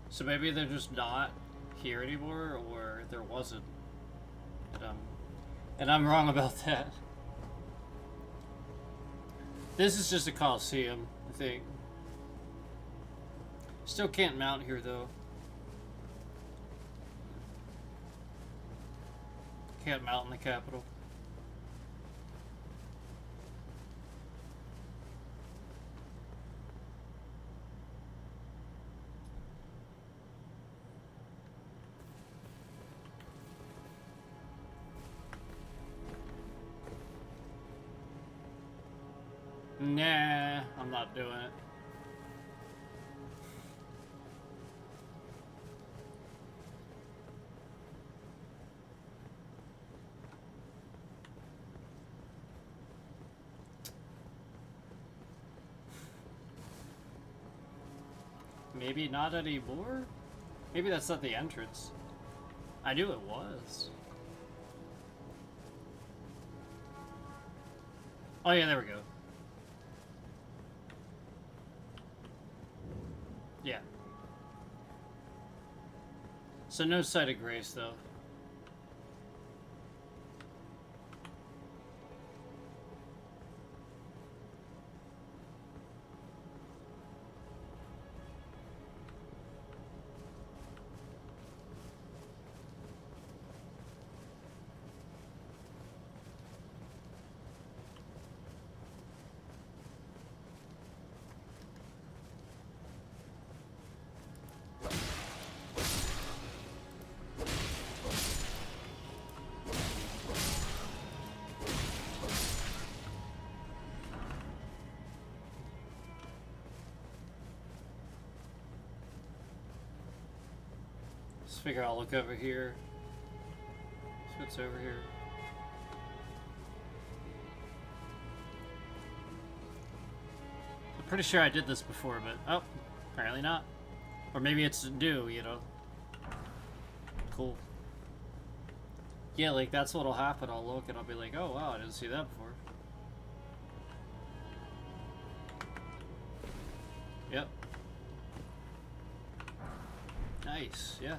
So maybe they're just not here anymore, or there wasn't. And I'm wrong about that. This is just a Coliseum, I think. Still can't mount here, though. Can't mount in the capital. Nah, I'm not doing it. Maybe not anymore? Maybe that's not the entrance. I knew it was. Oh yeah, there we go. Yeah. So no site of grace, though. Let's figure I'll look over here. See what's over here. I'm pretty sure I did this before, but oh, apparently not. Or maybe it's new, you know. Cool. Yeah, like that's what'll happen. I'll look and I'll be like, oh wow, I didn't see that before. Yep. Nice, yeah.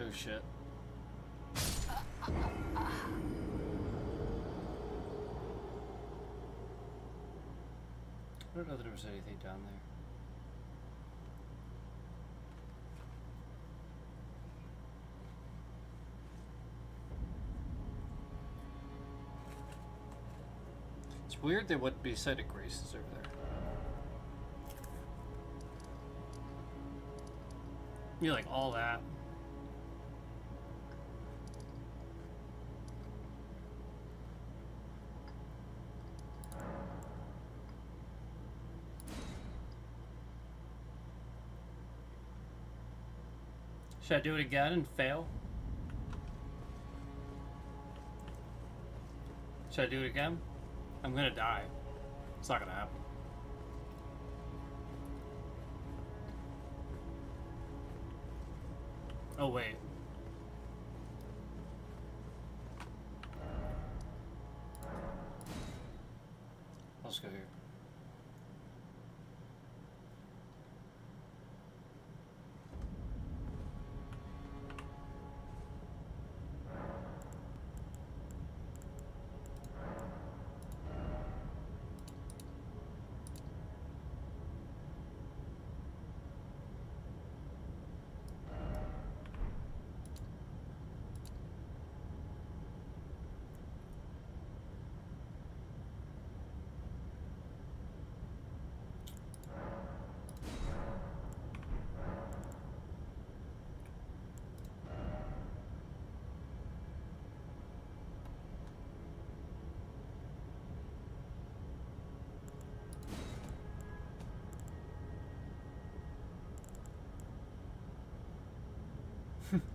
Oh shit. I don't know that there was anything down there. It's weird there wouldn't be site of graces over there. You like all that. Should I do it again and fail? Should I do it again? I'm gonna die. It's not gonna happen. Oh wait. Let's go here.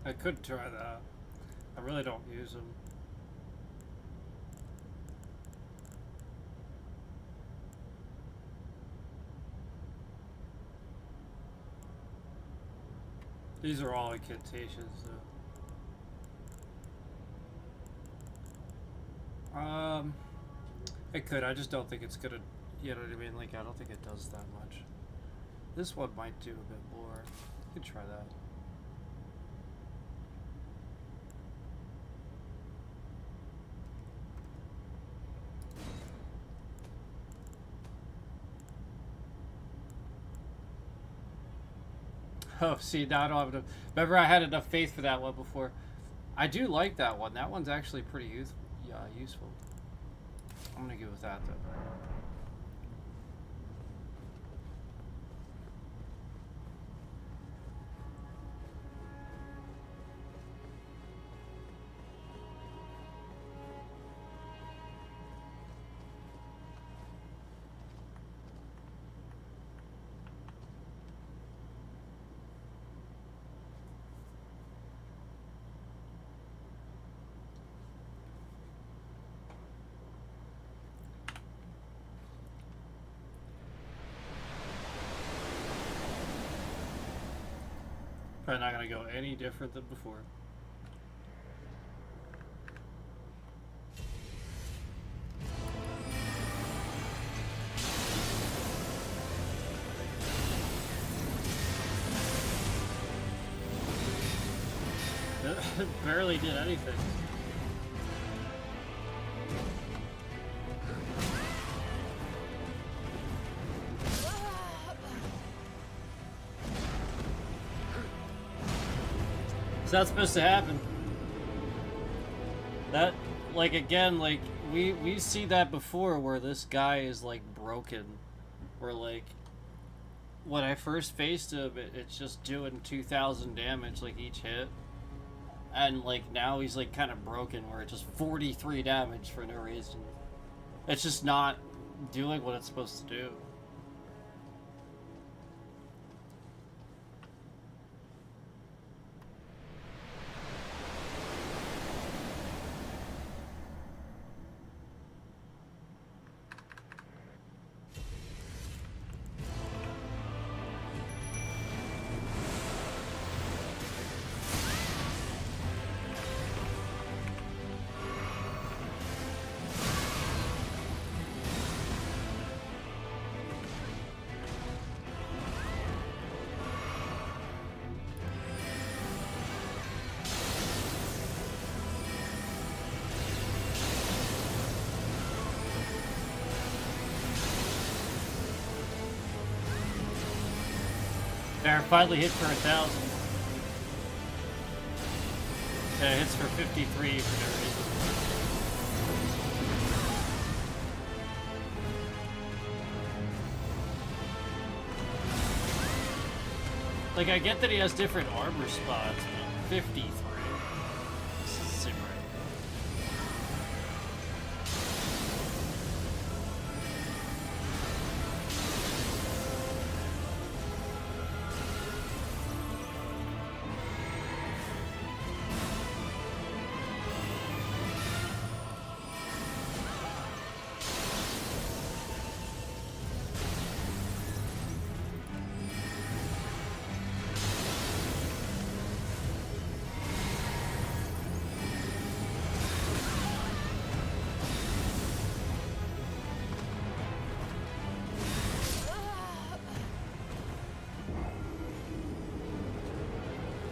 I could try that. I really don't use them. These are all incantations, though. It could. I just don't think it's gonna. You know what I mean? Like, I don't think it does that much. This one might do a bit more. You could try that. Oh, see, now I don't have enough. Remember, I had enough faith for that one before. I do like that one. That one's actually pretty useful. I'm gonna go with that, though. Probably not gonna go any different than before. Barely did anything. It's not supposed to happen. That, like, again, like, we see that before where this guy is, like, broken. Where, like, when I first faced him, it's just doing 2,000 damage, like, each hit. And, like, now he's, like, kind of broken where it's just 43 damage for no reason. It's just not doing what it's supposed to do. There, finally hit for 1,000. Yeah, it hits for 53 for no reason. Like, I get that he has different armor spots, but 53. This doesn't seem right.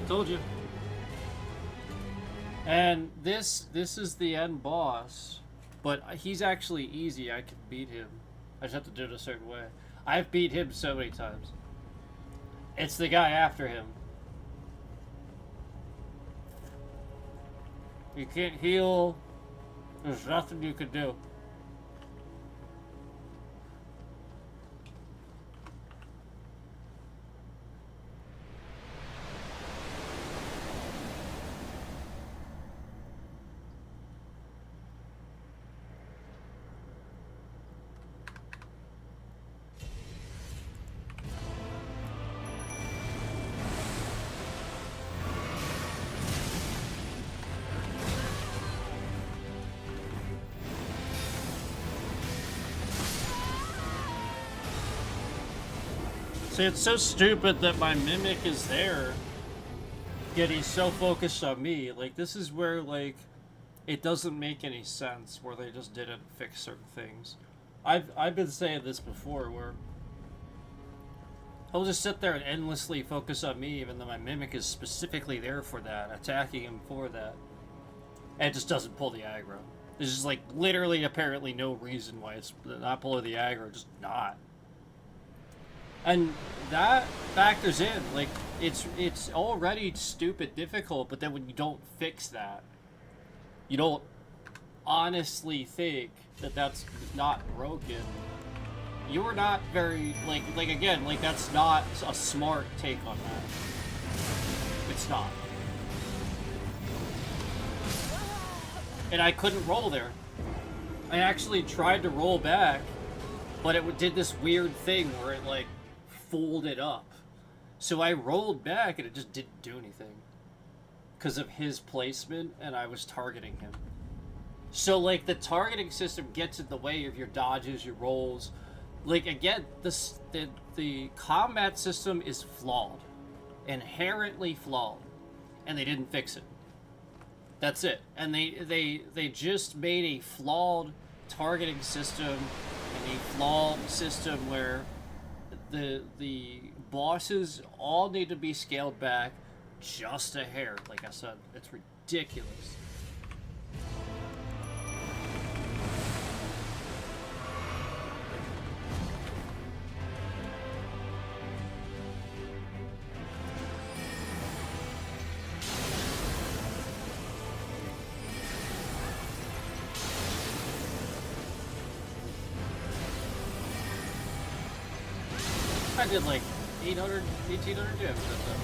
Told you. And this is the end boss, but he's actually easy. I can beat him. I just have to do it a certain way. I've beat him so many times. It's the guy after him. You can't heal. There's nothing you can do. See, it's so stupid that my mimic is there. Yet he's so focused on me. Like, this is where, like, it doesn't make any sense where they just didn't fix certain things. I've been saying this before, where he'll just sit there and endlessly focus on me, even though my mimic is specifically there for that, attacking him for that. And it just doesn't pull the aggro. There's just, like, literally, apparently no reason why it's not pulling the aggro, just not. And that factors in, like, it's already stupid difficult, but then when you don't fix that, you don't honestly think that that's not broken, you're not very, like again, like, that's not a smart take on that. It's not. And I couldn't roll there. I actually tried to roll back, but it did this weird thing where it, like, folded up. So I rolled back and it just didn't do anything because of his placement, and I was targeting him. So, like, the targeting system gets in the way of your dodges, your rolls. Like, again, the combat system is flawed. Inherently flawed. And they didn't fix it. That's it. And they just made a flawed targeting system, and a flawed system where the bosses all need to be scaled back just a hair. Like I said, it's ridiculous. I did like 800, 1800 gems at that.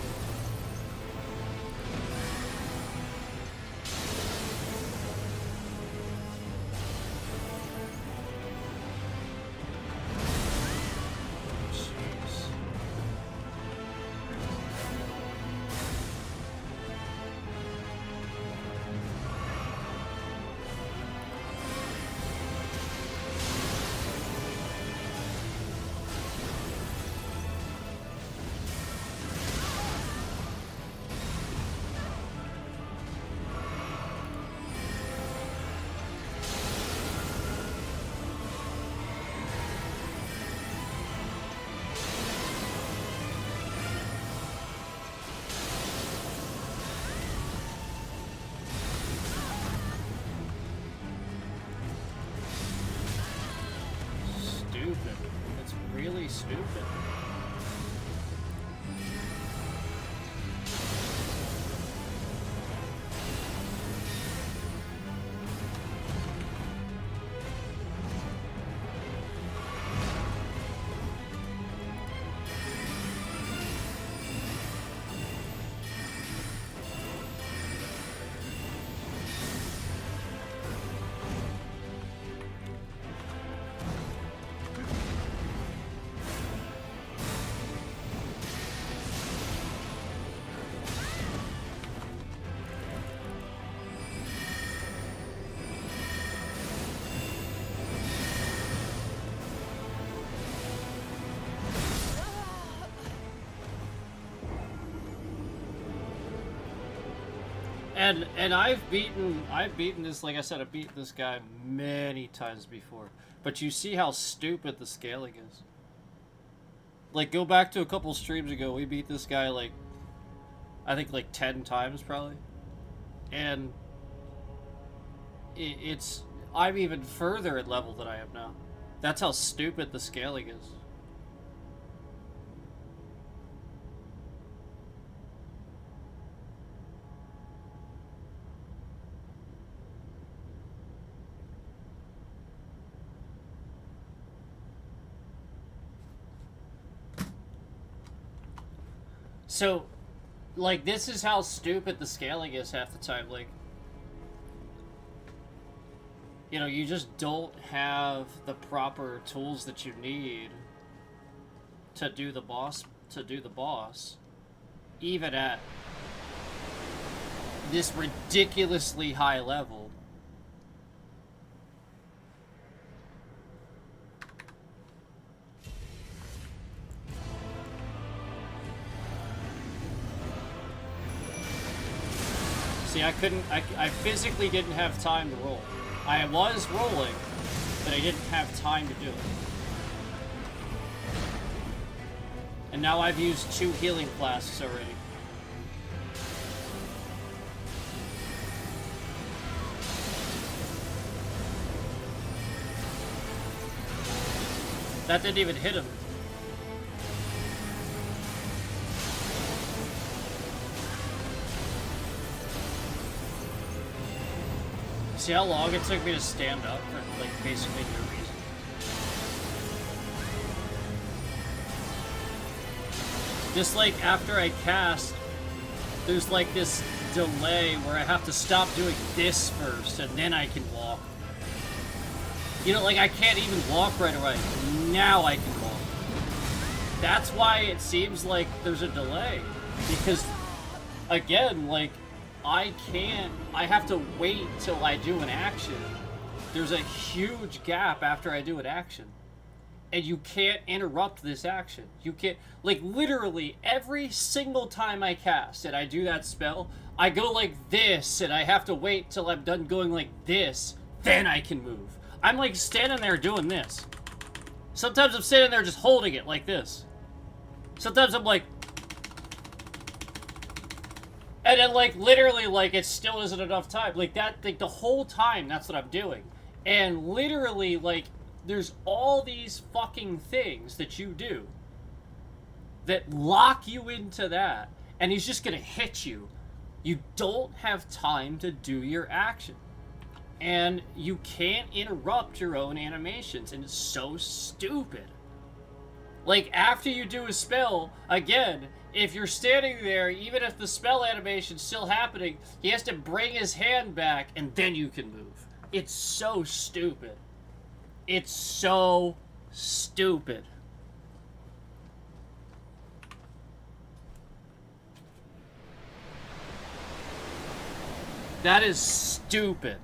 It's really stupid. And I've beaten this, like I said, I've beaten this guy many times before. But you see how stupid the scaling is. Like, go back to a couple streams ago, we beat this guy, like, I think like 10 times probably. And I'm even further at level than I am now. That's how stupid the scaling is. So, like, this is how stupid the scaling is half the time. Like, you know, you just don't have the proper tools that you need to do the boss, even at this ridiculously high level. See, I couldn't, I physically didn't have time to roll. I was rolling, but I didn't have time to do it. And now I've used 2 healing flasks already. That didn't even hit him. See how long it took me to stand up for, like, basically no reason? Just like after I cast, there's like this delay where I have to stop doing this first and then I can walk. You know, like I can't even walk right away. Now I can walk. That's why it seems like there's a delay. Because, again, like, I have to wait till I do an action. There's a huge gap after I do an action. And you can't interrupt this action. You can't, like, literally every single time I cast and I do that spell, I go like this and I have to wait till I'm done going like this, then I can move. I'm like standing there doing this. Sometimes I'm standing there just holding it like this. Sometimes I'm like, and then like literally like it still isn't enough time. Like that, like the whole time that's what I'm doing. And literally like there's all these fucking things that you do that lock you into that, and he's just gonna hit you. You don't have time to do your action. And you can't interrupt your own animations, and it's so stupid. Like, after you do a spell, again, if you're standing there, even if the spell animation's still happening, he has to bring his hand back, and then you can move. It's so stupid. It's so stupid. That is stupid.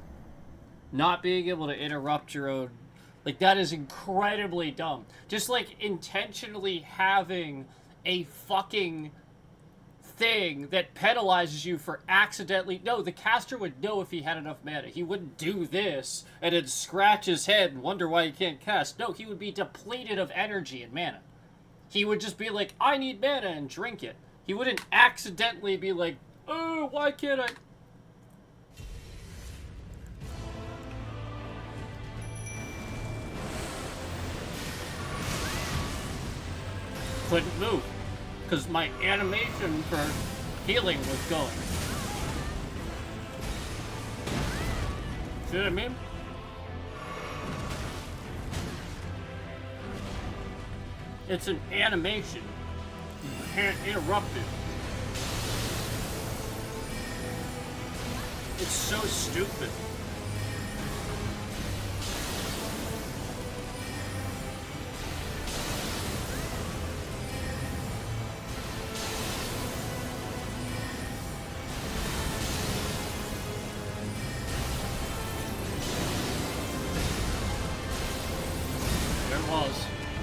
Not being able to interrupt your own, like, that is incredibly dumb. Just like intentionally having a fucking thing that penalizes you for accidentally, no, the caster would know if he had enough mana. He wouldn't do this and then scratch his head and wonder why he can't cast. No, he would be depleted of energy and mana. He would just be like, I need mana, and drink it. He wouldn't accidentally be like, oh, why can't I? Couldn't move because my animation for healing was going. See what I mean? It's an animation. You can't interrupt it. It's so stupid.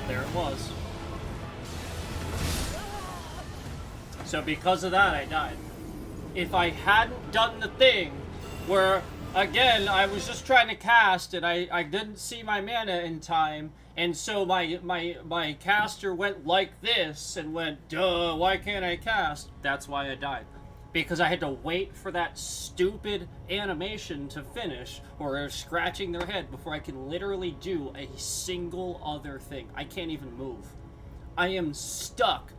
There it was. So because of that, I died. If I hadn't done the thing where, again, I was just trying to cast and I didn't see my mana in time, and so my caster went like this and went, duh, why can't I cast? That's why I died. Because I had to wait for that stupid animation to finish, or they're scratching their head before I can literally do a single other thing. I can't even move. I am stuck,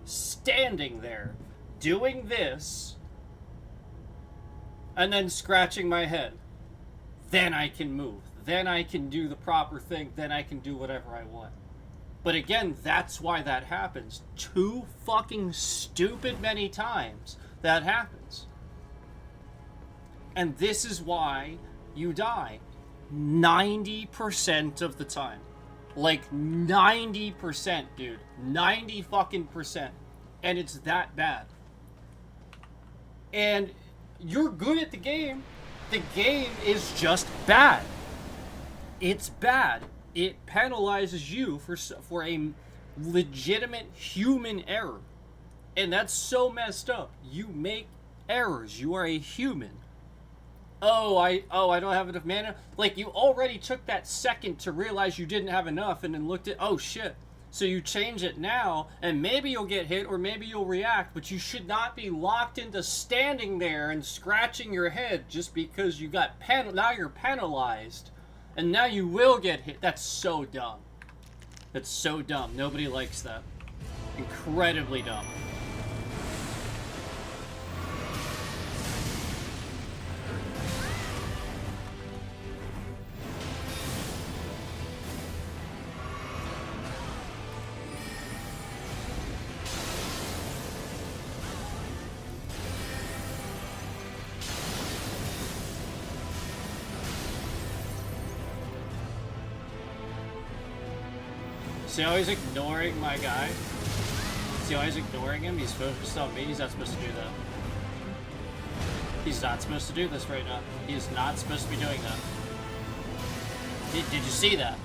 standing there, doing this, and then scratching my head. Then I can move. Then I can do the proper thing. Then I can do whatever I want. But again, that's why that happens. Too fucking stupid many times. That happens. And this is why you die 90% of the time. Like 90%, dude. 90 fucking percent. And it's that bad. And you're good at the game. The game is just bad. It's bad. It penalizes you for a legitimate human error. And that's so messed up. You make Errors. You are a human. Oh, I don't have enough mana. Like, you already took that second to realize you didn't have enough and then looked at, oh shit. So you change it now, and maybe you'll get hit or maybe you'll react, but you should not be locked into standing there and scratching your head just because you got now you're penalized. And now you will get hit. That's so dumb. That's so dumb. Nobody likes that. Incredibly dumb. See how he's ignoring my guy? See how he's ignoring him? He's focused on me. He's not supposed to do that. He's not supposed to do this right now. He is not supposed to be doing that. Did you see that?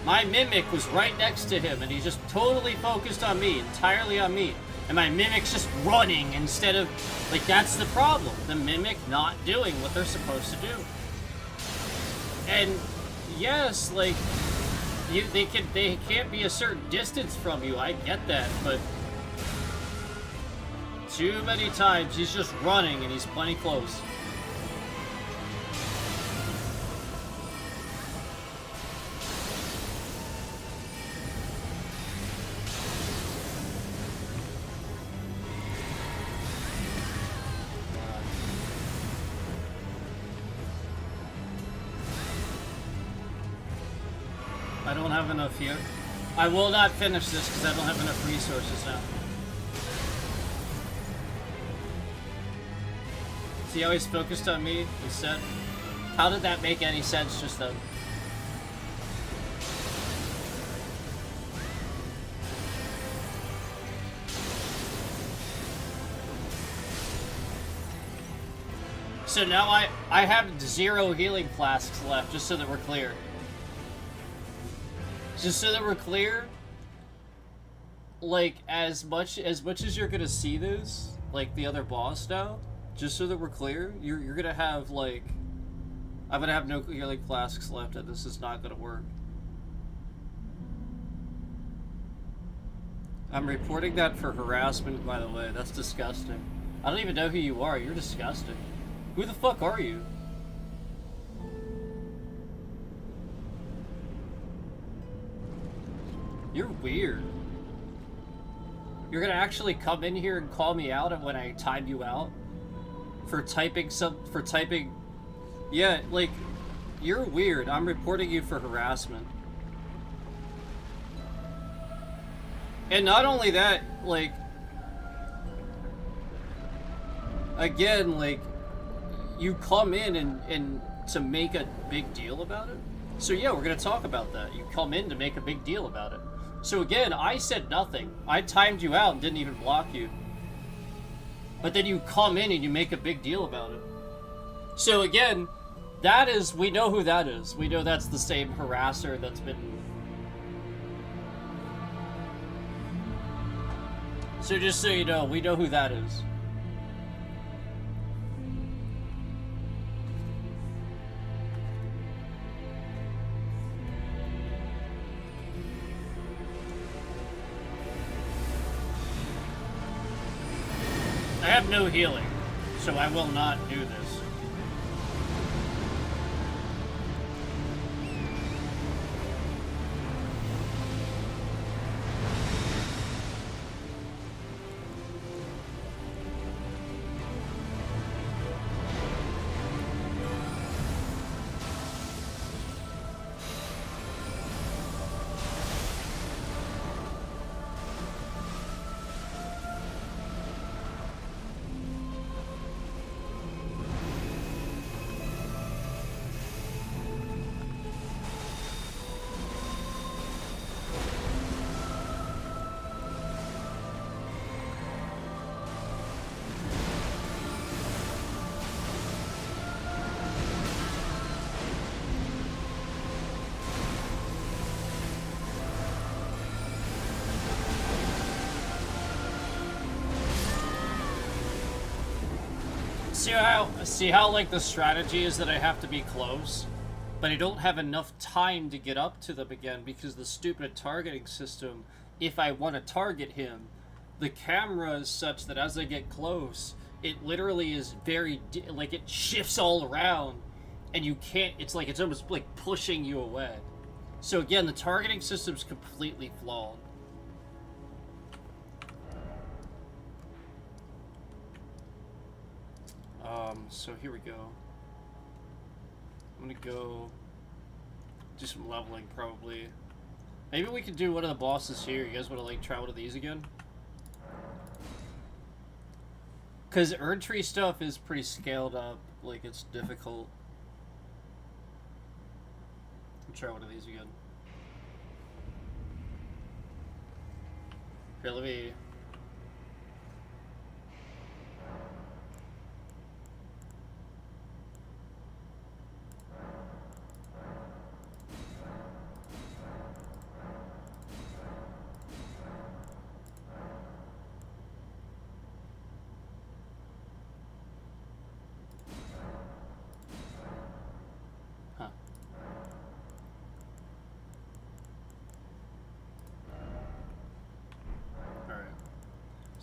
My mimic was right next to him, and he's just totally focused on me, entirely on me. And my mimic's just running instead of... Like, that's the problem. The mimic not doing what they're supposed to do. And, yes, like... They can't be a certain distance from you, I get that, but too many times he's just running and he's plenty close. I don't have enough here. I will not finish this because I don't have enough resources now. See how he's focused on me instead? How did that make any sense just then? So now I have 0 healing flasks left, just so that we're clear. Just so that we're clear, like, as much as you're gonna see this, like the other boss now, just so that we're clear, you're gonna have, like, I'm gonna have no healing flasks left, and this is not gonna work. I'm reporting that for harassment, by the way. That's disgusting. I don't even know who you are. You're disgusting. Who the fuck are you? You're weird. You're gonna actually come in here and call me out when I timed you out? For typing Yeah, like, you're weird. I'm reporting you for harassment. And not only that, like, again, like, you come in and to make a big deal about it? So yeah, we're gonna talk about that. You come in to make a big deal about it. So again, I said nothing. I timed you out and didn't even block you. But then you come in and you make a big deal about it. So again, that is, we know who that is. We know that's the same harasser that's been... So just so you know, we know who that is. I have no healing, so I will not do this. See how like the strategy is that I have to be close, but I don't have enough time to get up to them again because the stupid targeting system, if I want to target him, the camera is such that as I get close, it literally is very, like, it shifts all around, and you can't, it's almost like pushing you away. So again, the targeting system's completely flawed. So here we go. I'm gonna go do some leveling, probably. Maybe we could do one of the bosses here. You guys want to, like, try one of these again? Because Erdtree stuff is pretty scaled up. Like, it's difficult. I'll try one of these again. Here, let me...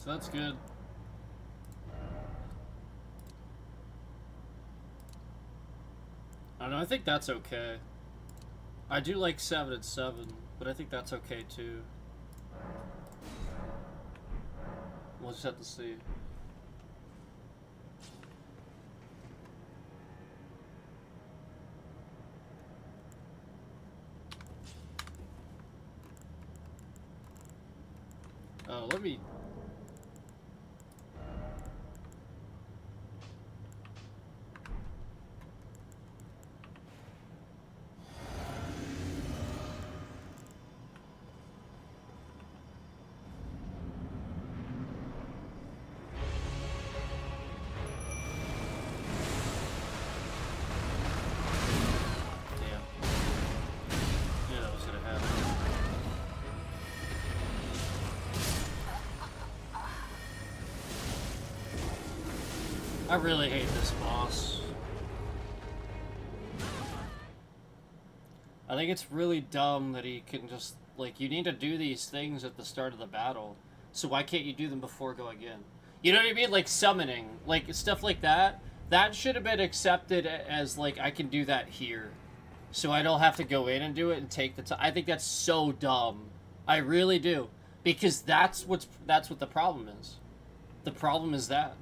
So that's good. I don't know, I think that's okay. I do like 7 and 7, but I think that's okay too. We'll just have to see. Oh, let me... I really hate this boss. I think it's really dumb that he can just, like, you need to do these things at the start of the battle. So why can't you do them before going in? You know what I mean? Like summoning, like stuff like that. That should have been accepted as, like, I can do that here. So I don't have to go in and do it and take the time. I think that's so dumb. I really do. Because that's what the problem is. The problem is that.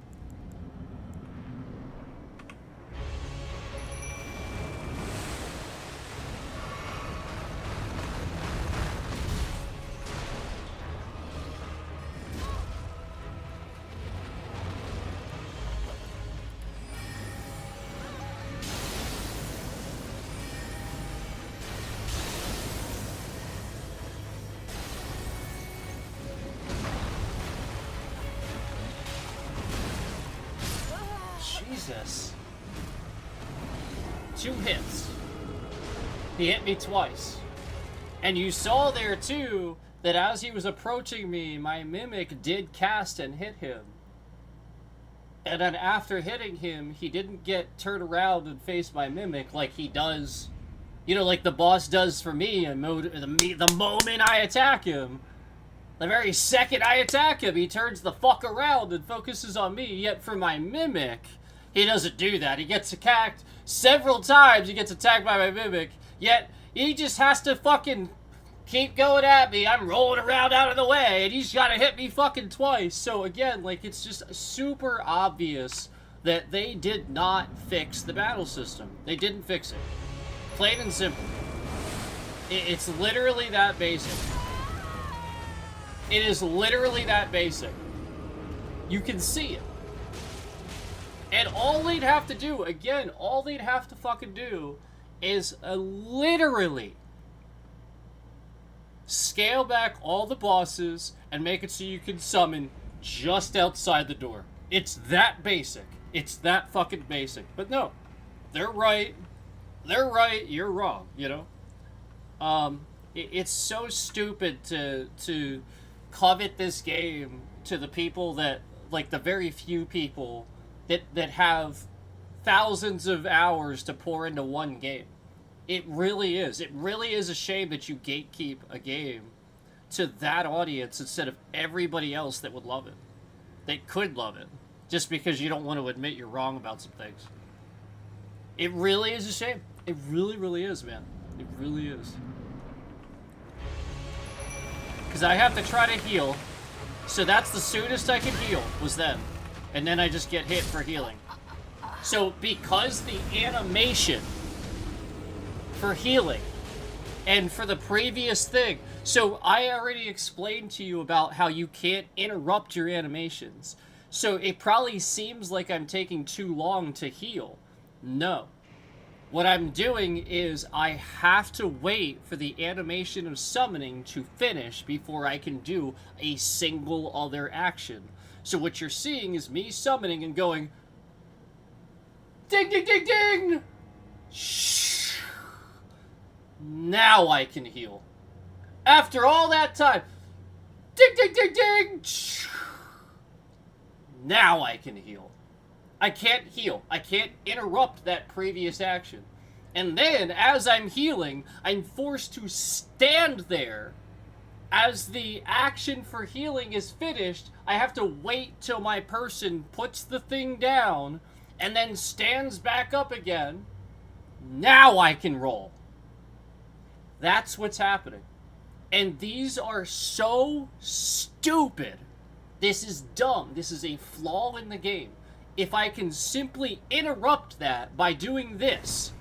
Jesus. 2 hits. He hit me twice. And you saw there, too, that as he was approaching me, my Mimic did cast and hit him. And then after hitting him, he didn't get turned around and face my Mimic like he does, you know, like the boss does for me. And the moment I attack him, the very second I attack him, he turns the fuck around and focuses on me. Yet for my Mimic, he doesn't do that. He gets attacked several times. He gets attacked by my Mimic. Yet he just has to fucking keep going at me. I'm rolling around out of the way, and he's got to hit me fucking twice. So again, like, it's just super obvious that they did not fix the battle system. They didn't fix it. Plain and simple. It's literally that basic. It is literally that basic. You can see it. And all they'd have to do, again, all they'd have to fucking do is literally scale back all the bosses and make it so you can summon just outside the door. It's that basic. It's that fucking basic. But no, they're right. They're right. You're wrong, you know? It's so stupid to covet this game to the people that, like, the very few people that have thousands of hours to pour into one game. It really is. It really is a shame that you gatekeep a game to that audience instead of everybody else that would love it. That could love it. Just because you don't want to admit you're wrong about some things. It really is a shame. It really, really is, man. It really is. Because I have to try to heal. So that's the soonest I can heal, was then. And then I just get hit for healing. So because the animation for healing and for the previous thing, so I already explained to you about how you can't interrupt your animations. So it probably seems like I'm taking too long to heal. No. What I'm doing is I have to wait for the animation of summoning to finish before I can do a single other action. So what you're seeing is me summoning and going, ding, ding, ding, ding! Shh. Now I can heal. After all that time, ding, ding, ding, ding! Shh. Now I can heal. I can't heal. I can't interrupt that previous action. And then, as I'm healing, I'm forced to stand there. As the action for healing is finished, I have to wait till my person puts the thing down and then stands back up again. Now I can roll. That's what's happening. And these are so stupid. This is dumb. This is a flaw in the game. If I can simply interrupt that by doing this,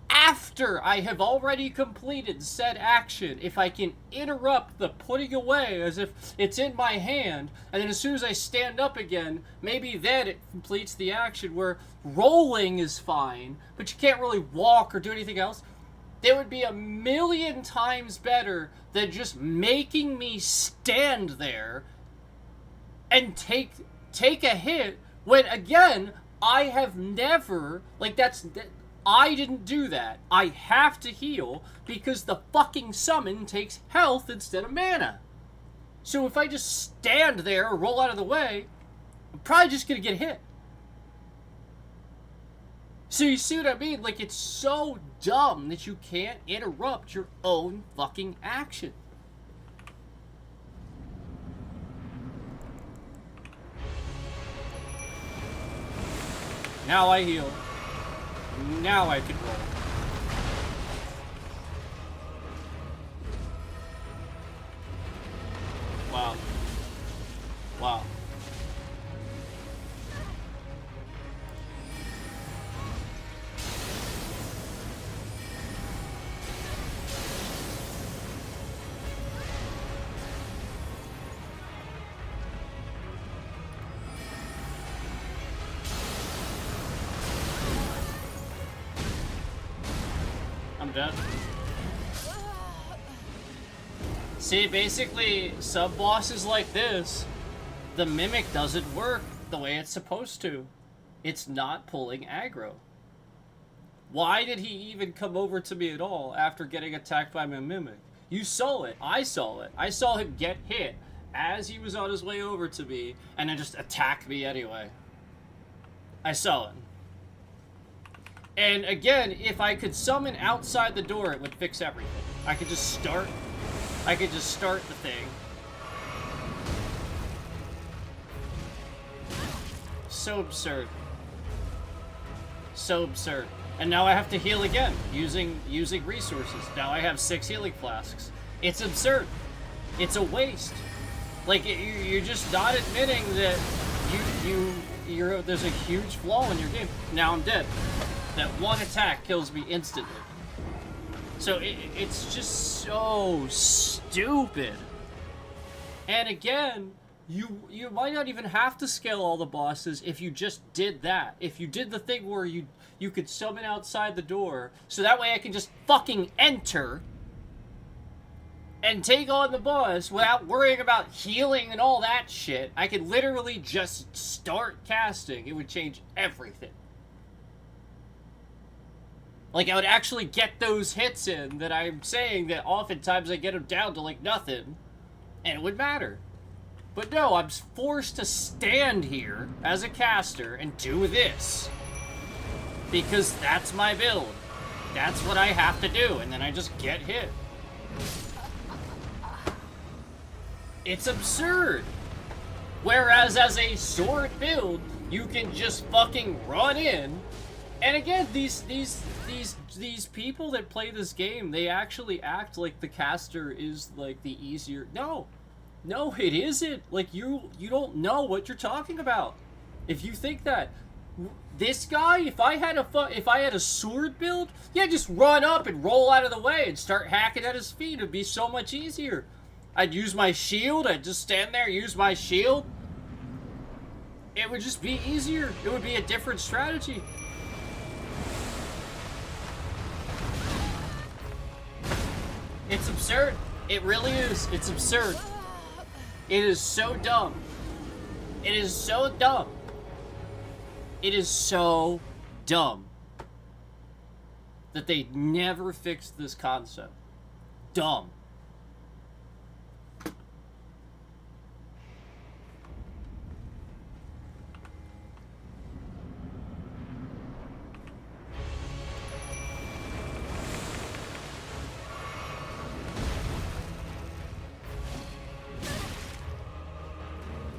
after I have already completed said action, if I can interrupt the putting away as if it's in my hand, and then as soon as I stand up again, maybe then it completes the action where rolling is fine, but you can't really walk or do anything else, that would be 1,000,000 times better than just making me stand there and take a hit when, again, I have never, like, I didn't do that. I have to heal because the fucking summon takes health instead of mana. So if I just stand there or roll out of the way, I'm probably just gonna get hit. So you see what I mean? Like, it's so dumb that you can't interrupt your own fucking action. Now I heal. Now I can roll. Wow. Wow. Done. See, basically, sub-bosses like this, the Mimic doesn't work the way it's supposed to. It's not pulling aggro. Why did he even come over to me at all after getting attacked by my Mimic? You saw it. I saw it. I saw him get hit as he was on his way over to me, and then just attack me anyway. I saw it. And again, if I could summon outside the door, it would fix everything. I could just start the thing. So absurd. So absurd. And now I have to heal again, using resources. Now I have 6 healing flasks. It's absurd. It's a waste. Like, you're just not admitting that there's a huge flaw in your game. Now I'm dead. That one attack kills me instantly. So it's just so stupid. And again, you might not even have to scale all the bosses if you just did that. If you did the thing where you could summon outside the door, so that way I can just fucking enter and take on the boss without worrying about healing and all that shit. I could literally just start casting. It would change everything. Like, I would actually get those hits in that I'm saying that oftentimes I get them down to, like, nothing. And it would matter. But no, I'm forced to stand here as a caster and do this. Because that's my build. That's what I have to do, and then I just get hit. It's absurd. Whereas as a sword build, you can just fucking run in. And again, these people that play this game, they actually act like the caster is like the easier. No, it isn't. Like you don't know what you're talking about. If you think that this guy, if I had a sword build, yeah, just run up and roll out of the way and start hacking at his feet. It'd be so much easier. I'd use my shield. I'd just stand there, use my shield. It would just be easier. It would be a different strategy. It's absurd. It really is. It's absurd. It is so dumb. It is so dumb. It is so dumb that they never fixed this concept. Dumb.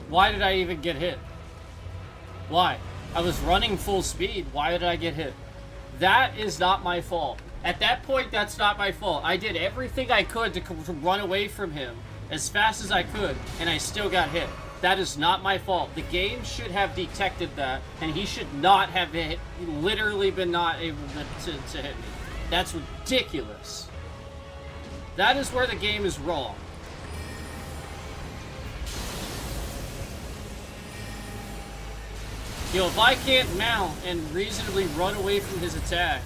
Why did I even get hit? Why? I was running full speed. Why did I get hit? That is not my fault. At that point, that's not my fault. I did everything I could to run away from him as fast as I could, and I still got hit. That is not my fault. The game should have detected that, and he should not have literally been not able to hit me. That's ridiculous. That is where the game is wrong. Yo, if I can't mount and reasonably run away from his attack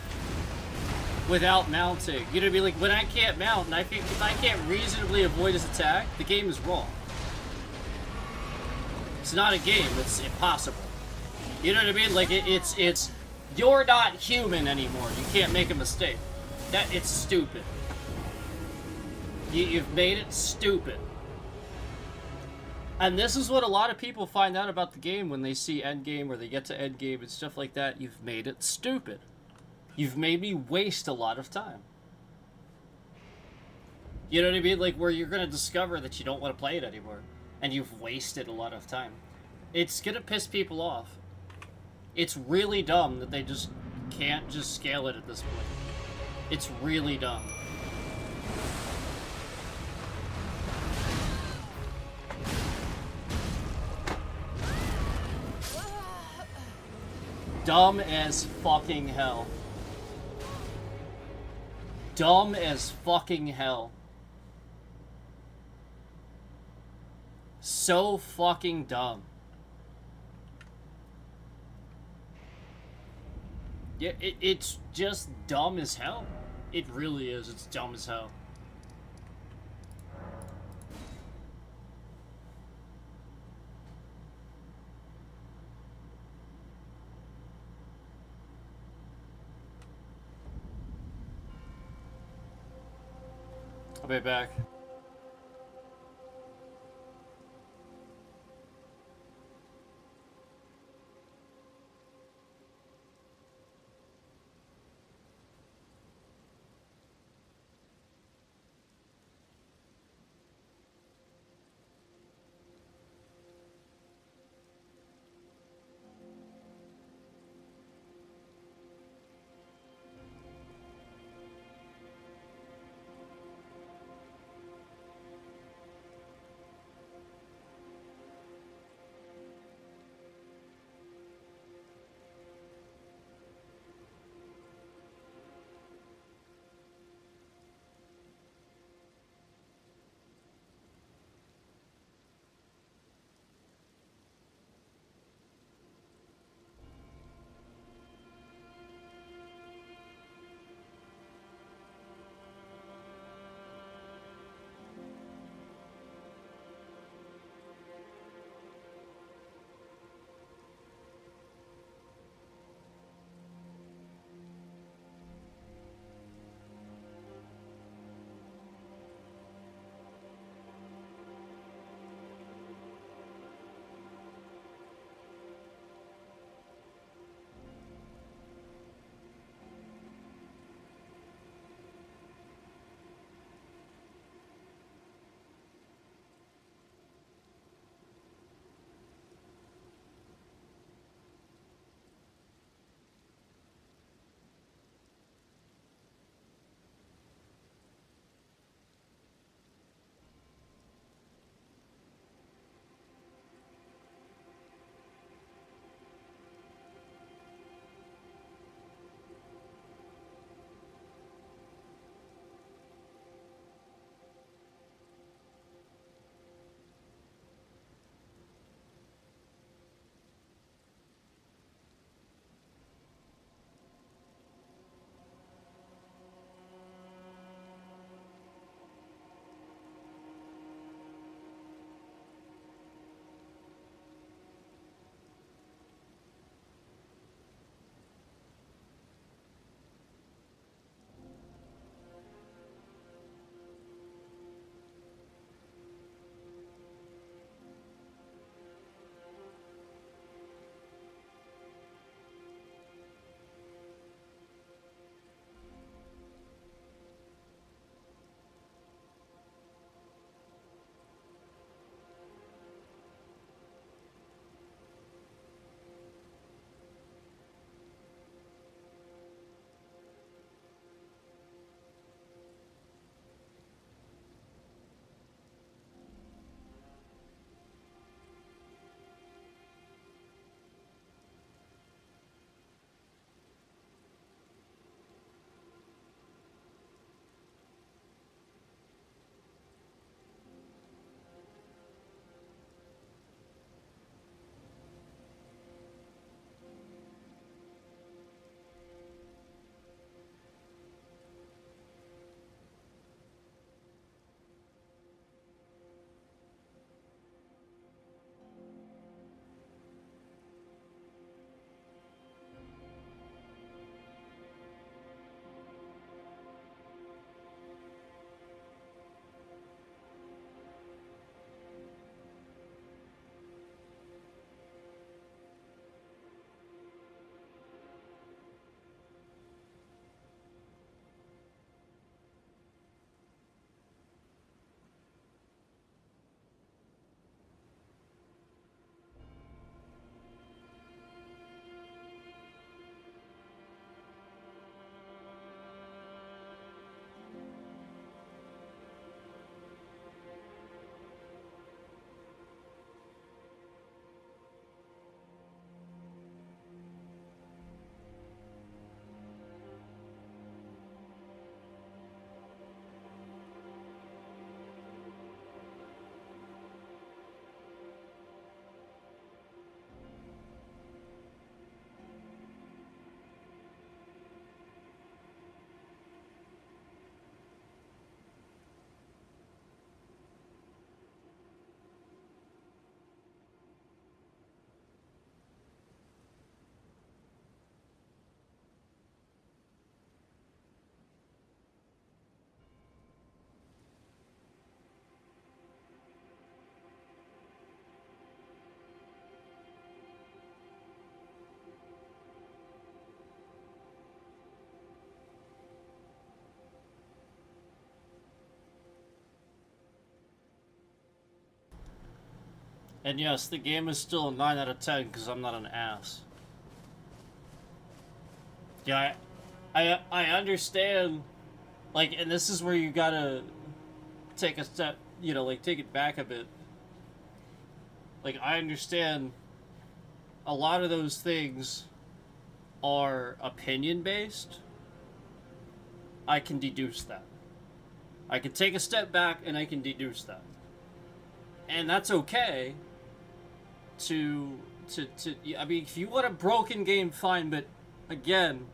without mounting, you know what I mean? Like, when I can't mount and if I can't reasonably avoid his attack, the game is wrong. It's not a game, it's impossible. You know what I mean? Like, it's you're not human anymore. You can't make a mistake. It's stupid. You've made it stupid. And this is what a lot of people find out about the game when they see endgame or they get to endgame and stuff like that. You've made it stupid. You've made me waste a lot of time. You know what I mean? Like, where you're going to discover that you don't want to play it anymore. And you've wasted a lot of time. It's going to piss people off. It's really dumb that they just can't just scale it at this point. It's really dumb. Dumb as fucking hell. Dumb as fucking hell. So fucking dumb. Yeah, it's just dumb as hell. It really is. It's dumb as hell. I'll be back. And yes, the game is still a 9 out of 10 because I'm not an ass. Yeah, I understand, like, and this is where you gotta take a step, you know, like, take it back a bit. Like, I understand a lot of those things are opinion-based. I can deduce that. I can take a step back and I can deduce that. And that's okay to I mean, if you want a broken game, fine, but again,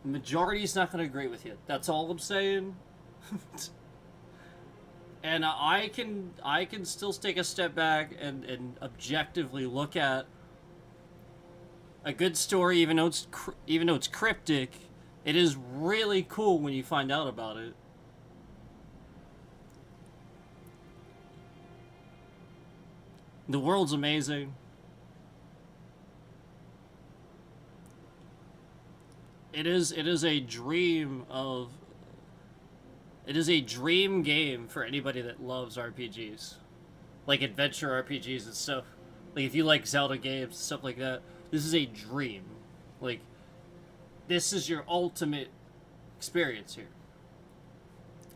the majority's not going to agree with you. That's all I'm saying. And I can still take a step back and objectively look at a good story, even though it's cryptic. It is really cool when you find out about it. The world's amazing. It is a dream of... It is a dream game for anybody that loves RPGs. Like adventure RPGs and stuff. Like if you like Zelda games and stuff like that, this is a dream. Like, this is your ultimate experience here.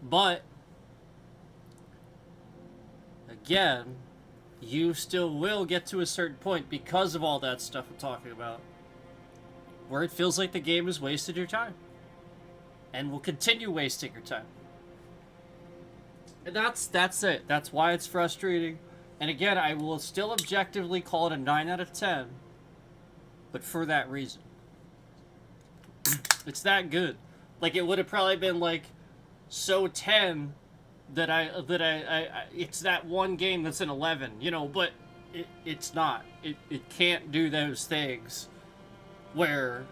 But, again, you still will get to a certain point because of all that stuff I'm talking about, where it feels like the game has wasted your time. And will continue wasting your time. And that's it. That's why it's frustrating. And again, I will still objectively call it a 9 out of 10. But for that reason. It's that good. Like, it would have probably been, like, so 10 that I it's that one game that's an 11, you know, but it's not. It can't do those things where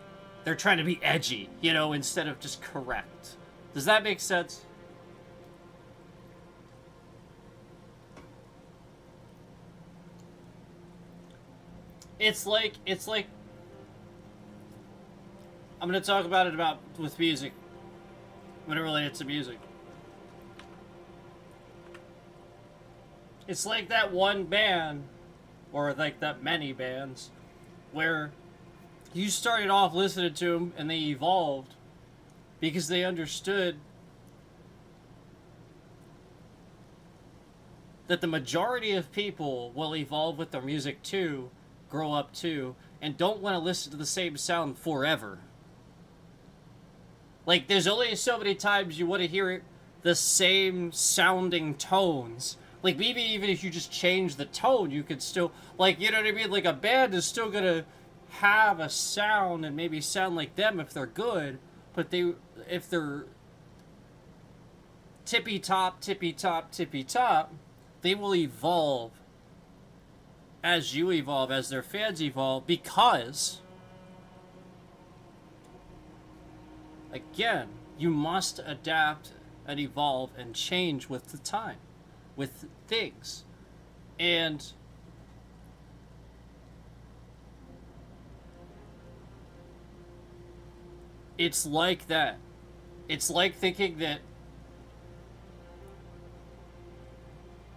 they're trying to be edgy, you know, instead of just correct. Does that make sense? It's like I'm gonna talk about it with music. I'm gonna relate it to music. It's like that one band, or like that many bands, where you started off listening to them and they evolved because they understood that the majority of people will evolve with their music too, grow up too, and don't want to listen to the same sound forever. Like, there's only so many times you want to hear the same sounding tones. Like, maybe even if you just change the tone, you could still, like, you know what I mean? Like, a band is still gonna have a sound and maybe sound like them if they're good, but if they're tippy top, they will evolve as you evolve, as their fans evolve, because, again, you must adapt and evolve and change with the time, with things. And it's like that. It's like thinking that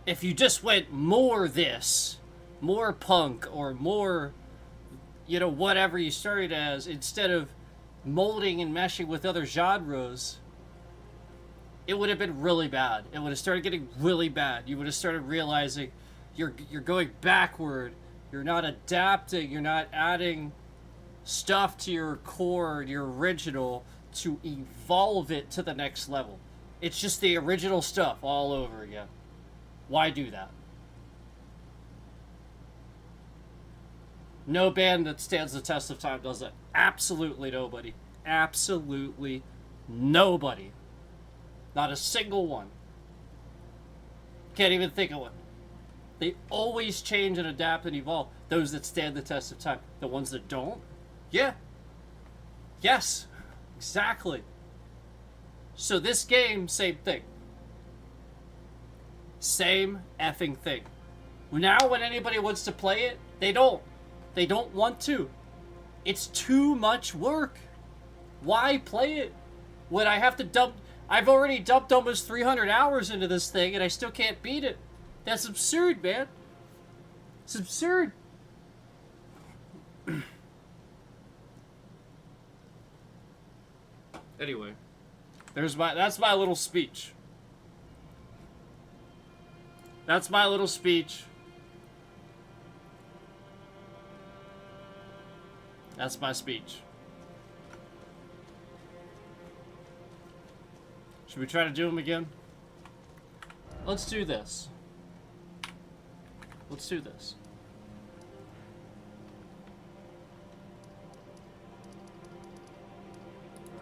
if you just went more this, more punk, or more, you know, whatever you started as, instead of molding and meshing with other genres, it would have been really bad. It would have started getting really bad. You would have started realizing you're going backward. You're not adapting. You're not adding stuff to your core, your original, to evolve it to the next level. It's just the original stuff all over again. Why do that? No band that stands the test of time does that. Absolutely nobody. Absolutely nobody. Not a single one. Can't even think of one. They always change and adapt and evolve. Those that stand the test of time. The ones that don't? Yeah. Yes. Exactly. So this game, same thing. Same effing thing. Now when anybody wants to play it, they don't. They don't want to. It's too much work. Why play it when I have to dump... I've already dumped almost 300 hours into this thing and I still can't beat it. That's absurd, man. It's absurd. Anyway, that's my little speech. That's my little speech. That's my speech. Should we try to do them again? Let's do this. Let's do this.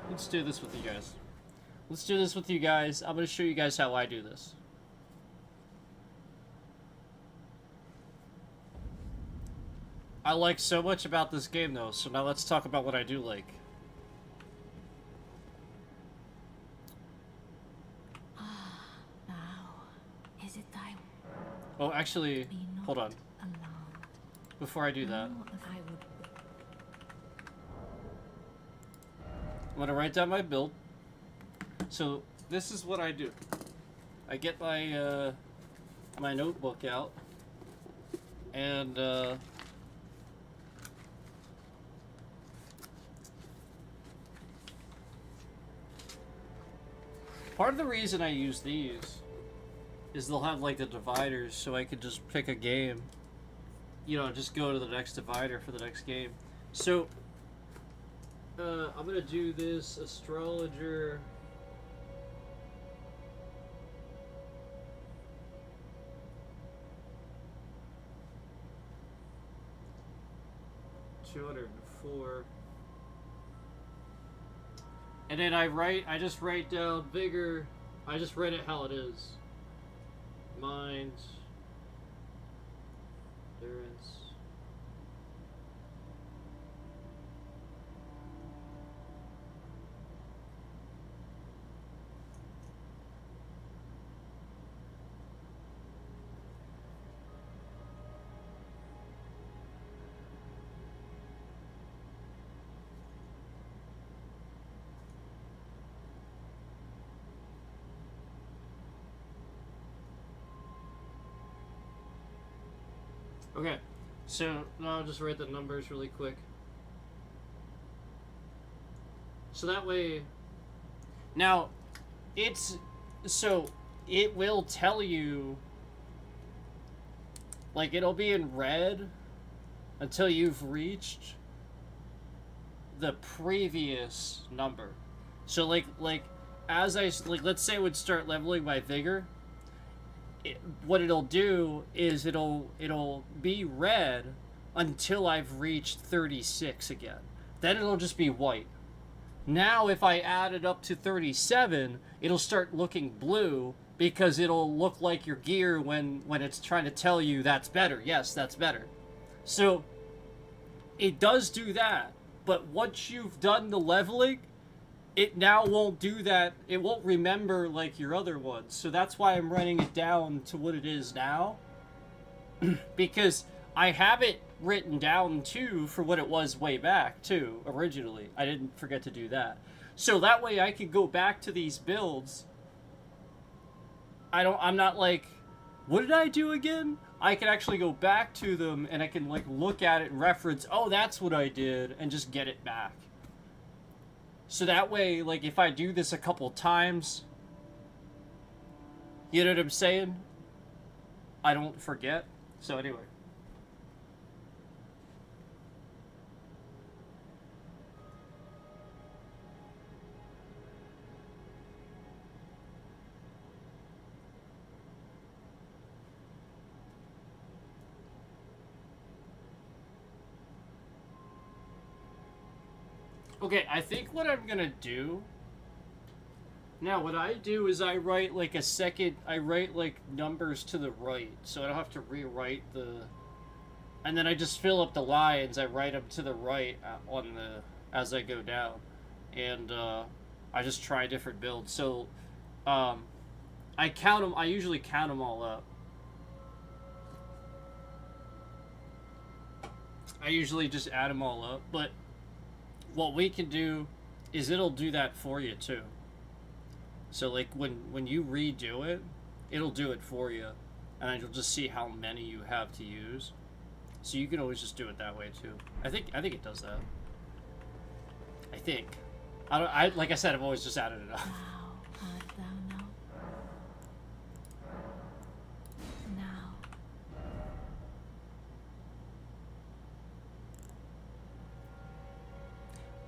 Let's do this with you guys. Let's do this with you guys. I'm going to show you guys how I do this. I like so much about this game, though, so now let's talk about what I do like. Now, is it time? Oh, actually, Be not hold on. alarmed. Before I do that, Now I would. I'm going to write down my build. So, this is what I do. I get my, my notebook out. And, part of the reason I use these is they'll have like the dividers, so I could just pick a game. You know, just go to the next divider for the next game. So, I'm gonna do this Astrologer. $204. And then I just write down vigor. I just write it how it is. Mind. Endurance. Okay, so now I'll just write the numbers really quick. So that way, now so it will tell you, like it'll be in red until you've reached the previous number. So like as let's say I would start leveling my vigor. What it'll do is it'll be red until I've reached 36 again. Then it'll just be white. Now if I add it up to 37, it'll start looking blue because it'll look like your gear when it's trying to tell you that's better. Yes, that's better. So it does do that, but once you've done the leveling, it now won't do that. It won't remember like your other ones. So that's why I'm writing it down to what it is now. Because I have it written down too for what it was way back too, originally. I didn't forget to do that. So that way I can go back to these builds. I'm not like, what did I do again? I can actually go back to them and I can like look at it and reference, oh, that's what I did, and just get it back. So that way, like, if I do this a couple times, you know what I'm saying? I don't forget. So anyway. Okay, I think what I'm gonna do now, what I do is I write like I write like numbers to the right, so I don't have to rewrite and then I just fill up the lines. I write them to the right as I go down, and I just try different builds. So I count them. I usually count them all up. I usually just add them all up, but what we can do is it'll do that for you too. So like when you redo it, it'll do it for you, and you'll just see how many you have to use. So you can always just do it that way too. I think it does that. I think. I like I said, I've always just added it up. Now, art thou now? Now.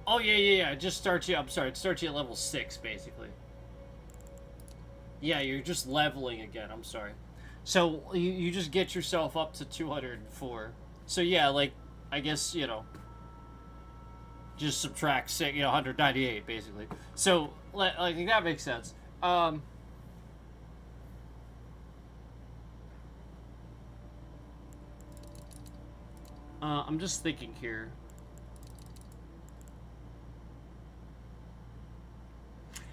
Oh yeah. It just starts you. I'm sorry. It starts you at level 6 basically. Yeah, you're just leveling again. I'm sorry. So you just get yourself up to 204. So yeah, like I guess just subtract 6, 198 basically. So like that makes sense. I'm just thinking here.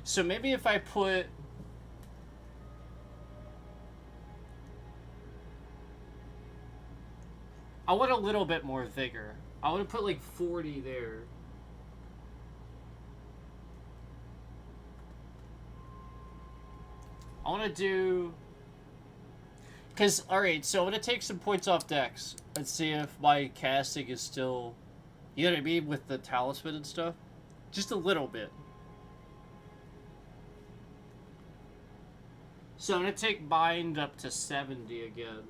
So maybe if I put I want a little bit more vigor. I want to put like 40 there. I want to do... Because, alright, so I'm going to take some points off Dex. Let's see if my casting is still... You know what I mean? With the talisman and stuff. Just a little bit. So I'm going to take Bind up to 70 again.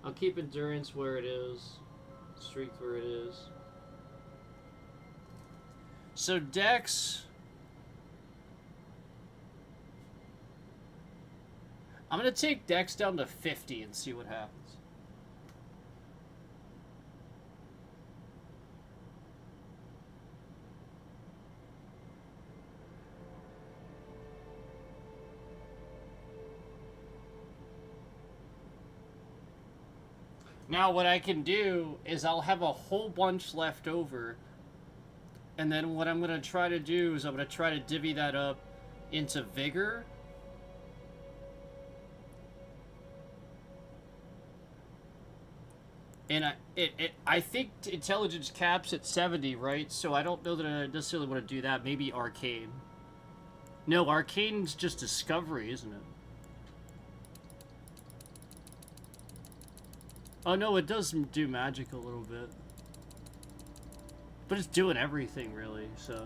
I'll keep Endurance where it is. Strength where it is. So Dex... I'm going to take Dex down to 50 and see what happens. Now what I can do is I'll have a whole bunch left over, and then what I'm going to try to do is I'm going to try to divvy that up into Vigor. And I think Intelligence caps at 70, right? So I don't know that I necessarily want to do that. Maybe Arcane. No, Arcane's just Discovery, isn't it? Oh no, it does do magic a little bit. But it's doing everything, really, so...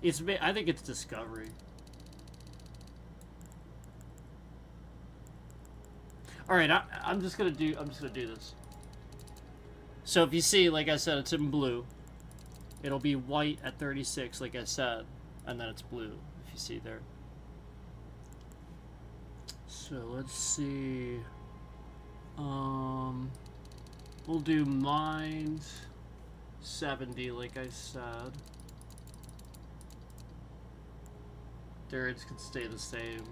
I think it's Discovery. Alright, I'm just gonna do this. So if you see, like I said, it's in blue. It'll be white at 36, like I said. And then it's blue, if you see there. So let's see... we'll do Mind 70, like I said. Endurance can stay the same.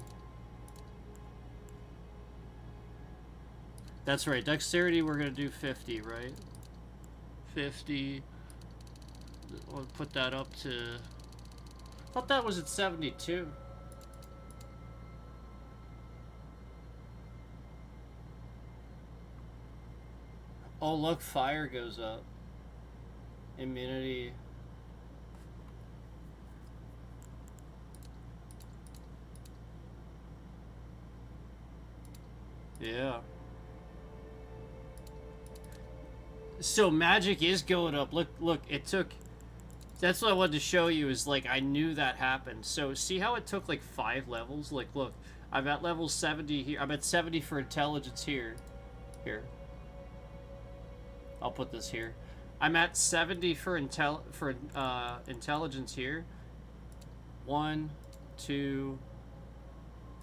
That's right, Dexterity we're gonna do 50, right? 50. We'll put that up to... I thought that was at 72. Oh, look, fire goes up. Immunity. Yeah. So magic is going up. Look, it took... That's what I wanted to show you, is like, I knew that happened. So, see how it took like 5 levels? Like, look, I'm at level 70 here. I'm at 70 for intelligence here. Here. I'll put this here. I'm at 70 for intelligence here. 1, 2,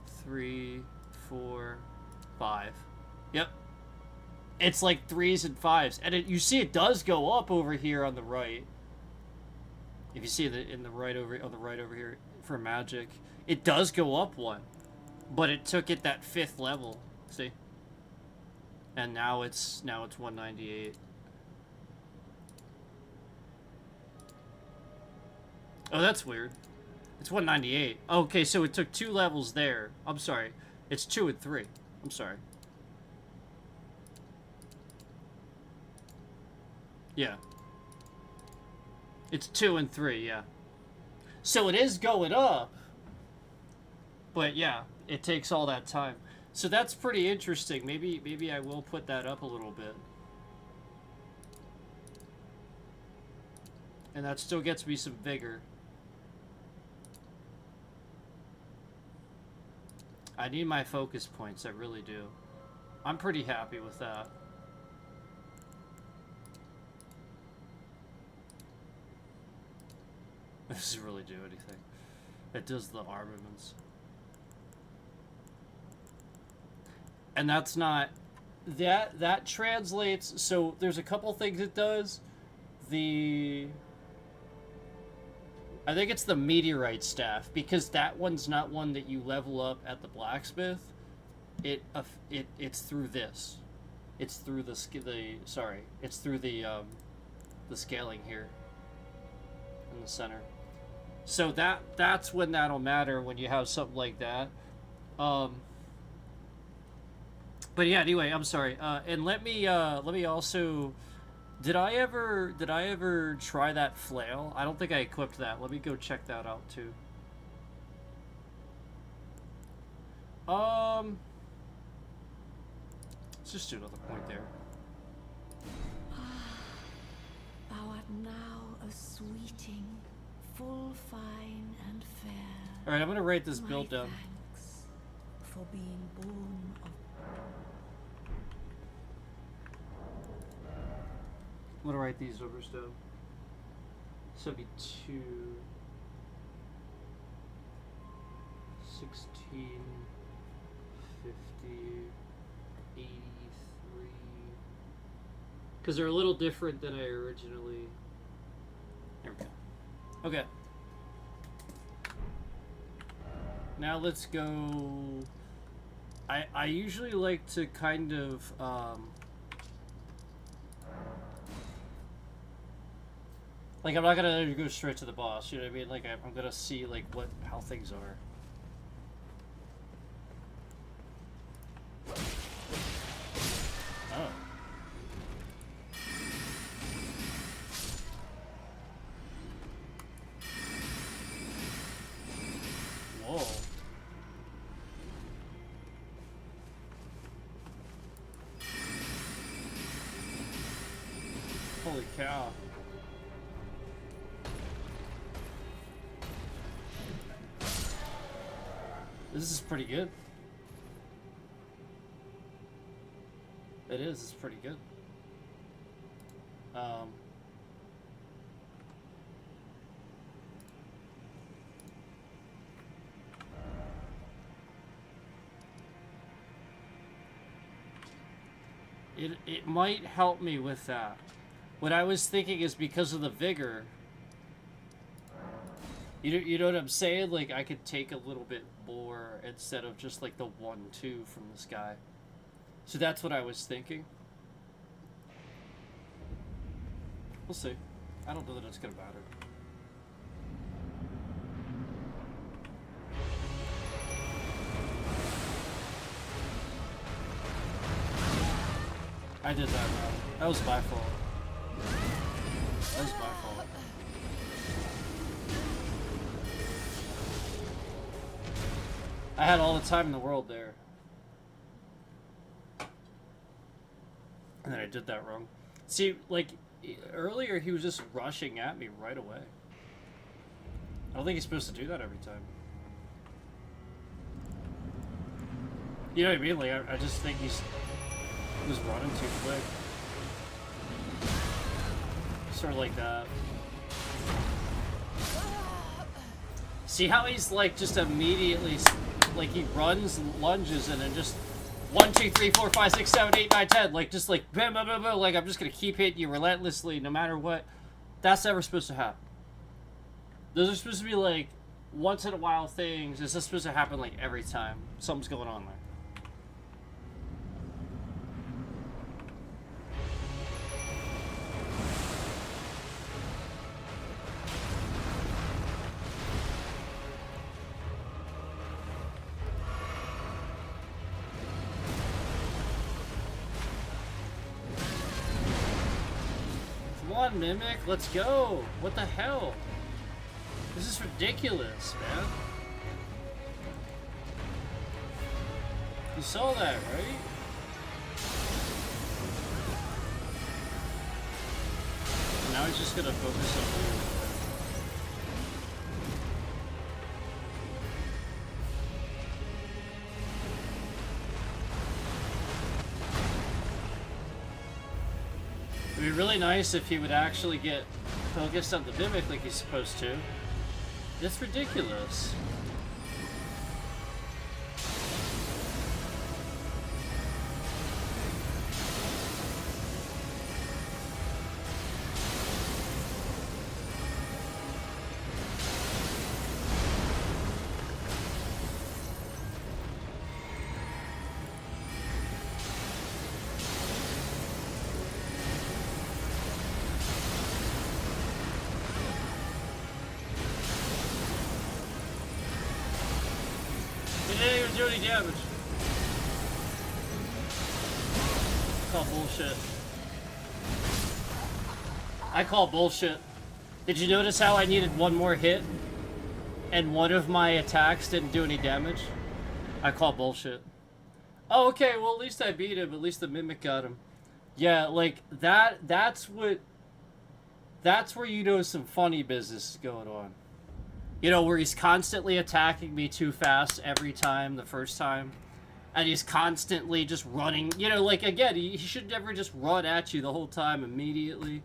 3, 4, 5. Yep. It's like 3s and 5s, and you see it does go up over here on the right. If you see on the right over here for magic, it does go up 1, but it took it that 5th level. See, and now it's 198. Oh, that's weird. It's 198. Okay, so it took 2 levels there. I'm sorry. It's 2 and 3. I'm sorry. Yeah. It's 2 and 3, yeah. So it is going up. But yeah, it takes all that time. So that's pretty interesting. Maybe I will put that up a little bit. And that still gets me some vigor. I need my focus points, I really do. I'm pretty happy with that. This doesn't really do anything. It does the armaments. And that's not... That translates... So, there's a couple things it does. I think it's the meteorite staff, because that one's not one that you level up at the blacksmith. It's through this. It's through the scaling here in the center. So that's when that'll matter, when you have something like that. But yeah, anyway, I'm sorry. And let me also... Did I ever try that flail? I don't think I equipped that. Let me go check that out too. Let's just do another point there. Thou art now a sweeting, full, fine, and fair. All right, I'm gonna write this build down. Thanks for being born of. I'm gonna write these numbers down. 72, 16, 50, 83. Because they're a little different than I originally... There we go. Okay. Now let's go... I usually like to kind of... Like, I'm not gonna go straight to the boss, you know what I mean? Like, I'm gonna see, like, how things are. Oh. Whoa. Holy cow. This is pretty good. It is, it's pretty good. It might help me with that. What I was thinking is because of the vigor, you know what I'm saying? Like, I could take a little bit more instead of just like the 1-2 from this guy. So that's what I was thinking. We'll see. I don't know that it's gonna matter. I did that wrong. That was my fault. That was my fault. I had all the time in the world there. And then I did that wrong. See, like, earlier he was just rushing at me right away. I don't think he's supposed to do that every time. You know what I mean? Like, I just think he was running too quick. Sort of like that. See how he's, like, just immediately... Like, he runs, lunges, and then just 1, 2, 3, 4, 5, 6, 7, 8, 9, 10. Like, just like, bam, bam, bam, bam. Like, I'm just gonna keep hitting you relentlessly no matter what. That's never supposed to happen. Those are supposed to be, like, once in a while things. It's not supposed to happen, like, every time. Something's going on there. Mimic, let's go. What the hell? This is ridiculous, man. You saw that, right? Now he's just gonna focus on you. It'd be really nice if he would actually get focused on the mimic like he's supposed to. It's ridiculous. Do any damage. Call bullshit. I call bullshit. Did you notice how I needed one more hit and one of my attacks didn't do any damage? I call bullshit. Oh, okay, well at least I beat him. At least the mimic got him. Yeah, like that's where you know some funny business is going on. You know, where he's constantly attacking me too fast every time, the first time. And he's constantly just running. You know, like, again, he should never just run at you the whole time immediately.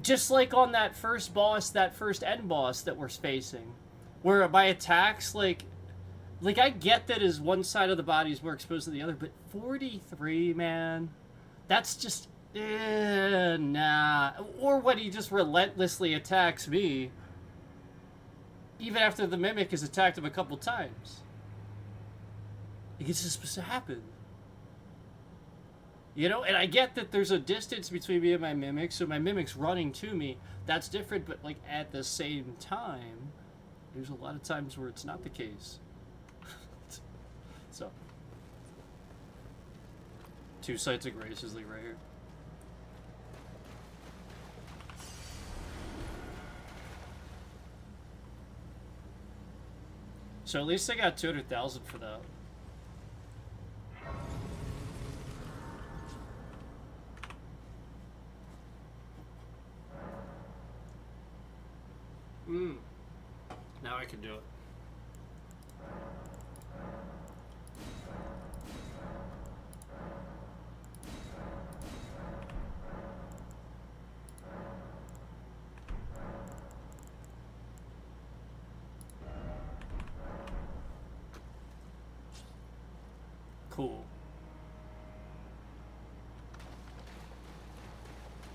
Just like on that first boss, that first end boss that we're facing. Where my attacks, like I get that his one side of the body is more exposed than the other, but 43, man, that's just... nah. Or when he just relentlessly attacks me, even after the mimic has attacked him a couple times. It's just supposed to happen. You know, and I get that there's a distance between me and my mimic, so my mimic's running to me. That's different, but like at the same time, there's a lot of times where it's not the case. So, two sides of grace is like right here. So at least I got 200,000 for that. Now I can do it. Cool.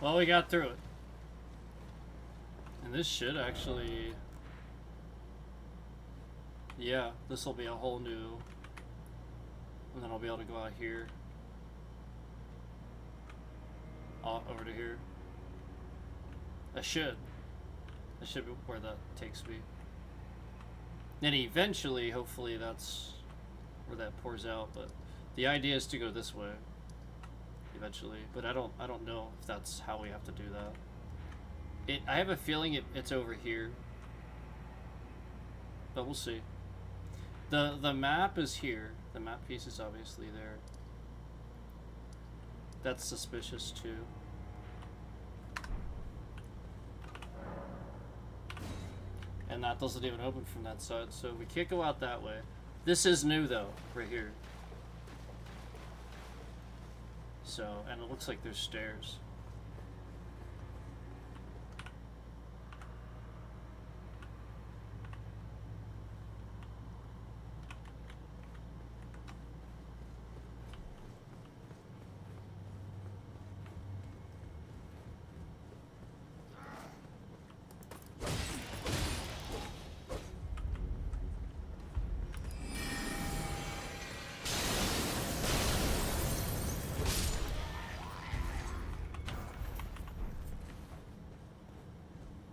Well, we got through it. And this should actually... Yeah, this will be a whole new... And then I'll be able to go out here. Over to here. That should be where that takes me. Then eventually, hopefully that's where that pours out, but... The idea is to go this way, eventually, but I don't know if that's how we have to do that. I have a feeling it's over here, but we'll see. The map is here. The map piece is obviously there. That's suspicious too. And that doesn't even open from that side, so we can't go out that way. This is new though, right here. So, and it looks like there's stairs.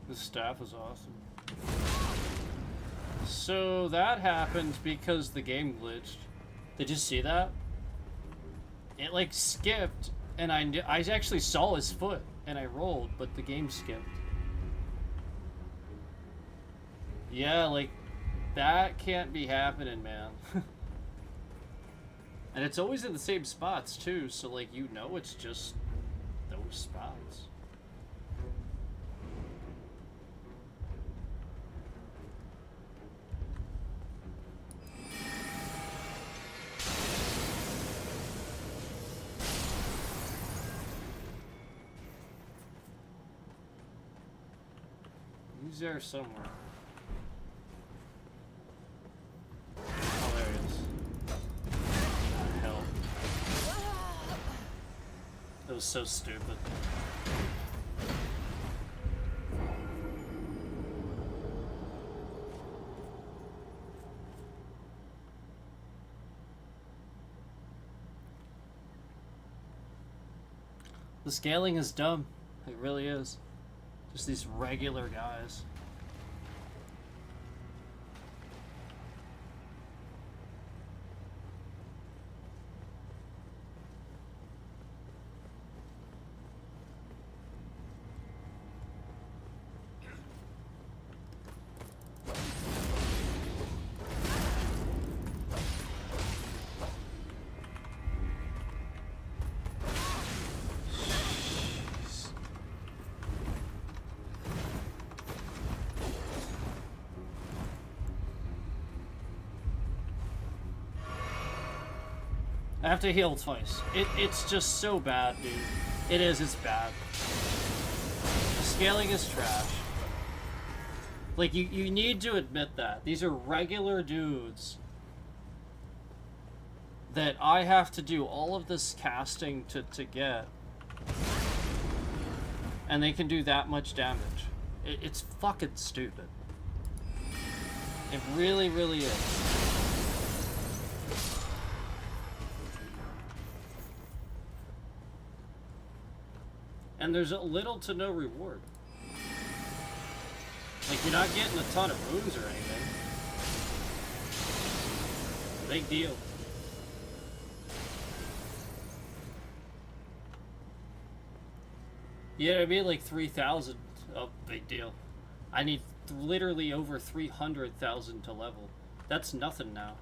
This staff is awesome. So that happened because the game glitched. Did you see that? It like skipped, and I actually saw his foot, and I rolled, but the game skipped. Yeah, like That can't be happening, man. And it's always in the same spots, too, so, like, you know it's just those spots. He's there somewhere. Oh, there he is. Oh, hell. That was so stupid. The scaling is dumb. It really is. Just these regular guys. I have to heal twice. It's just so bad, dude. It is, it's bad. The scaling is trash. Like, you need to admit that. These are regular dudes that I have to do all of this casting to get. And they can do that much damage. It's fucking stupid. It really, really is. And there's a little to no reward. Like, you're not getting a ton of runes or anything. Big deal. Yeah, I mean, like 3,000. Oh, big deal. I need literally over 300,000 to level. That's nothing now.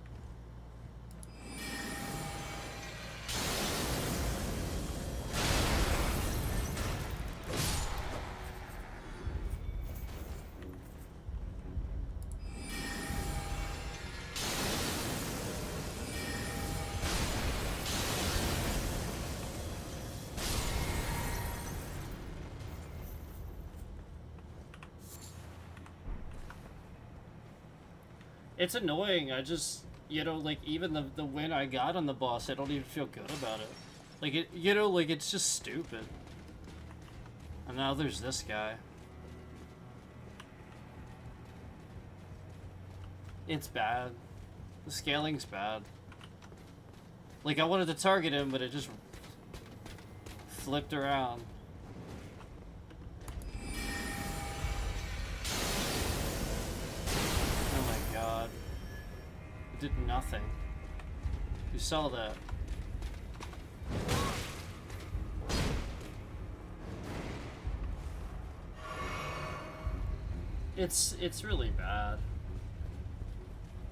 It's annoying. I just, you know, like, even the win I got on the boss, I don't even feel good about it. Like, it, you know, like, it's just stupid. And now there's this guy. It's bad. The scaling's bad. Like, I wanted to target him, but it just flipped around. God. It did nothing. You saw that. It's really bad.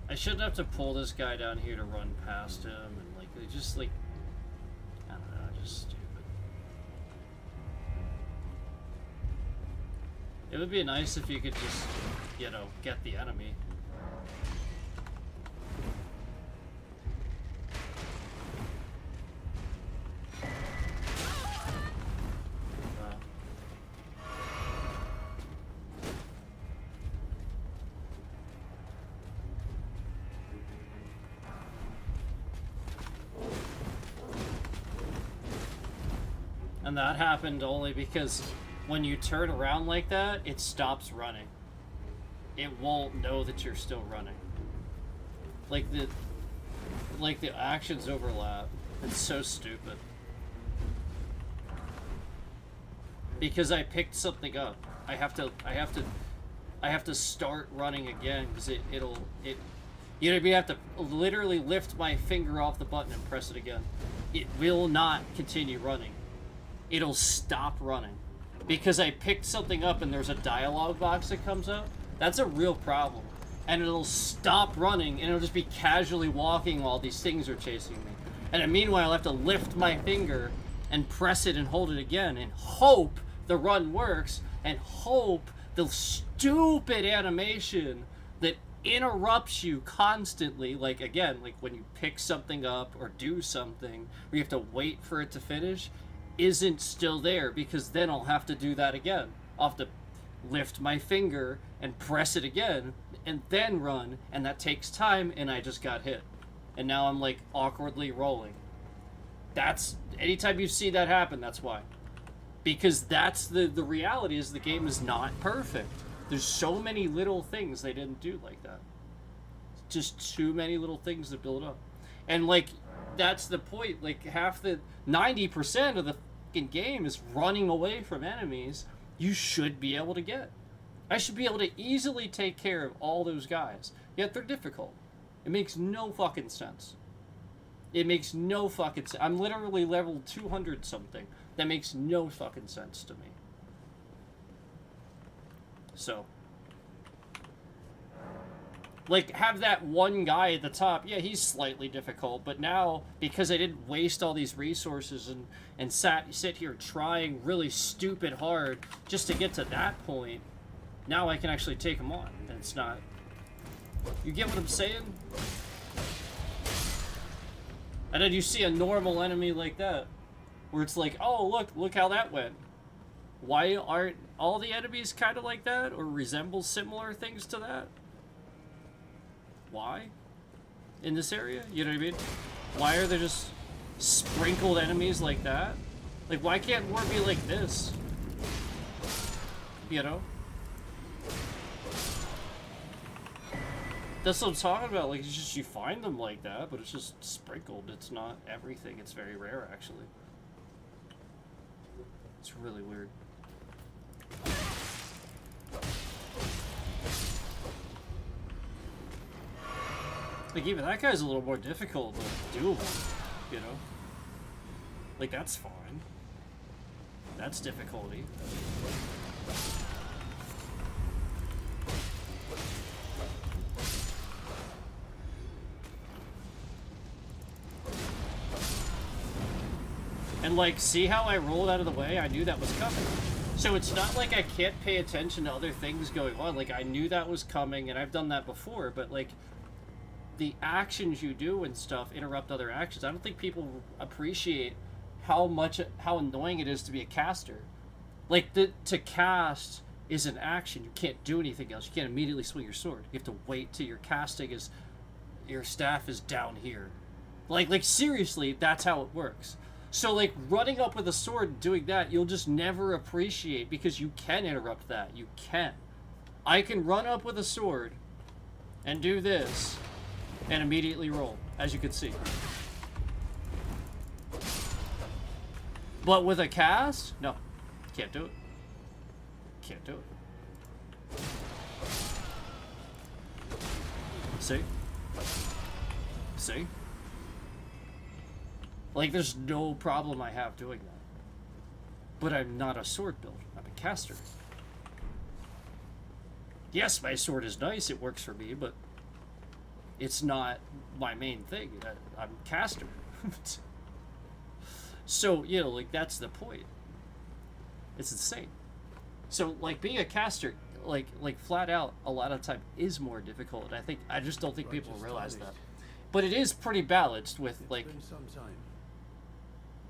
I shouldn't have to pull this guy down here to run past him, and like, they just like, I don't know, just stupid. It would be nice if you could just, you know, get the enemy. And that happened only because when you turn around like that, it stops running. It won't know that you're still running. Like the actions overlap. It's so stupid. Because I picked something up. I have to start running again because you know, you have to literally lift my finger off the button and press it again. It will not continue running. It'll stop running because I picked something up and there's a dialogue box that comes up. That's a real problem. and it'll stop running, and it'll just be casually walking while these things are chasing me. And then meanwhile, I have to lift my finger and press it and hold it again and hope the run works and hope the stupid animation that interrupts you constantly, like again, like when you pick something up or do something where you have to wait for it to finish, isn't still there, because then I'll have to do that again. I'll have to lift my finger and press it again and then run, and that takes time, and I just got hit. And now I'm like awkwardly rolling. That's, anytime you see that happen, that's why. Because that's the reality, is the game is not perfect. There's so many little things they didn't do like that. Just too many little things that build up. And like, that's the point. Like, 90% of the fucking game is running away from enemies you should be able to get. I should be able to easily take care of all those guys. Yet they're difficult. It makes no fucking sense. It makes no fucking sense. I'm literally level 200 something. That makes no fucking sense to me. So, like, have that one guy at the top. Yeah, he's slightly difficult, but now, because I didn't waste all these resources and sit here trying really stupid hard just to get to that point, now I can actually take him on. And it's not... You get what I'm saying? And then you see a normal enemy like that, where it's like, oh, look how that went. Why aren't all the enemies kind of like that, or resemble similar things to that? Why? In this area? You know what I mean? Why are there just sprinkled enemies like that? Like, why can't war be like this? You know? That's what I'm talking about. Like, it's just, you find them like that, but it's just sprinkled. It's not everything. It's very rare, actually. It's really weird. Like, even that guy's a little more difficult, but doable, you know? Like, that's fine. That's difficulty. And, like, see how I rolled out of the way? I knew that was coming. So it's not like I can't pay attention to other things going on. Like, I knew that was coming, and I've done that before, but, like, the actions you do and stuff interrupt other actions. I don't think people appreciate how annoying it is to be a caster. Like, to cast is an action. You can't do anything else. You can't immediately swing your sword. You have to wait till your casting is, your staff is down here. Like seriously, that's how it works. So, like, running up with a sword and doing that, you'll just never appreciate, because you can interrupt that. You can. I can run up with a sword and do this and immediately roll, as you can see. But with a cast, no. Can't do it. Can't do it. See? See? Like, there's no problem I have doing that. But I'm not a sword builder. I'm a caster. Yes, my sword is nice. It works for me, but it's not my main thing. I'm a caster. So, you know, like, that's the point. It's insane. So, like, being a caster, like flat out, a lot of the time is more difficult. I just don't think people realize that. But it is pretty balanced with, like,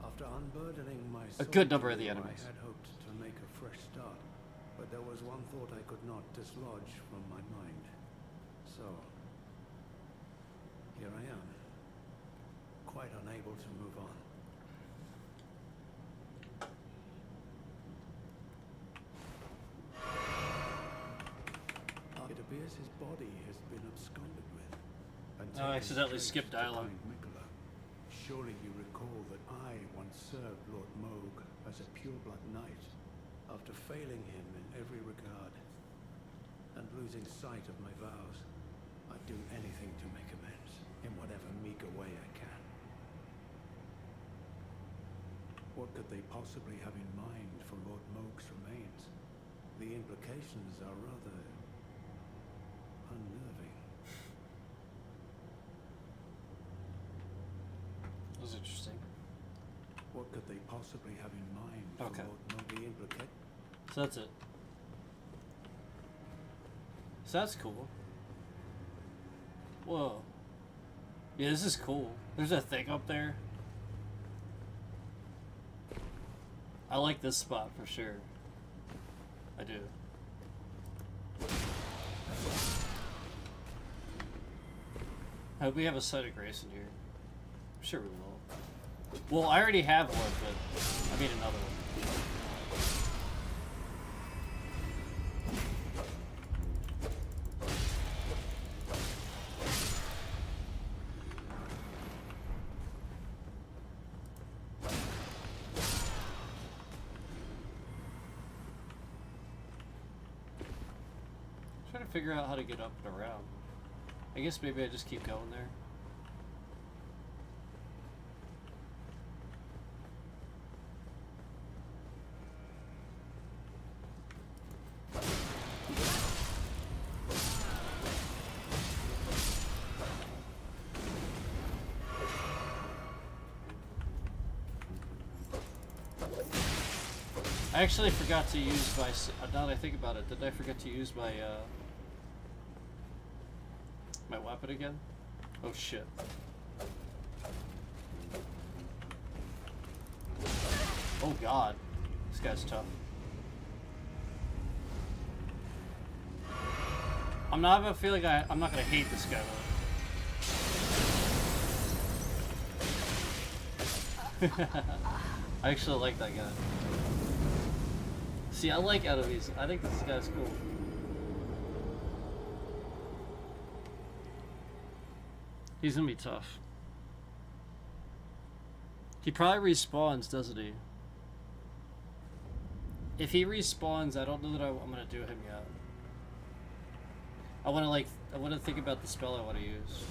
after unburdening my a good number of the soul, enemies. I had hoped to make a fresh start, but there was one thought I could not dislodge from my mind. So, here I am, quite unable to move on. It appears his body has been absconded with. and Oh, I taken accidentally straight skipped to dialogue. find Mikola. Surely you recall that I once served Lord Moog as a pureblood knight, after failing him in every regard, and losing sight of my vows. I'd do anything to make amends, in whatever meager way I can. What could they possibly have in mind for Lord Moog's remains? The implications are rather unnerving. was interesting. What could they possibly have in mind for Okay. Lord Mogi Imbricate? So that's it. So that's cool. Whoa. Yeah, this is cool. There's a thing up there. I like this spot for sure. I do. I hope we have a site of grace in here. I'm sure we will. Well, I already have one, but I mean another one. Trying to figure out how to get up and around. I guess maybe I just keep going there. I actually forgot to use my, now that I think about it, did I forget to use my, my weapon again? Oh shit. Oh god. This guy's tough. I'm not gonna feel like I'm not gonna hate this guy though. I actually like that guy. See, I like enemies. I think this guy's cool. He's gonna be tough. He probably respawns, doesn't he? If he respawns, I don't know that I'm gonna do him yet. I wanna think about the spell I wanna use.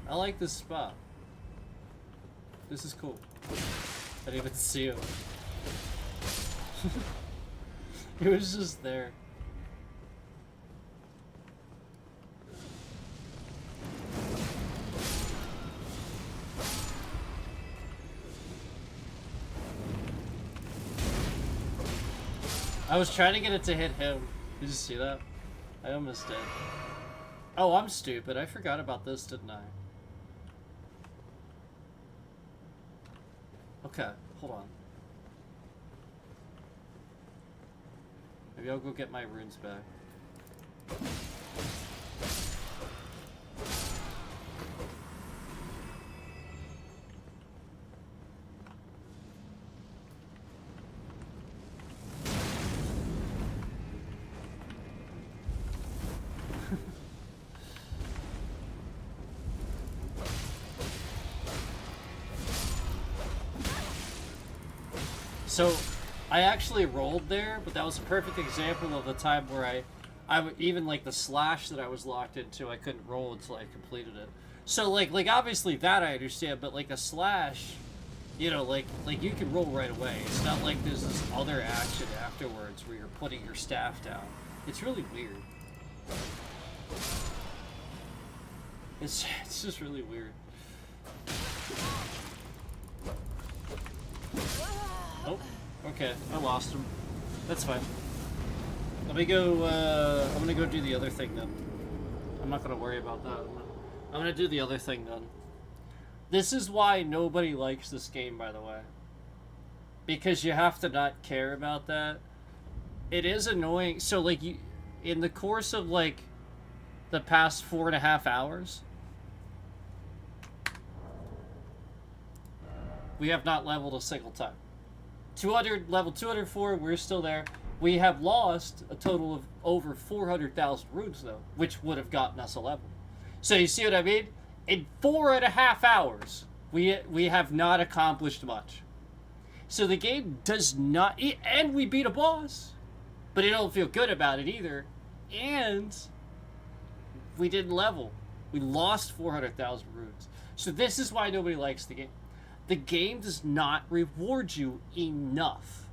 I like this spot. This is cool. I didn't even see him. He was just there. I was trying to get it to hit him. Did you see that? I almost did. Oh, I'm stupid. I forgot about this, didn't I? Okay, hold on. Maybe I'll go get my runes back. So, I actually rolled there, but that was a perfect example of the time where even like the slash that I was locked into, I couldn't roll until I completed it. So like obviously that I understand, but like a slash, you know, like you can roll right away. It's not like there's this other action afterwards where you're putting your staff down. It's really weird. It's just really weird. Oh, okay, I lost him. That's fine. Let me go, I'm gonna go do the other thing then. I'm not gonna worry about that. I'm gonna do the other thing then. This is why nobody likes this game, by the way. Because you have to not care about that. It is annoying. So, like, you, in the course of, like, the past 4.5 hours, we have not leveled a single time. Level 204, we're still there. We have lost a total of over 400,000 runes, though, which would have gotten us a level. So you see what I mean? In 4.5 hours, we have not accomplished much. So the game does not... And we beat a boss, but I don't feel good about it either. And we didn't level. We lost 400,000 runes. So this is why nobody likes the game. The game does not reward you enough.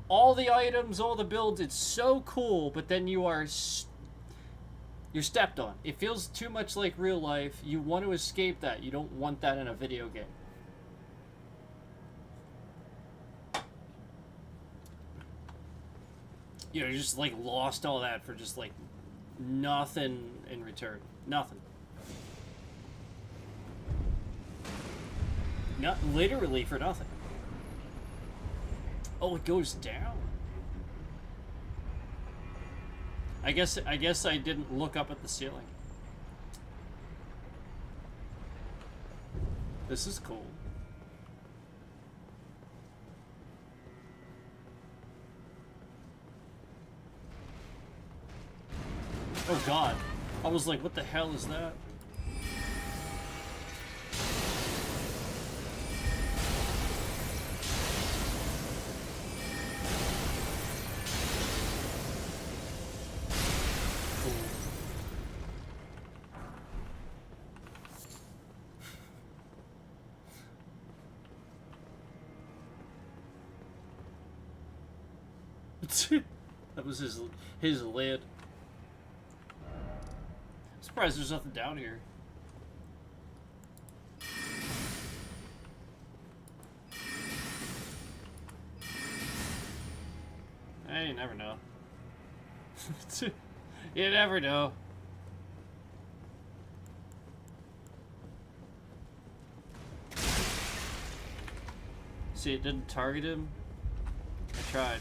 All the items, all the builds, it's so cool, but then you are... You're stepped on. It feels too much like real life. You want to escape that. You don't want that in a video game. You know, you just like lost all that for just like nothing in return. Nothing. Not literally for nothing. Oh, it goes down. I guess I didn't look up at the ceiling. This is cool. Oh god. I was like, what the hell is that? That was his lid. I'm surprised there's nothing down here. Hey, you never know. You never know. See, it didn't target him. I tried.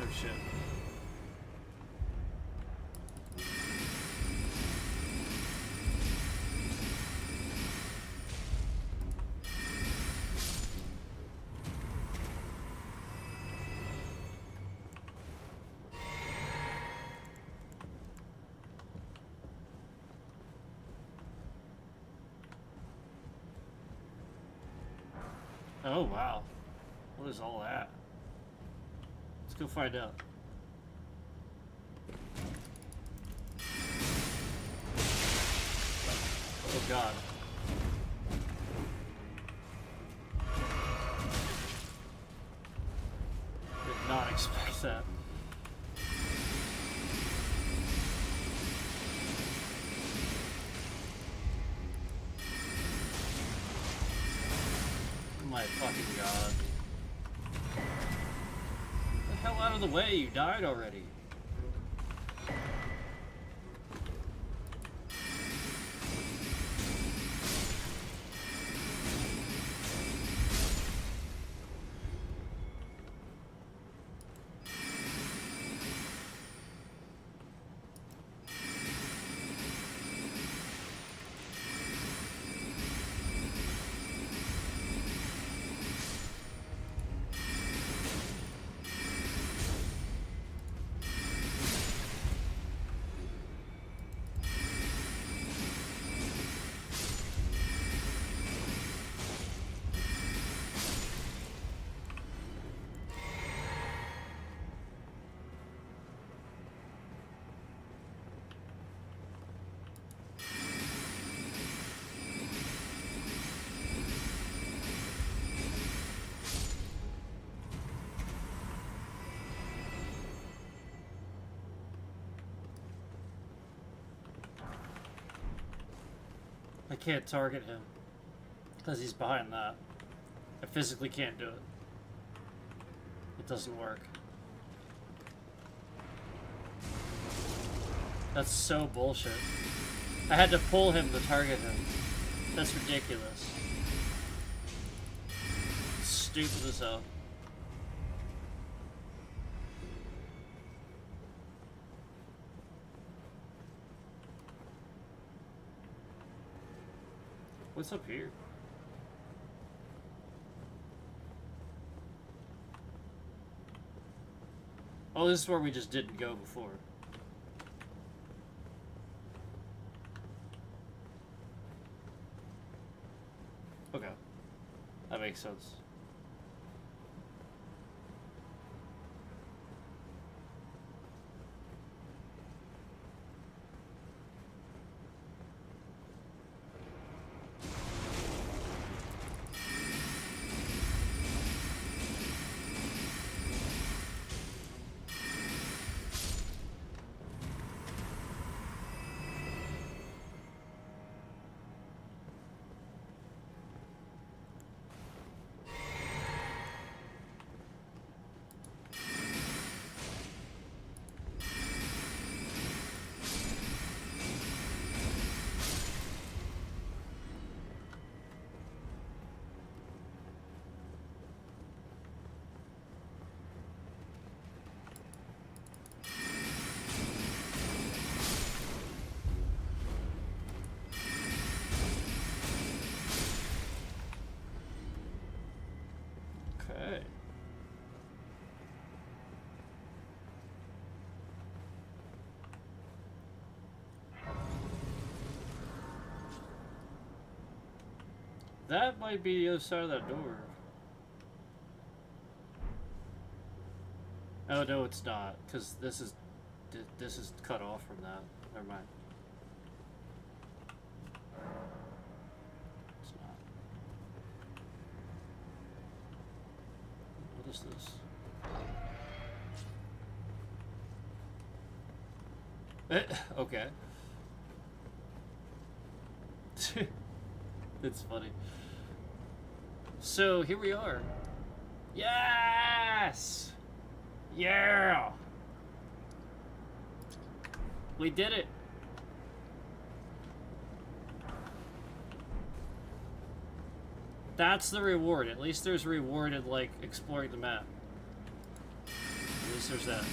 Oh shit. Oh wow. What is all that? Let's go find out. Oh god. Did not expect that. Oh my fucking god. Get the hell out of the way, you died already. I can't target him because he's behind that. I physically can't do it. It doesn't work. That's so bullshit. I had to pull him to target him. That's ridiculous. It's stupid as hell. What's up here? Oh, this is where we just didn't go before. Okay. That makes sense. That might be the other side of that door. Oh no, it's not, because this is cut off from that. Never mind. It's not. What is this? Okay. It's funny. So here we are. Yes! Yeah! We did it! That's the reward. At least there's a reward in, like, exploring the map. At least there's that.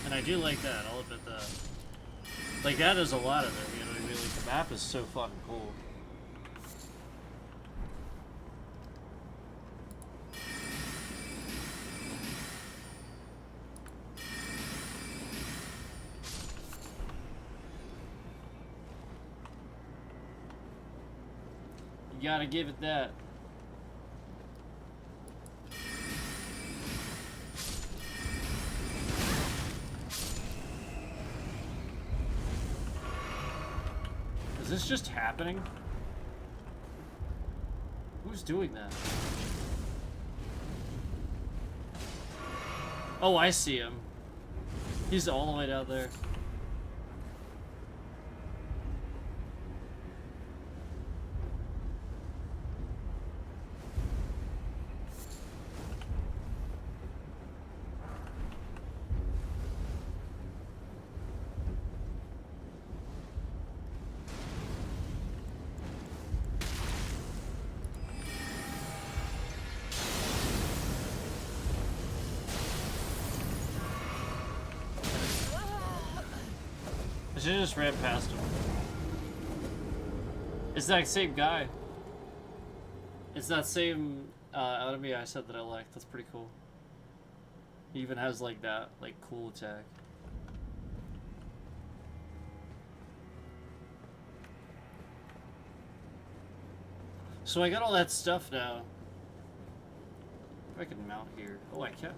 And I do like that, I'll admit that. Like, that is a lot of it, you know what I mean? Like, the map is so fucking cool. You gotta give it that. Is this just happening? Who's doing that? Oh, I see him. He's all the way down there. I should've just ran past him. It's that same guy. It's that same enemy I said that I liked. That's pretty cool. He even has like that, like, cool attack. So I got all that stuff now. If I can mount here. Oh, I can.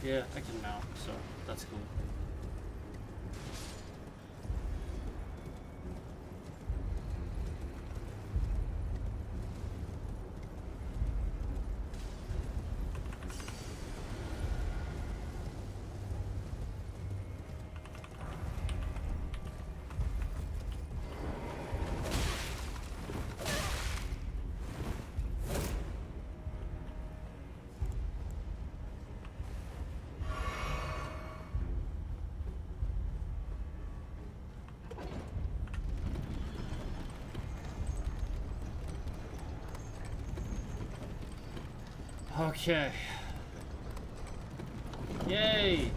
Yeah, I can mount, so that's cool. Okay. Yay!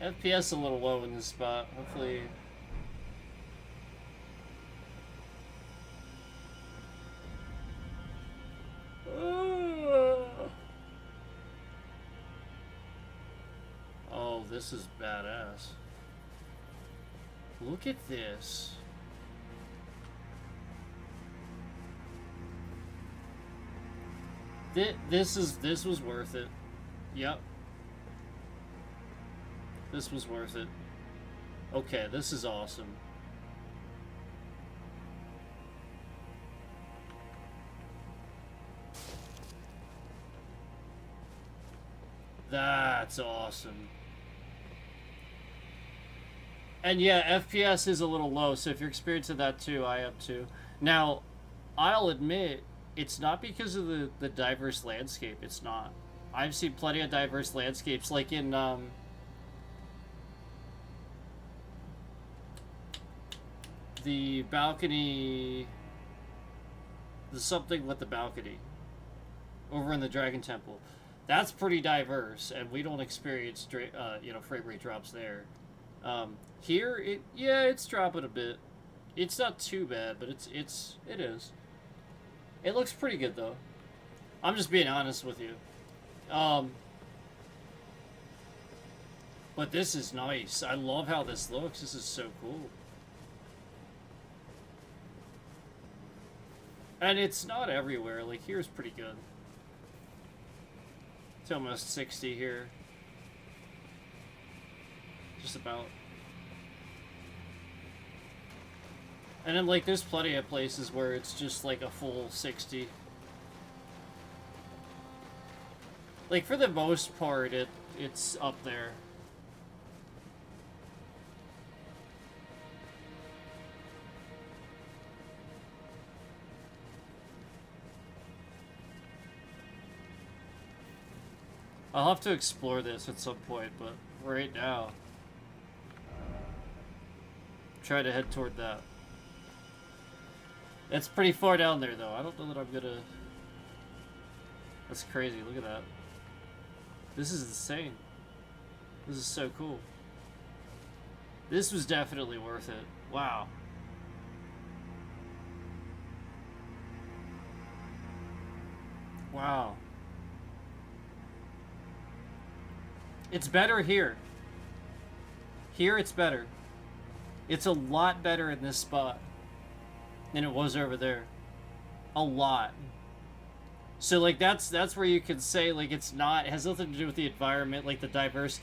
FPS a little low in this spot. Hopefully. Oh, this is badass. Look at this. This was worth it. Yep. This was worth it. Okay, this is awesome. That's awesome. And yeah, FPS is a little low, so if you're experiencing that too, I am too. Now, I'll admit, it's not because of the diverse landscape. It's not. I've seen plenty of diverse landscapes, like in, the balcony... The something with the balcony. Over in the Dragon Temple. That's pretty diverse, and we don't experience you know, frame rate drops there. Here, it's dropping a bit. It's not too bad, but it is. It looks pretty good though. I'm just being honest with you. But this is nice. I love how this looks. This is so cool. And it's not everywhere. Like, here's pretty good. It's almost 60 here. Just about. And then, like, there's plenty of places where it's just, like, a full 60. Like, for the most part, it's up there. I'll have to explore this at some point, but right now, try to head toward that. It's pretty far down there, though. I don't know that I'm gonna... That's crazy. Look at that. This is insane. This is so cool. This was definitely worth it. Wow. Wow. It's better here. Here it's better. It's a lot better in this spot than it was over there. A lot. So like that's where you can say like it's not, it has nothing to do with the environment, like the diverse.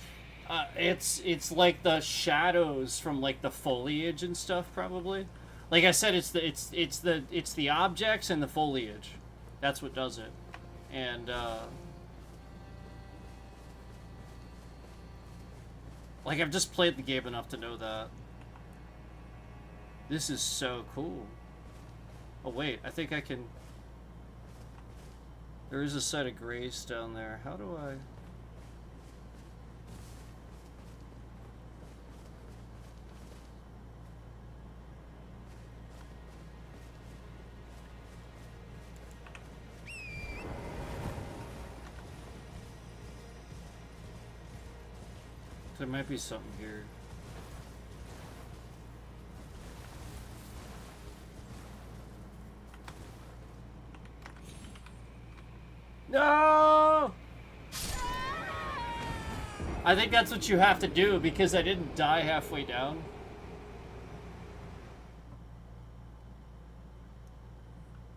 It's like the shadows from like the foliage and stuff probably. Like I said, it's the objects and the foliage. That's what does it. And like, I've just played the game enough to know that. This is so cool. Oh, wait. I think I can... There is a site of grace down there. How do I... There might be something here. No! I think that's what you have to do because I didn't die halfway down.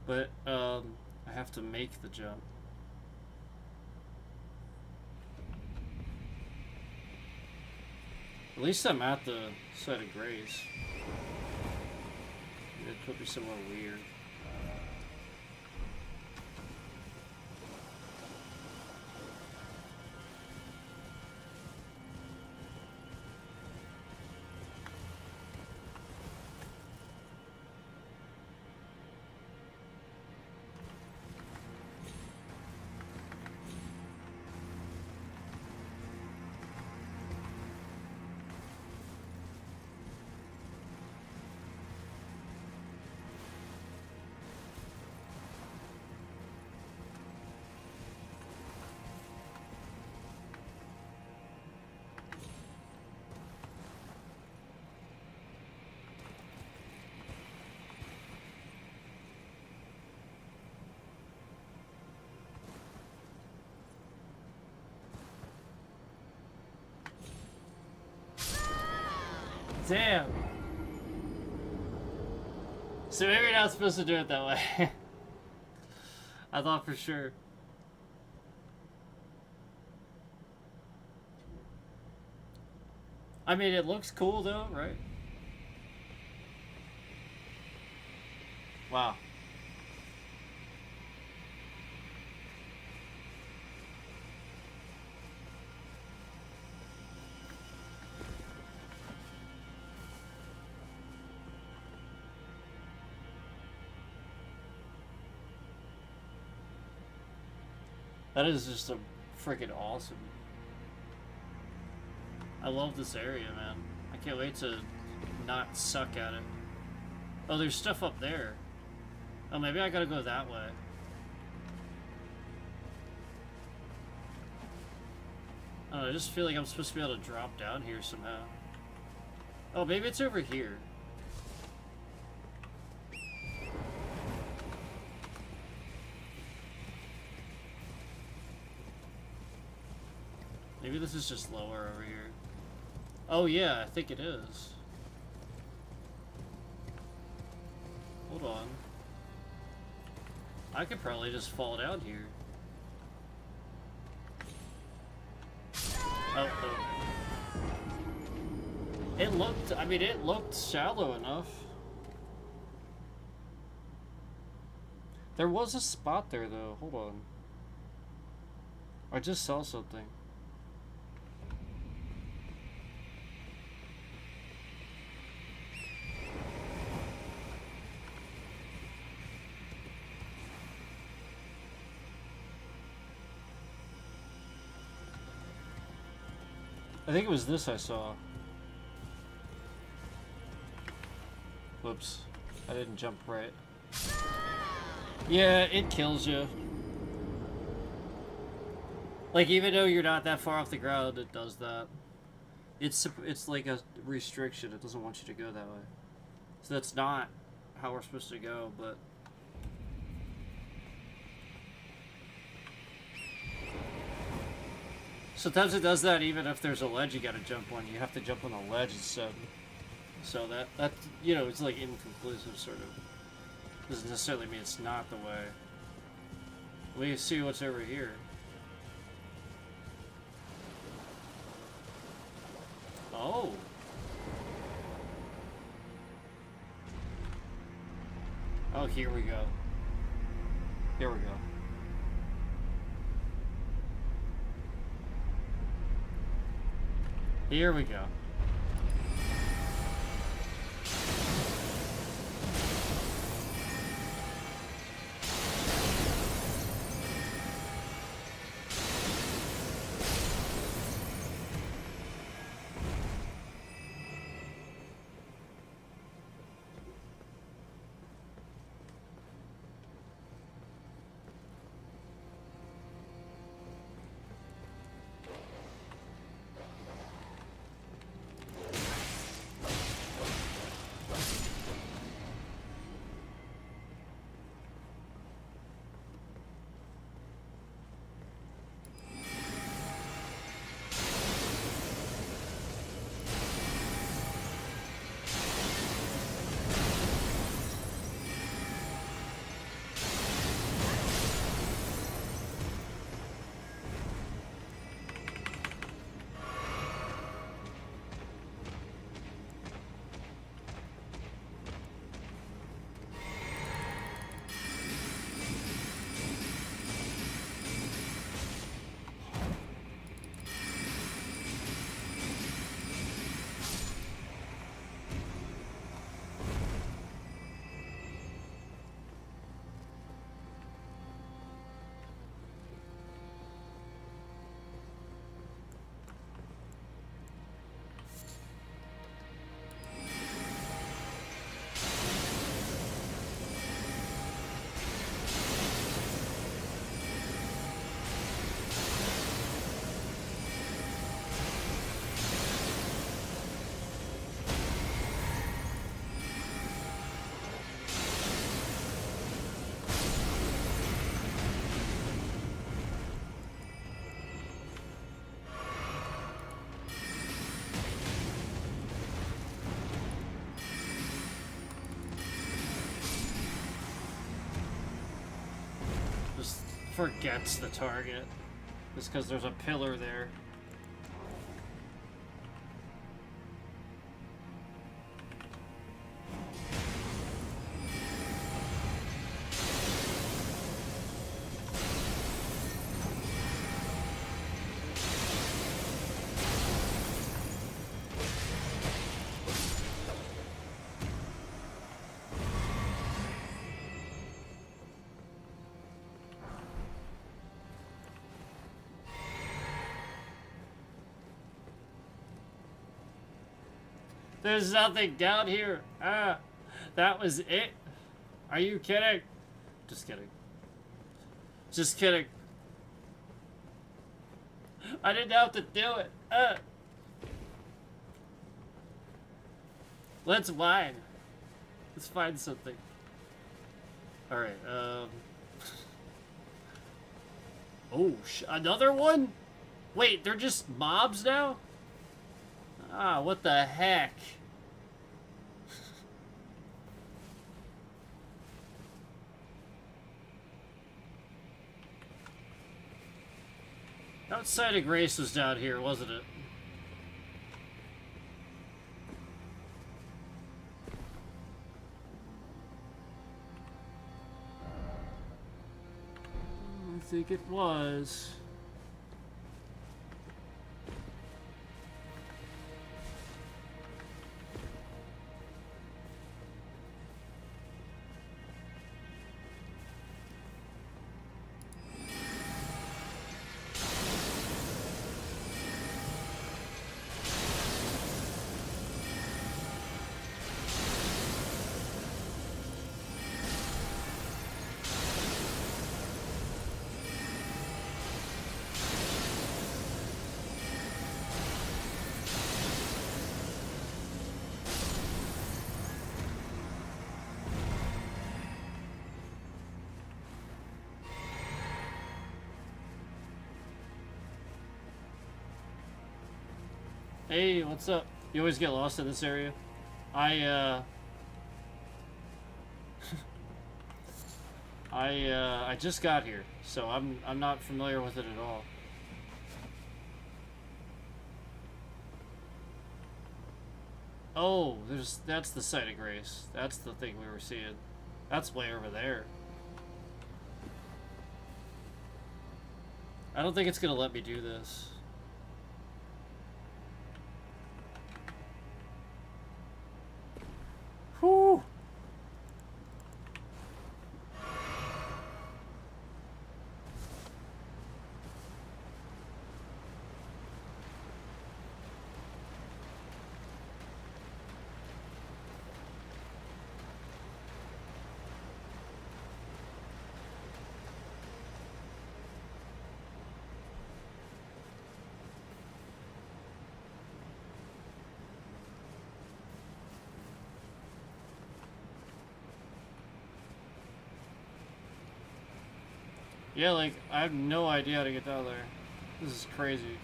But, I have to make the jump. At least I'm at the site of grace. It could be somewhere weird. Damn. So maybe you're not supposed to do it that way. I thought for sure. I mean, it looks cool though, right? Wow. That is just a freaking awesome. I love this area, man. I can't wait to not suck at it. Oh, there's stuff up there. Oh, maybe I gotta go that way. I just feel like I'm supposed to be able to drop down here somehow. Oh, maybe it's over here. Maybe this is just lower over here. Oh yeah, I think it is. Hold on. I could probably just fall down here. Oh, no. It looked, I mean, it looked shallow enough. There was a spot there, though. Hold on. I just saw something. I think it was this I saw. Whoops. I didn't jump right. Yeah, it kills you. Like, even though you're not that far off the ground, it does that. It's like a restriction. It doesn't want you to go that way. So that's not how we're supposed to go, but... Sometimes it does that even if there's a ledge you gotta jump on. You have to jump on the ledge instead. So that you know, it's like inconclusive, sort of. Doesn't necessarily mean it's not the way. Let me see what's over here. Oh. Oh, here we go. Here we go. Here we go. Forgets the target. Just because there's a pillar there. There's nothing down here. Ah, that was it? Are you kidding? Just kidding. Just kidding. I didn't have to do it. Let's mine. Let's find something. Alright, oh, another one? Wait, they're just mobs now? Ah, what the heck? Outside of Grace was down here, wasn't it? I think it was. Hey, what's up? You always get lost in this area. I just got here, so I'm not familiar with it at all. Oh, that's the site of Grace. That's the thing we were seeing. That's way over there. I don't think it's gonna let me do this. Whew. Yeah, like, I have no idea how to get down there. This is crazy.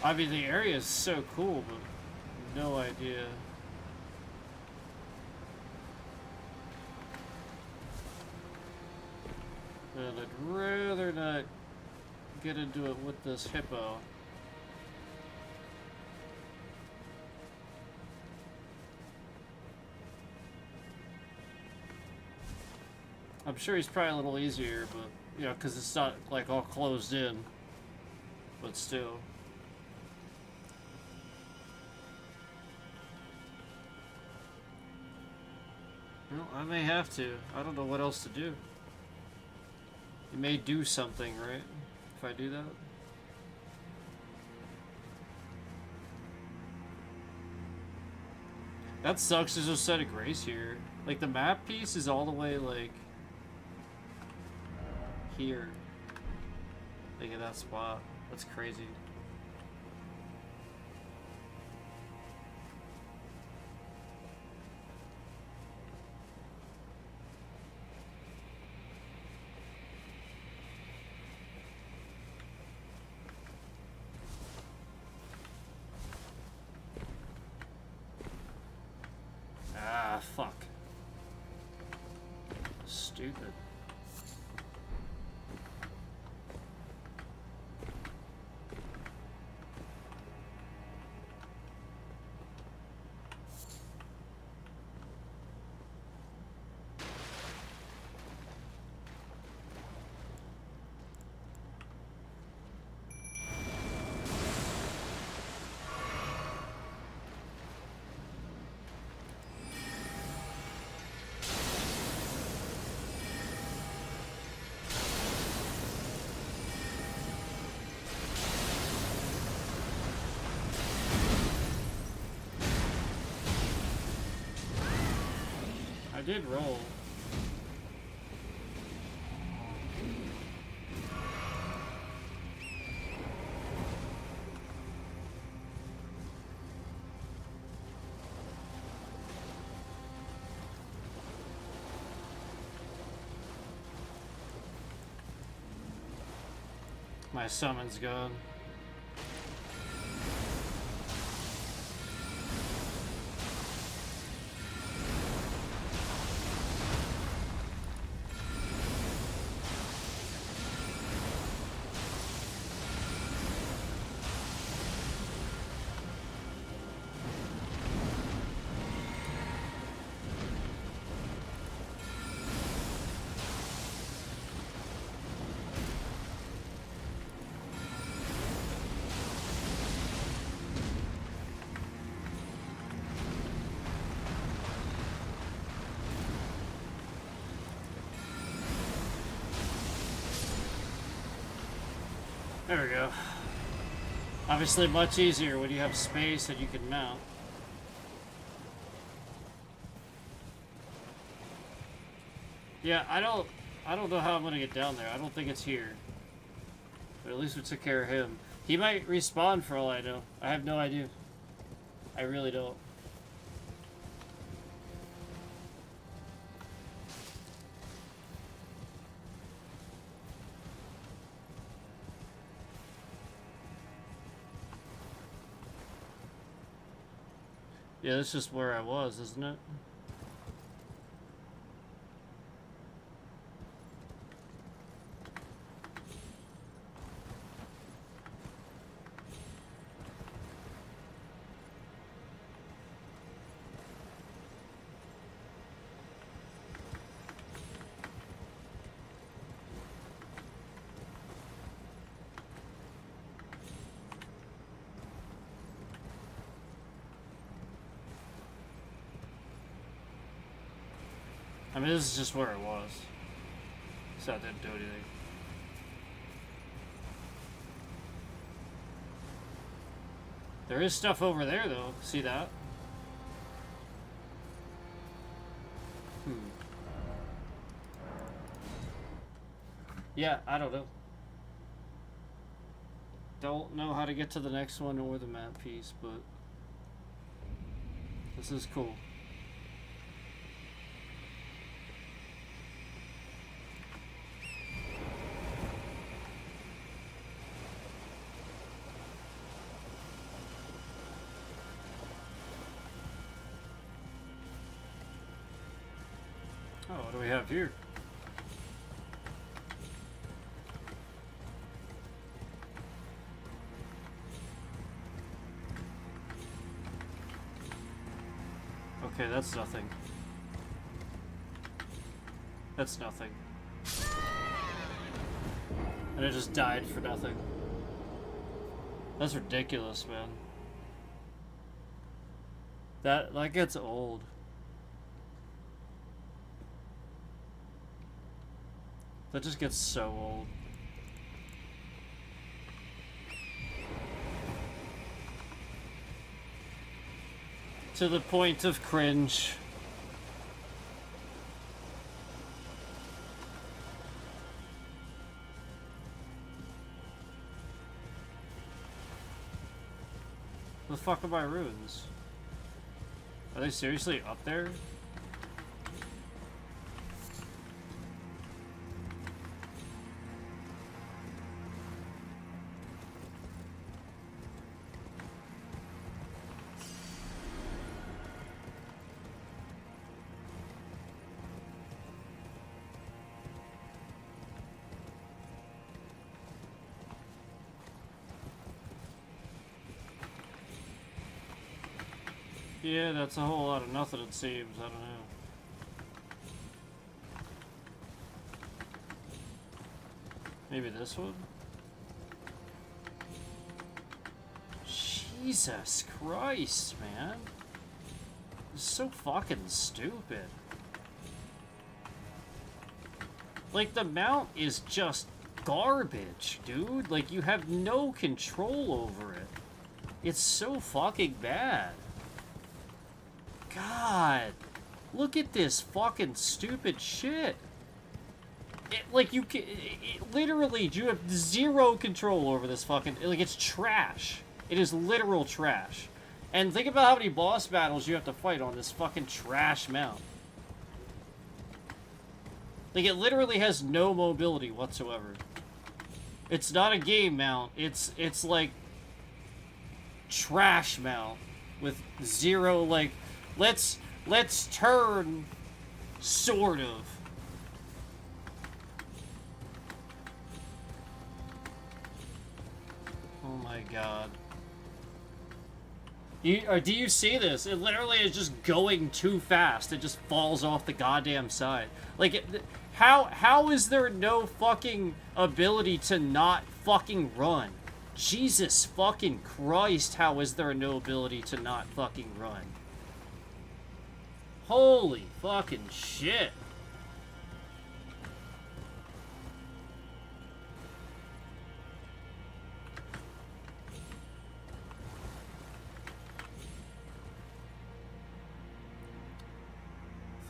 I mean, the area is so cool, but no idea. And I'd rather not get into it with this hippo. I'm sure he's probably a little easier, but, you know, because it's not, like, all closed in. But still. Well, I may have to. I don't know what else to do. You may do something, right? If I do that? That sucks, there's no set of Grace here. Like, the map piece is all the way, like... here. Like, in that spot. That's crazy. Ah, fuck. Stupid. I did roll. My summon's gone. There we go. Obviously much easier when you have space and you can mount. Yeah, I don't know how I'm gonna get down there. I don't think it's here. But at least we took care of him. He might respawn for all I know. I have no idea. I really don't. Yeah, that's just where I was, isn't it? I mean, this is just where it was. So I didn't do anything. There is stuff over there, though. See that? Yeah, I don't know. Don't know how to get to the next one or the map piece, but this is cool. Oh, what do we have here? Okay, that's nothing. That's nothing. And it just died for nothing. That's ridiculous, man. That gets old. That just gets so old. To the point of cringe. The fuck are my runes? Are they seriously up there? Yeah, that's a whole lot of nothing, it seems. I don't know. Maybe this one? Jesus Christ, man. This is so fucking stupid. Like, the mount is just garbage, dude. Like, you have no control over it. It's so fucking bad. God, look at this fucking stupid shit. Like, you can, literally, you have zero control over this fucking, like, it's trash. It is literal trash. And think about how many boss battles you have to fight on this fucking trash mount. Like, it literally has no mobility whatsoever. It's not a game mount. It's like trash mount with zero, like, let's turn, sort of. Oh my god. Do you see this? It literally is just going too fast. It just falls off the goddamn side. Like, how is there no fucking ability to not fucking run? Jesus fucking Christ, how is there no ability to not fucking run? Holy fucking shit.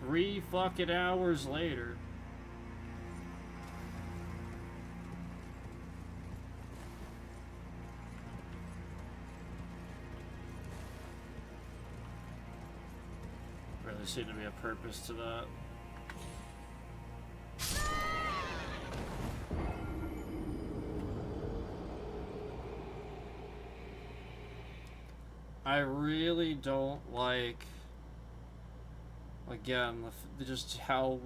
Three fucking hours later. Really seemed to be a purpose to that. I really don't like, again, just how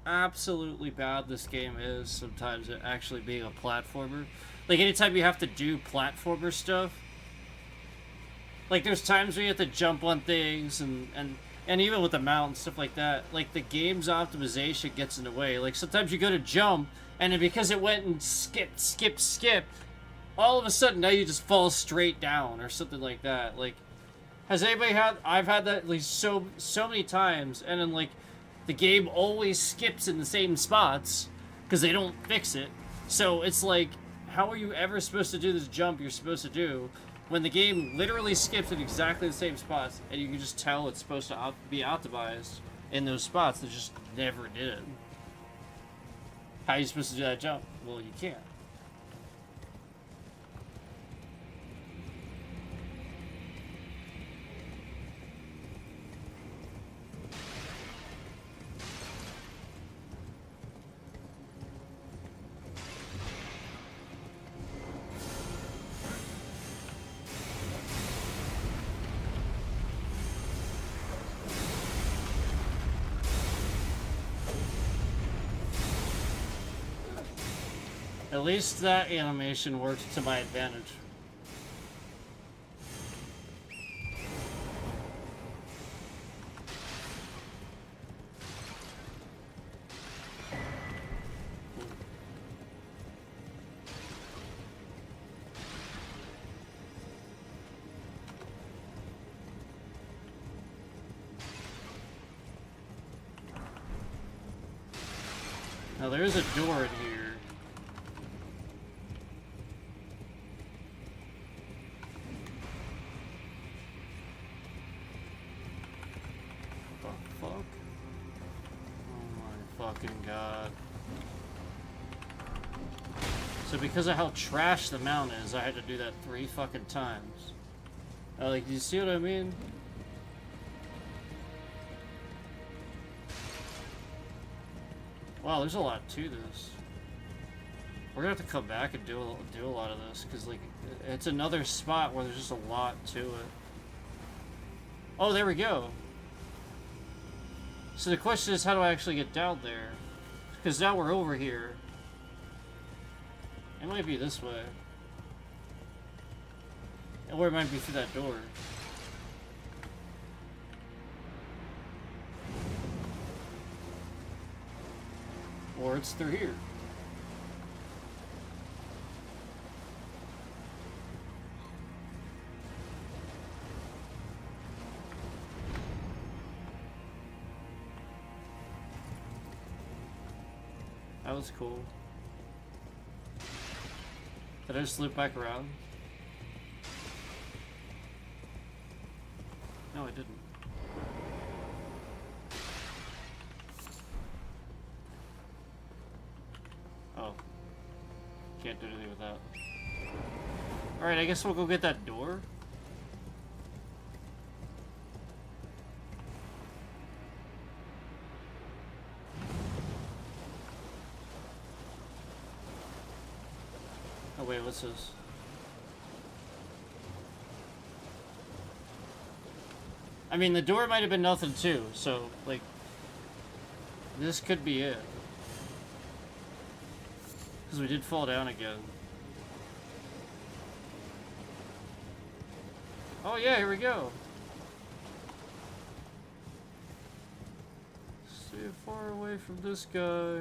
absolutely bad this game is sometimes at actually being a platformer. Like, anytime you have to do platformer stuff, like, there's times where you have to jump on things, and even with the mount and stuff like that, like, the game's optimization gets in the way. Like, sometimes you go to jump, and then because it went and skip, all of a sudden now you just fall straight down or something like that. Like, has anybody had... I've had that at least so many times, and then, like, the game always skips in the same spots because they don't fix it. So it's like, how are you ever supposed to do this jump you're supposed to do when the game literally skips in exactly the same spots, and you can just tell it's supposed to be optimized in those spots that just never did it? How are you supposed to do that jump? Well, you can't. At least that animation worked to my advantage. Now there is a door in here. God. So because of how trash the mount is, I had to do that 3 fucking times. Like, do you see what I mean? Wow, there's a lot to this. We're gonna have to come back and do a lot of this, because, like, it's another spot where there's just a lot to it. Oh, there we go. So the question is, how do I actually get down there? Because now we're over here. It might be this way. Or it might be through that door. Or it's through here. That was cool. Did I just loop back around? No, I didn't. Oh. Can't do anything with that. Alright, I guess we'll go get that door. this is. I mean, the door might have been nothing too, so, like, this could be it. Because we did fall down again. Oh yeah, here we go. Stay far away from this guy.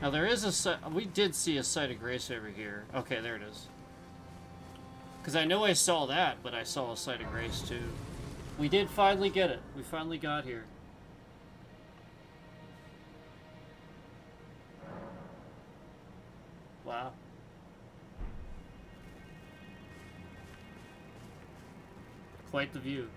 Now there is we did see a site of grace over here. Okay, there it is. Because I know I saw that, but I saw a site of grace too. We did finally get it. We finally got here. Wow. Quite the view.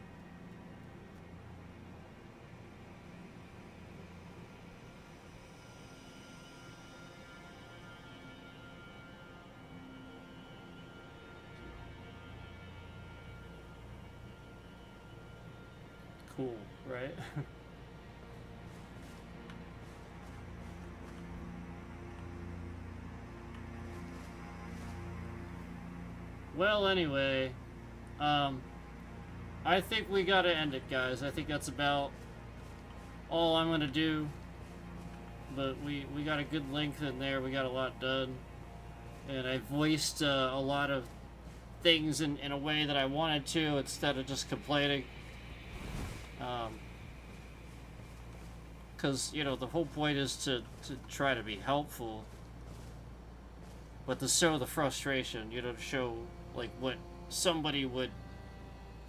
Cool, right? Well, anyway, I think we gotta end it, guys. I think that's about all I'm gonna do. But we got a good length in there. We got a lot done. And I voiced a lot of things in a way that I wanted to instead of just complaining. Because, you know, the whole point is to try to be helpful. But to show the frustration, you know, to show, like, what somebody would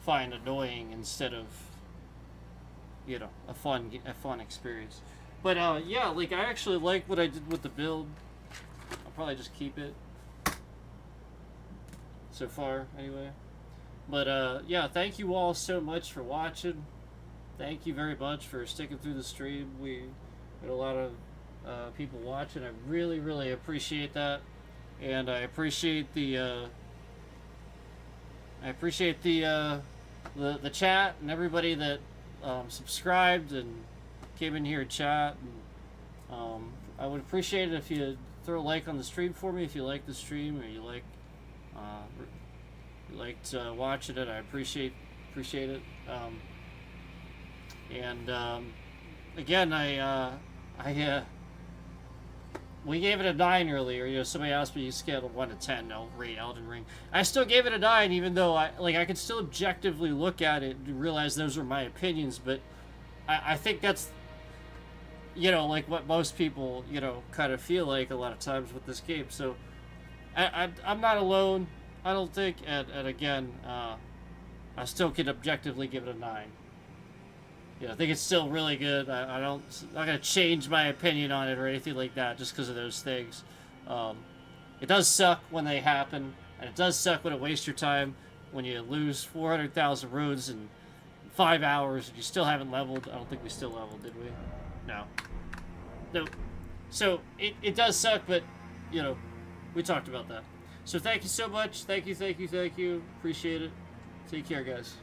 find annoying instead of, you know, a fun experience. But, yeah, like, I actually like what I did with the build. I'll probably just keep it. So far, anyway. But, yeah, thank you all so much for watching. Thank you very much for sticking through the stream. We had a lot of people watching. I really, really appreciate that. And I appreciate the chat and everybody that subscribed and came in here and chat. And, I would appreciate it if you throw a like on the stream for me if you like the stream or you liked watching it. I appreciate it. And again, we gave it a 9 earlier. You know, somebody asked me, you scale of 1 to 10. No, rate Elden Ring. I still gave it a 9, even though I could still objectively look at it and realize those were my opinions. But I think that's, you know, like what most people, you know, kind of feel like a lot of times with this game. So I'm not alone, I don't think. And again, I still can objectively give it a 9. Yeah, I think it's still really good. I'm not gonna change my opinion on it or anything like that just because of those things. It does suck when they happen, and it does suck when it wastes your time when you lose 400,000 runes in 5 hours and you still haven't leveled. I don't think we still leveled, did we? No. Nope. So it does suck, but you know, we talked about that. So thank you so much. Thank you. Appreciate it. Take care, guys.